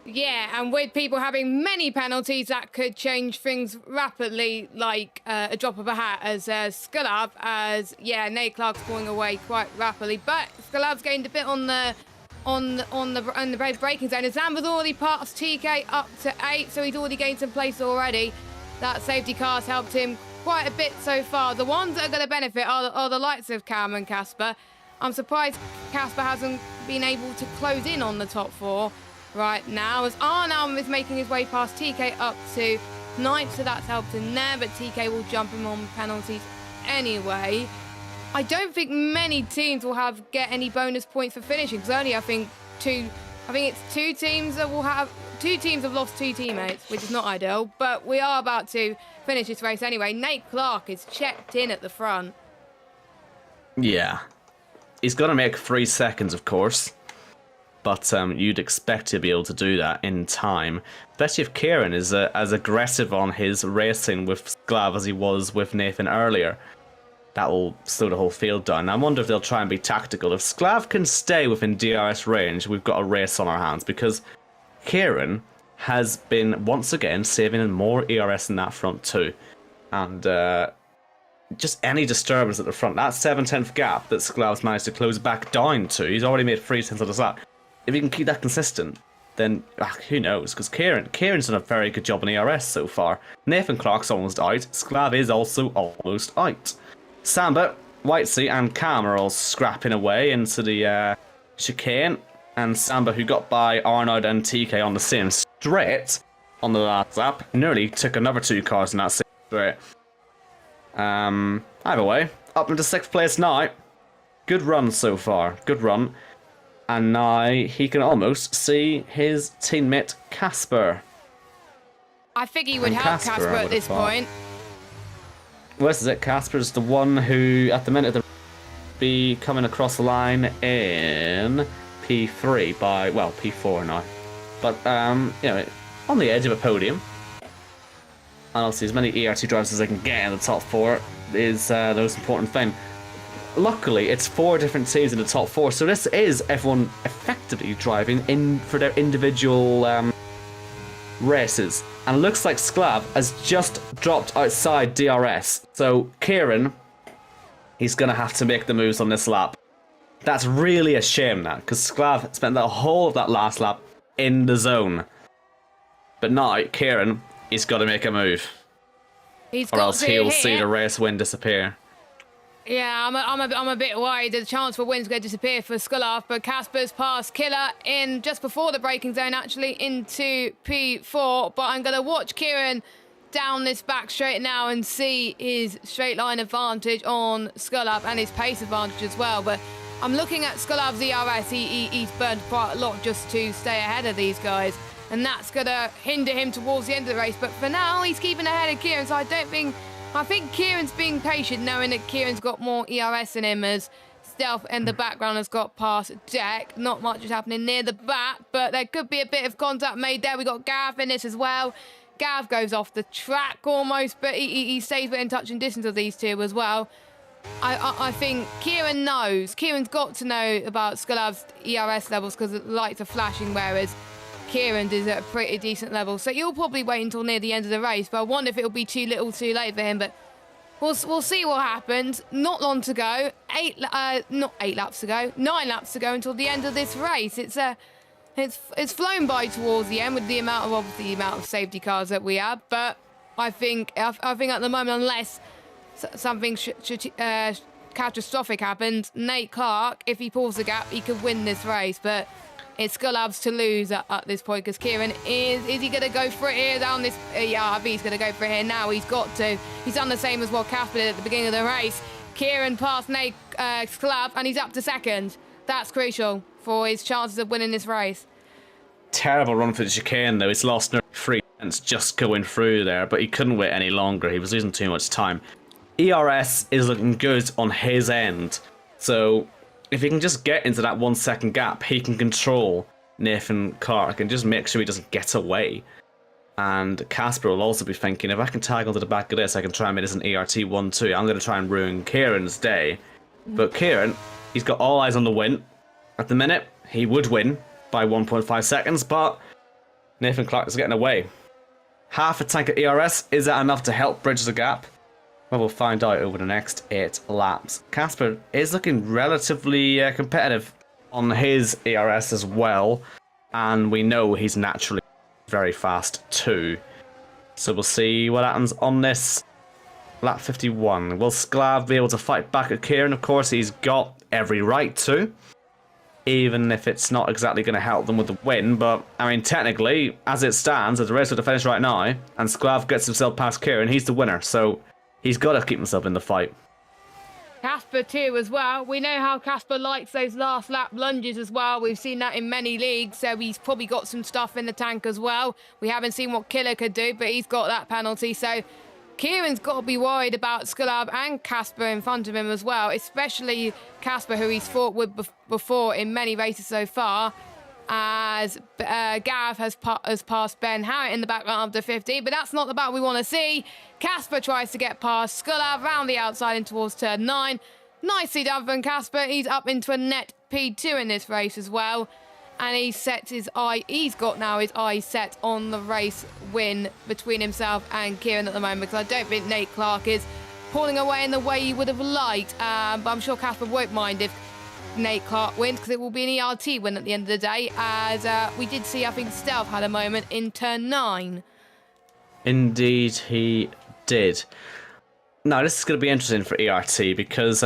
Yeah, and with people having many penalties, that could change things rapidly, like a drop of a hat, as Skulav, Nate Clark's pulling away quite rapidly. But Skulav's gained a bit on the braking zone. And Zamba's already passed TK up to 8, so he's already gained some place already. That safety car's helped him quite a bit so far. The ones that are going to benefit are the likes of Cam and Casper. I'm surprised Casper hasn't been able to close in on the top 4 right now, as Arnam is making his way past TK up to 9th, so that's helped him there, but TK will jump him on penalties anyway. I don't think many teams will get any bonus points for finishing, because only I think it's 2 teams that will have 2 teams have lost 2 teammates, which is not ideal, but we are about to finish this race anyway. Nate Clark is checked in at the front. Yeah. He's got to make 3 seconds, of course. But you'd expect to be able to do that in time. Especially if Kieran is as aggressive on his racing with Sklav as he was with Nathan earlier. That will slow the whole field down. I wonder if they'll try and be tactical. If Sklav can stay within DRS range, we've got a race on our hands. Because Kieran has been, once again, saving in more ERS in that front too. And just any disturbance at the front. That 7/10 gap that Sklav's managed to close back down to, he's already made 3 tenths of the lap. If he can keep that consistent, then who knows? Because Kieran's done a very good job on ERS so far. Nathan Clark's almost out. Sklav is also almost out. Samba, Whitesea and Cam are all scrapping away into the chicane. And Samba, who got by Arnold and TK on the same straight on the last lap, nearly took another 2 cars in that same straight. Either way, up into 6th place now. Good run so far. Good run. And now he can almost see his teammate Casper. I think he would help Casper at this point. Well, this is it. Casper's the one who, at the minute, will be coming across the line in P3 by, well, P4 now. But, on the edge of a podium. And obviously as many ERT drivers as they can get in the top 4 is the most important thing. Luckily, it's 4 different teams in the top 4, so this is everyone effectively driving in for their individual races. And it looks like Sklav has just dropped outside DRS. So Kieran, he's going to have to make the moves on this lap. That's really a shame, that, because Sklav spent the whole of that last lap in the zone. But now, Kieran, he's got to make a move. Or else he'll see the race win disappear. Yeah, I'm a bit worried that the chance for win's going to disappear for Skulav, but Casper's passed Killer in just before the braking zone, actually, into P4. But I'm going to watch Kieran down this back straight now and see his straight line advantage on Skulav and his pace advantage as well. But I'm looking at Skulav's ERS. He's burned quite a lot just to stay ahead of these guys, and that's going to hinder him towards the end of the race. But for now, he's keeping ahead of Kieran, so I think Kieran's being patient, knowing that Kieran's got more ERS in him, as Stealth in the background has got past Deck. Not much is happening near the back, but there could be a bit of contact made there. We got Gav in this as well. Gav goes off the track almost, but he stays within touching distance of these two as well. I think Kieran knows. Kieran's got to know about Skulav's ERS levels because the lights are flashing, whereas Kieran's is at a pretty decent level. So you'll probably wait until near the end of the race, but I wonder if it'll be too little too late for him. But we'll see what happens. Not long to go. 9 laps to go until the end of this race. It's flown by towards the end with the amount of safety cars that we have. But I think at the moment, unless something catastrophic happens, Nate Clark, if he pulls the gap, he could win this race. But it's Skulav's to lose at this point because Kieran is he going to go for it here down this? Yeah, I think he's going to go for it here now. He's got to. He's done the same as what Casper did at the beginning of the race. Kieran passed Nate Skulav and he's up to second. That's crucial for his chances of winning this race. Terrible run for the chicane though. He's lost nearly 3 seconds just going through there, but he couldn't wait any longer. He was losing too much time. ERS is looking good on his end, so if he can just get into that 1 second gap, he can control Nathan Clark and just make sure he doesn't get away. And Casper will also be thinking, if I can tag onto the back of this, I can try and make this an ERT 1-2. I'm going to try and ruin Kieran's day. But Kieran, he's got all eyes on the win. At the minute, he would win by 1.5 seconds, but Nathan Clark is getting away. Half a tank of ERS, is that enough to help bridge the gap? Well, we'll find out over the next 8 laps. Casper is looking relatively competitive on his ERS as well, and we know he's naturally very fast too. So we'll see what happens on this lap 51. Will Sklav be able to fight back at Kieran? Of course, he's got every right to, even if it's not exactly going to help them with the win. But, I mean, technically, as it stands, as the race to finish right now, and Sklav gets himself past Kieran, he's the winner. So he's got to keep himself in the fight. Casper too as well. We know how Casper likes those last lap lunges as well. We've seen that in many leagues, so he's probably got some stuff in the tank as well. We haven't seen what Killer could do, but he's got that penalty. So Kieran's got to be worried about Skulab and Casper in front of him as well, especially Casper, who he's fought with before in many races so far, as Gav has passed Ben Harriet in the background of the 50, but that's not the battle we want to see. Casper tries to get past Skulav round the outside and towards turn 9. Nicely done from Casper. He's up into a net P2 in this race as well, and he's got now his eyes set on the race win between himself and Kieran at the moment, because I don't think Nate Clark is pulling away in the way he would have liked, but I'm sure Casper won't mind if Nate Clark wins, because it will be an ERT win at the end of the day, as we did see, I think, Stealth had a moment in turn 9. Indeed, he did. Now, this is going to be interesting for ERT, because,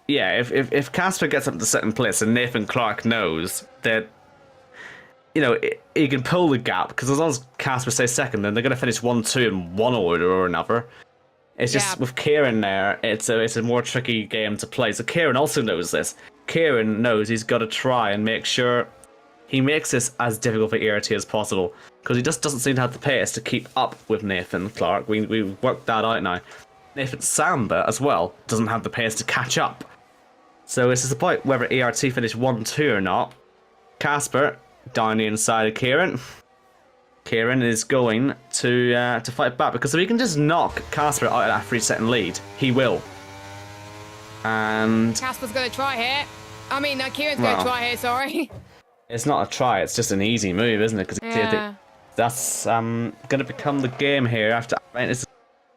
if Casper gets up to second place and Nathan Clark knows that, you know, he can pull the gap, because as long as Casper stays second, then they're going to finish 1-2 in one order or another. It's just, with Kieran there, it's a more tricky game to play. So Kieran also knows this. Kieran knows he's got to try and make sure he makes this as difficult for ERT as possible, because he just doesn't seem to have the pace to keep up with Nathan Clark. We worked that out now. Nathan Samba as well doesn't have the pace to catch up. So this is the point whether ERT finish 1-2 or not. Casper down the inside of Kieran. Kieran is going to fight back, because if he can just knock Casper out of that 3-second lead, he will. And Casper's going to try here. I mean, Kieran's going to try here, sorry. It's not a try, it's just an easy move, isn't it? Because that's going to become the game here after.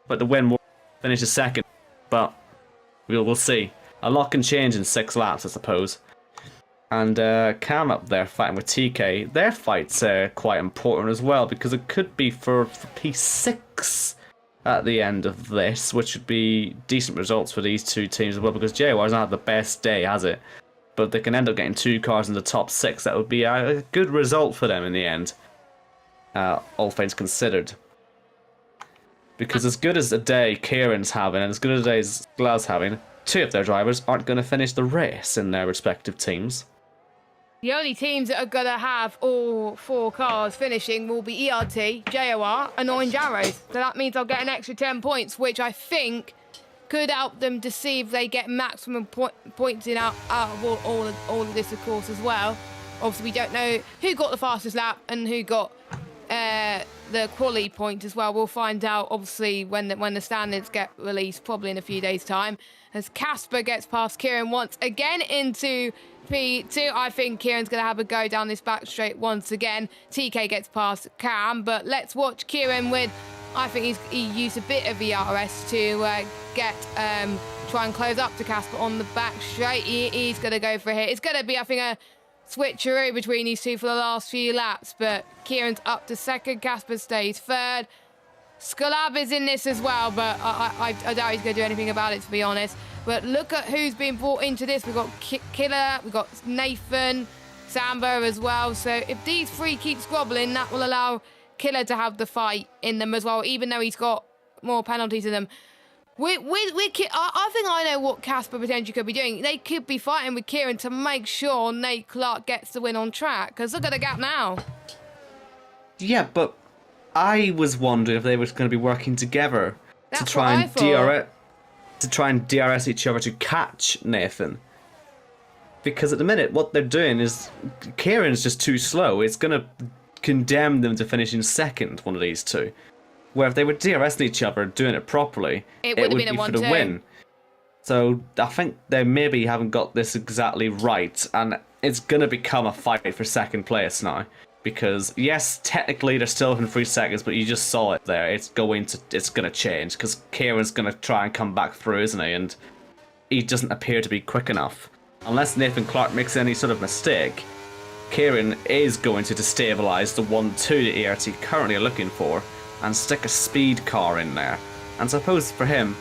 But the win will finish a second. But we'll see. A lot can change in 6 laps, I suppose. And Cam up there fighting with TK. Their fight's quite important as well, because it could be for P6 at the end of this, which would be decent results for these two teams as well, because JWR's not had the best day, has it? But they can end up getting 2 cars in the top 6. That would be a good result for them in the end, all things considered. Because as good as a day Kieran's having, and as good a day as Glav's having, 2 of their drivers aren't going to finish the race in their respective teams. The only teams that are going to have all 4 cars finishing will be ERT, JOR and Orange Arrows. So that means I'll get an extra 10 points, which I think could help them to see if they get maximum points in out of all of this, of course, as well. Obviously, we don't know who got the fastest lap and who got the quali point as well. We'll find out, obviously, when the standards get released, probably in a few days' time. As Casper gets past Kieran once again into P2, I think Kieran's going to have a go down this back straight once again. TK gets past Cam, but let's watch Kieran with... I think he used a bit of ERS to try and close up to Casper on the back straight. He's going to go for a hit. It's going to be, I think, a switcheroo between these two for the last few laps, but Kieran's up to second, Casper stays third. Skalab is in this as well, but I doubt he's going to do anything about it, to be honest. But look at who's been brought into this. We've got Killer, we've got Nathan, Samba as well. So if these three keep squabbling, that will allow Killer to have the fight in them as well, even though he's got more penalties in them. I think I know what Casper potentially could be doing. They could be fighting with Kieran to make sure Nate Clark gets the win on track, because look at the gap now. Yeah, but I was wondering if they were going to be working together to try and DRS each other to catch Nathan. Because at the minute, what they're doing is Kieran's just too slow. It's going to condemn them to finish in second, one of these two. Where if they were DRSing each other, doing it properly, it would be for the win. So I think they maybe haven't got this exactly right, and it's going to become a fight for second place now. Because yes, technically they're still in 3 seconds, but you just saw it there. It's going to change because Kieran's going to try and come back through, isn't he? And he doesn't appear to be quick enough. Unless Nathan Clark makes any sort of mistake, Kieran is going to destabilise the 1-2 that ERT currently are looking for and stick a speed car in there. And suppose for him,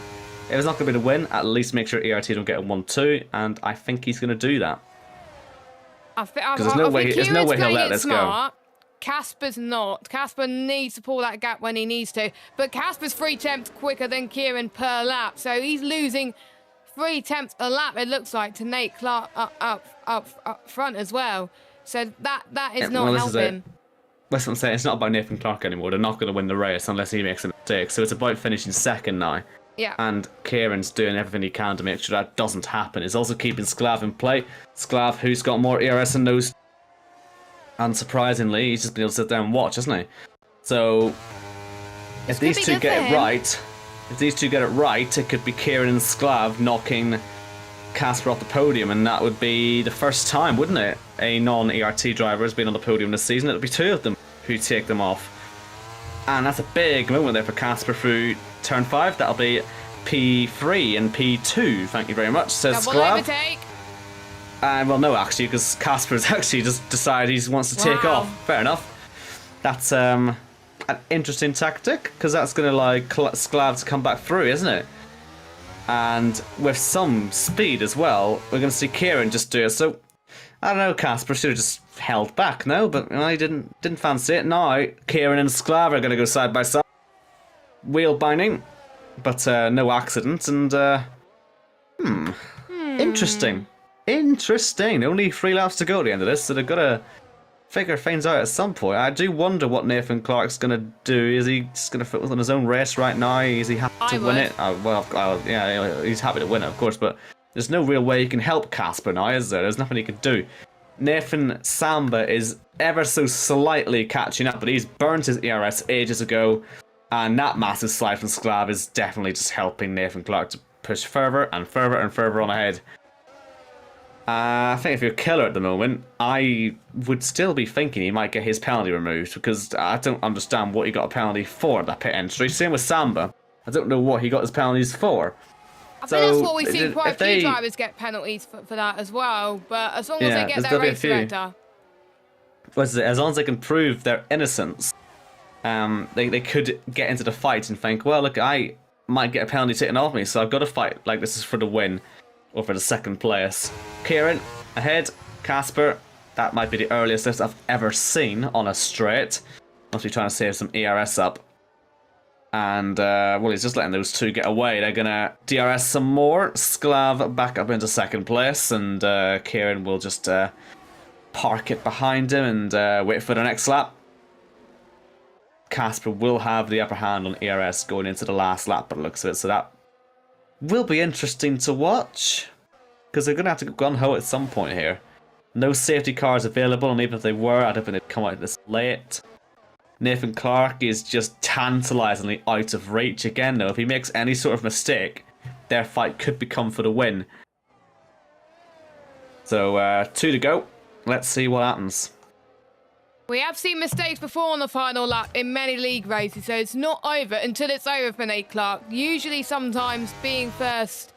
if it's not going to be the win, at least make sure ERT don't get a 1-2, and I think he's going to do that. Because there's no way he'll let this go. Casper's not. Casper needs to pull that gap when he needs to. But Casper's 3 attempts quicker than Kieran per lap. So he's losing 3 attempts a lap, it looks like, to Nate Clark up front as well. So that is not helping. That's what I'm saying. It's not about Nathan Clark anymore. They're not going to win the race unless he makes a mistake. So it's about finishing second now. Yeah. And Kieran's doing everything he can to make sure that doesn't happen. He's also keeping Sklav in play. Sklav, who's got more ERS than those. And surprisingly, he's just been able to sit there and watch, hasn't he? So if these two get it right, it could be Kieran and Sklav knocking Casper off the podium, and that would be the first time, wouldn't it? A non-ERT driver has been on the podium this season. It'll be 2 of them who take them off. And that's a big moment there for Casper through turn 5. That'll be P3 and P2. Thank you very much, says Sklav. Well, no, actually, because Casper's actually just decided he wants to take off. Fair enough. That's an interesting tactic, because that's going to like Sklav to come back through, isn't it? And with some speed as well, we're going to see Kieran just do it. So I don't know, Casper should have just held back, no? But I didn't fancy it. Now Kieran and Sklav are going to go side by side. Wheel binding, but no accident. And interesting. Only 3 laps to go at the end of this, so they've got to figure things out at some point. I do wonder what Nathan Clark's going to do. Is he just going to focus on his own race right now? Is he happy to win it? Yeah, he's happy to win it, of course, but there's no real way you can help Casper now, is there? There's nothing he can do. Nathan Samba is ever so slightly catching up, but he's burnt his ERS ages ago, and that massive slide from Sklav is definitely just helping Nathan Clark to push further and further and further on ahead. I think if you're Killer at the moment, I would still be thinking he might get his penalty removed, because I don't understand what he got a penalty for at that pit entry. Same with Samba. I don't know what he got his penalties for. I think that's what we've seen quite a few drivers get penalties for that as well, but as long as they get their race director. As long as they can prove their innocence, they could get into the fight and think, well, look, I might get a penalty taken off me, so I've got to fight like this is for the win. Or for the second place. Kieran, ahead. Casper, that might be the earliest lift I've ever seen on a straight. Must be trying to save some ERS up. And, well, he's just letting those 2 get away. They're going to DRS some more. Sklav back up into second place. And Kieran will just park it behind him and wait for the next lap. Casper will have the upper hand on ERS going into the last lap, but it looks of it. So that will be interesting to watch, because they're going to have to go gung-ho at some point here. No safety cars available, and even if they were, I don't think they'd come out this late. Nathan Clark is just tantalisingly out of reach again, though. If he makes any sort of mistake, their fight could become for the win. So, 2 to go. Let's see what happens. We have seen mistakes before on the final lap in many league races, so it's not over until it's over for Nate Clark. Usually, sometimes being first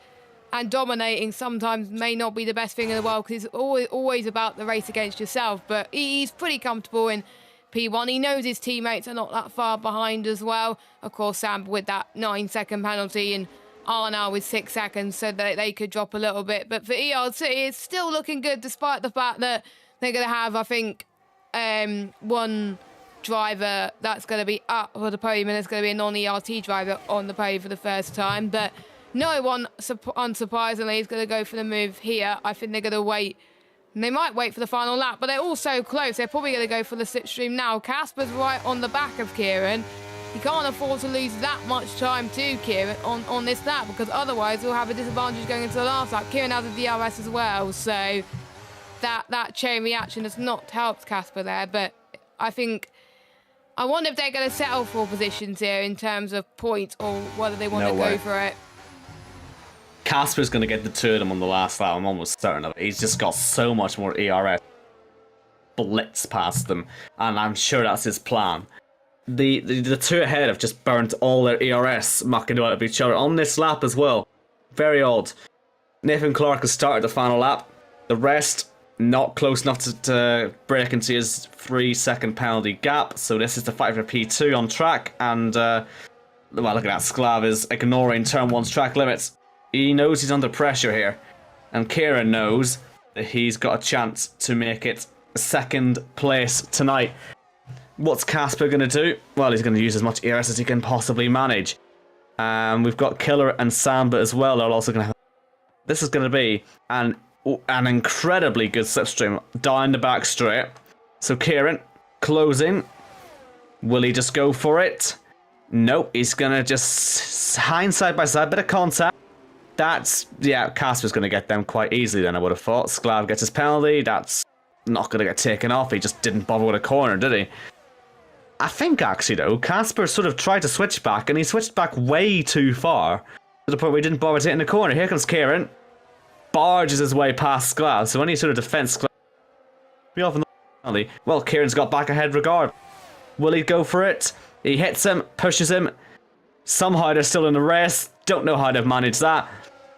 and dominating sometimes may not be the best thing in the world, because it's always about the race against yourself, but he's pretty comfortable in P1. He knows his teammates are not that far behind as well. Of course, Sam with that 9-second penalty and Arnold with 6 seconds, so that they could drop a little bit. But for ERT, it's still looking good, despite the fact that they're going to have, I think, one driver that's going to be up for the podium, and there's going to be a non-ERT driver on the podium for the first time. But no one, unsurprisingly, is going to go for the move here. I think they're going to wait. They might wait for the final lap, but they're all so close. They're probably going to go for the slipstream now. Casper's right on the back of Kieran. He can't afford to lose that much time to Kieran on this lap, because otherwise he'll have a disadvantage going into the last lap. Kieran has a DRS as well, so that chain reaction has not helped Casper there. But I wonder if they're going to settle for positions here in terms of points, or whether they want to go for it. Casper's going to get the 2 of them on the last lap, I'm almost certain of it. He's just got so much more ERS. Blitz past them, and I'm sure that's his plan. The 2 ahead have just burnt all their ERS mucking out of each other on this lap as well. Very odd. Nathan Clark has started the final lap. The rest not close enough to break into his 3-second penalty gap, so this is the fight for P2 on track, and well, look at that. Sklav is ignoring turn 1's track limits. He knows he's under pressure here, and Kieran knows that he's got a chance to make it 2nd place tonight. What's Casper going to do? Well, he's going to use as much ERS as he can possibly manage. We've got Killer and Samba as well. They're also going to have... This is going to be an incredibly good slipstream down the back straight. So Kieran, closing. Will he just go for it? Nope, he's going to just hang side by side, bit of contact. Yeah, Casper's going to get them quite easily then, I would have thought. Sklav gets his penalty. That's not going to get taken off. He just didn't bother with a corner, did he? I think, actually, though, Casper sort of tried to switch back, and he switched back way too far, to the point where he didn't bother taking the corner. Here comes Kieran. Barges his way past Sklav, so any sort of defence, Sklav be off in the penalty. Well, Kieran's got back ahead regard. Will he go for it? He hits him, pushes him. Somehow they're still in the race. Don't know how they've managed that.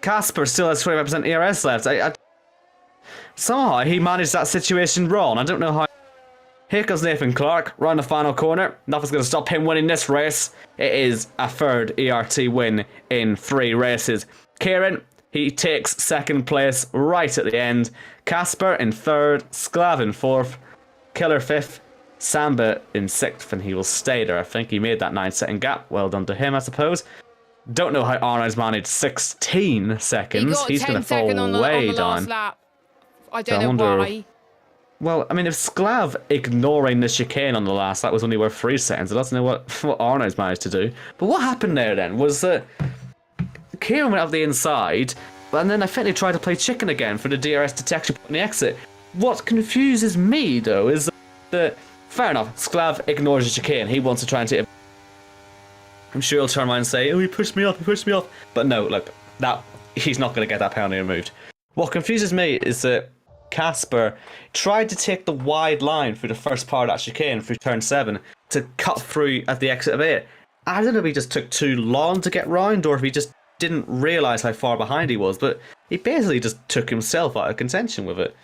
Casper still has 25% ERS left. Somehow he managed that situation wrong. I don't know how. Here comes Nathan Clark, round the final corner. Nothing's going to stop him winning this race. It is a 3rd ERT win in 3 races. Kieran, he takes 2nd place right at the end. Casper in 3rd, Sklav in 4th, Killer 5th, Samba in 6th, and he will stay there. I think he made that 9-second gap. Well done to him, I suppose. Don't know how Arno's managed 16 seconds. He's going to fall way down. Lap. I don't know why. Well, I mean, if Sklav ignoring the chicane on the last lap was only worth 3 seconds, I don't know what Arno's managed to do. But what happened there then was that Kieran went up the inside, and then I think they tried to play chicken again for the DRS detection on the exit. What confuses me, though, is that, fair enough, Sklav ignores the chicane. He wants to try and take it. I'm sure he'll turn around and say, oh, he pushed me off. But no, look, he's not going to get that penalty removed. What confuses me is that Casper tried to take the wide line through the first part of that chicane through turn 7 to cut through at the exit of 8. I don't know if he just took too long to get round, or if he just didn't realise how far behind he was, but he basically just took himself out of contention with it.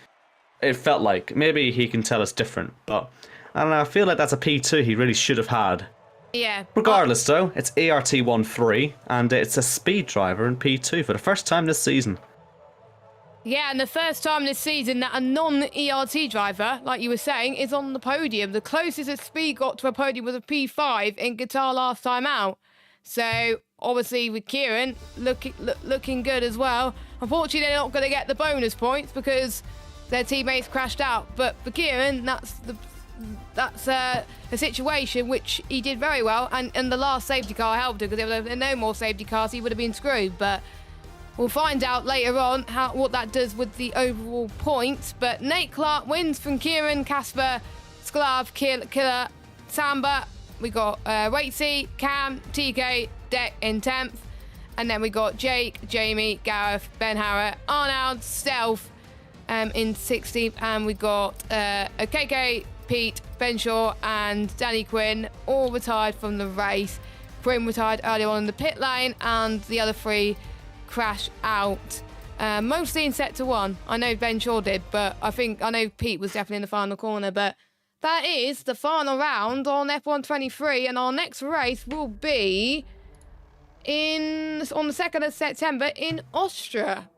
It felt like. Maybe he can tell us different, but I don't know, I feel like that's a P2 he really should have had. Yeah. Regardless, though, it's ERT 1-3, and it's a speed driver in P2 for the first time this season. Yeah, and the first time this season that a non-ERT driver, like you were saying, is on the podium. The closest that speed got to a podium was a P5 in Qatar last time out. So, obviously, with Kieran, looking good as well. Unfortunately, they're not going to get the bonus points because their teammates crashed out. But for Kieran, that's a situation which he did very well, and the last safety car helped him, because if there were no more safety cars he would have been screwed. But We'll find out later on what that does with the overall points. But Nate Clark wins from Kieran, Casper, Sklav, Killer, Samba. We got Waitsy, Cam, TK, Deck in 10th. And then we got Jake, Jamie, Gareth, Ben Harrett, Arnold, Stealth in 16th. And we got KK, Pete, Ben Shaw, and Danny Quinn all retired from the race. Quinn retired earlier on in the pit lane, and the other 3 crash out. Mostly in sector 1. I know Ben Shaw did, but I know Pete was definitely in the final corner. But that is the final round on F1 23, and our next race will be on the 2nd of September in Austria.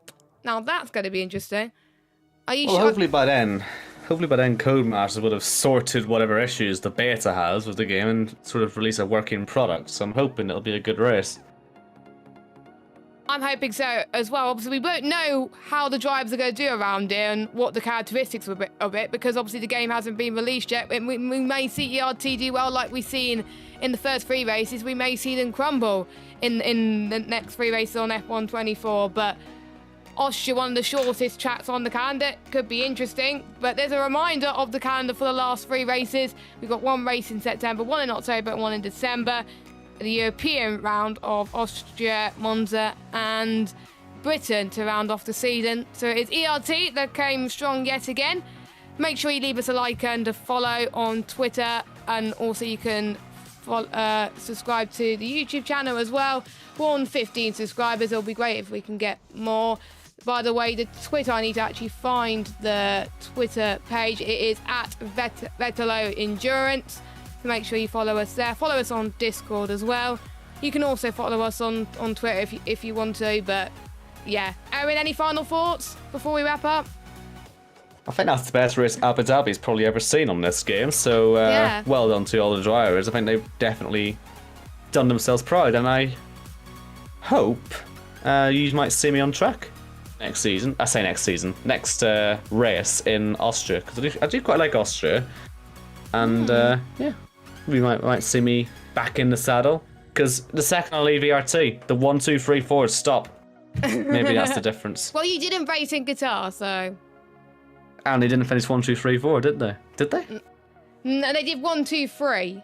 Now that's going to be interesting. Are you sure? Hopefully by then Codemasters would have sorted whatever issues the beta has with the game and sort of release a working product. So I'm hoping it'll be a good race. I'm hoping so as well. Obviously, we won't know how the drivers are going to do around here and what the characteristics of it, because obviously the game hasn't been released yet. We may see ERT do well like we've seen in the first 3 races. We may see them crumble in the next 3 races on F1 24, but Austria, one of the shortest tracks on the calendar, could be interesting. But there's a reminder of the calendar for the last 3 races. We've got 1 race in September, 1 in October, and 1 in December. The European round of Austria, Monza, and Britain to round off the season. So it's ERT that came strong yet again. Make sure you leave us a like and a follow on Twitter, and also you can subscribe to the YouTube channel as well. We're on 15 subscribers. It'll be great if we can get more. By the way, the Twitter, I need to actually find the Twitter page. It is at Vetalo Endurance. So make sure you follow us there. Follow us on Discord as well. You can also follow us on Twitter if you want to. But yeah, Erin, any final thoughts before we wrap up? I think that's the best race Abu Dhabi's probably ever seen on this game. So well done to all the drivers. I think they've definitely done themselves proud, and I hope you might see me on track next season. I say next season, next race in Austria, because I do quite like Austria, and yeah, we might see me back in the saddle. Because the second I leave ERT, the 1, 2, 3, 4 stop. Maybe that's the difference. Well, you didn't race in Qatar, so. And they didn't finish 1, 2, 3, 4, did they? Did they? No, they did 1, 2, 3.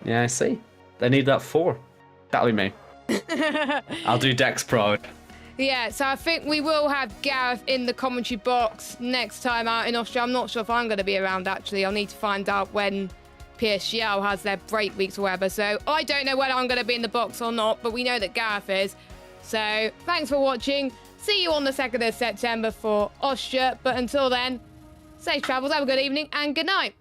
Yeah, I see. They need that 4. That'll be me. I'll do Dex proud. Yeah, so I think we will have Gareth in the commentary box next time out in Austria. I'm not sure if I'm going to be around, actually. I'll need to find out when PSGL has their break weeks or whatever. So I don't know whether I'm going to be in the box or not, but we know that Gareth is. So thanks for watching. See you on the 2nd of September for Austria. But until then, safe travels, have a good evening, and good night.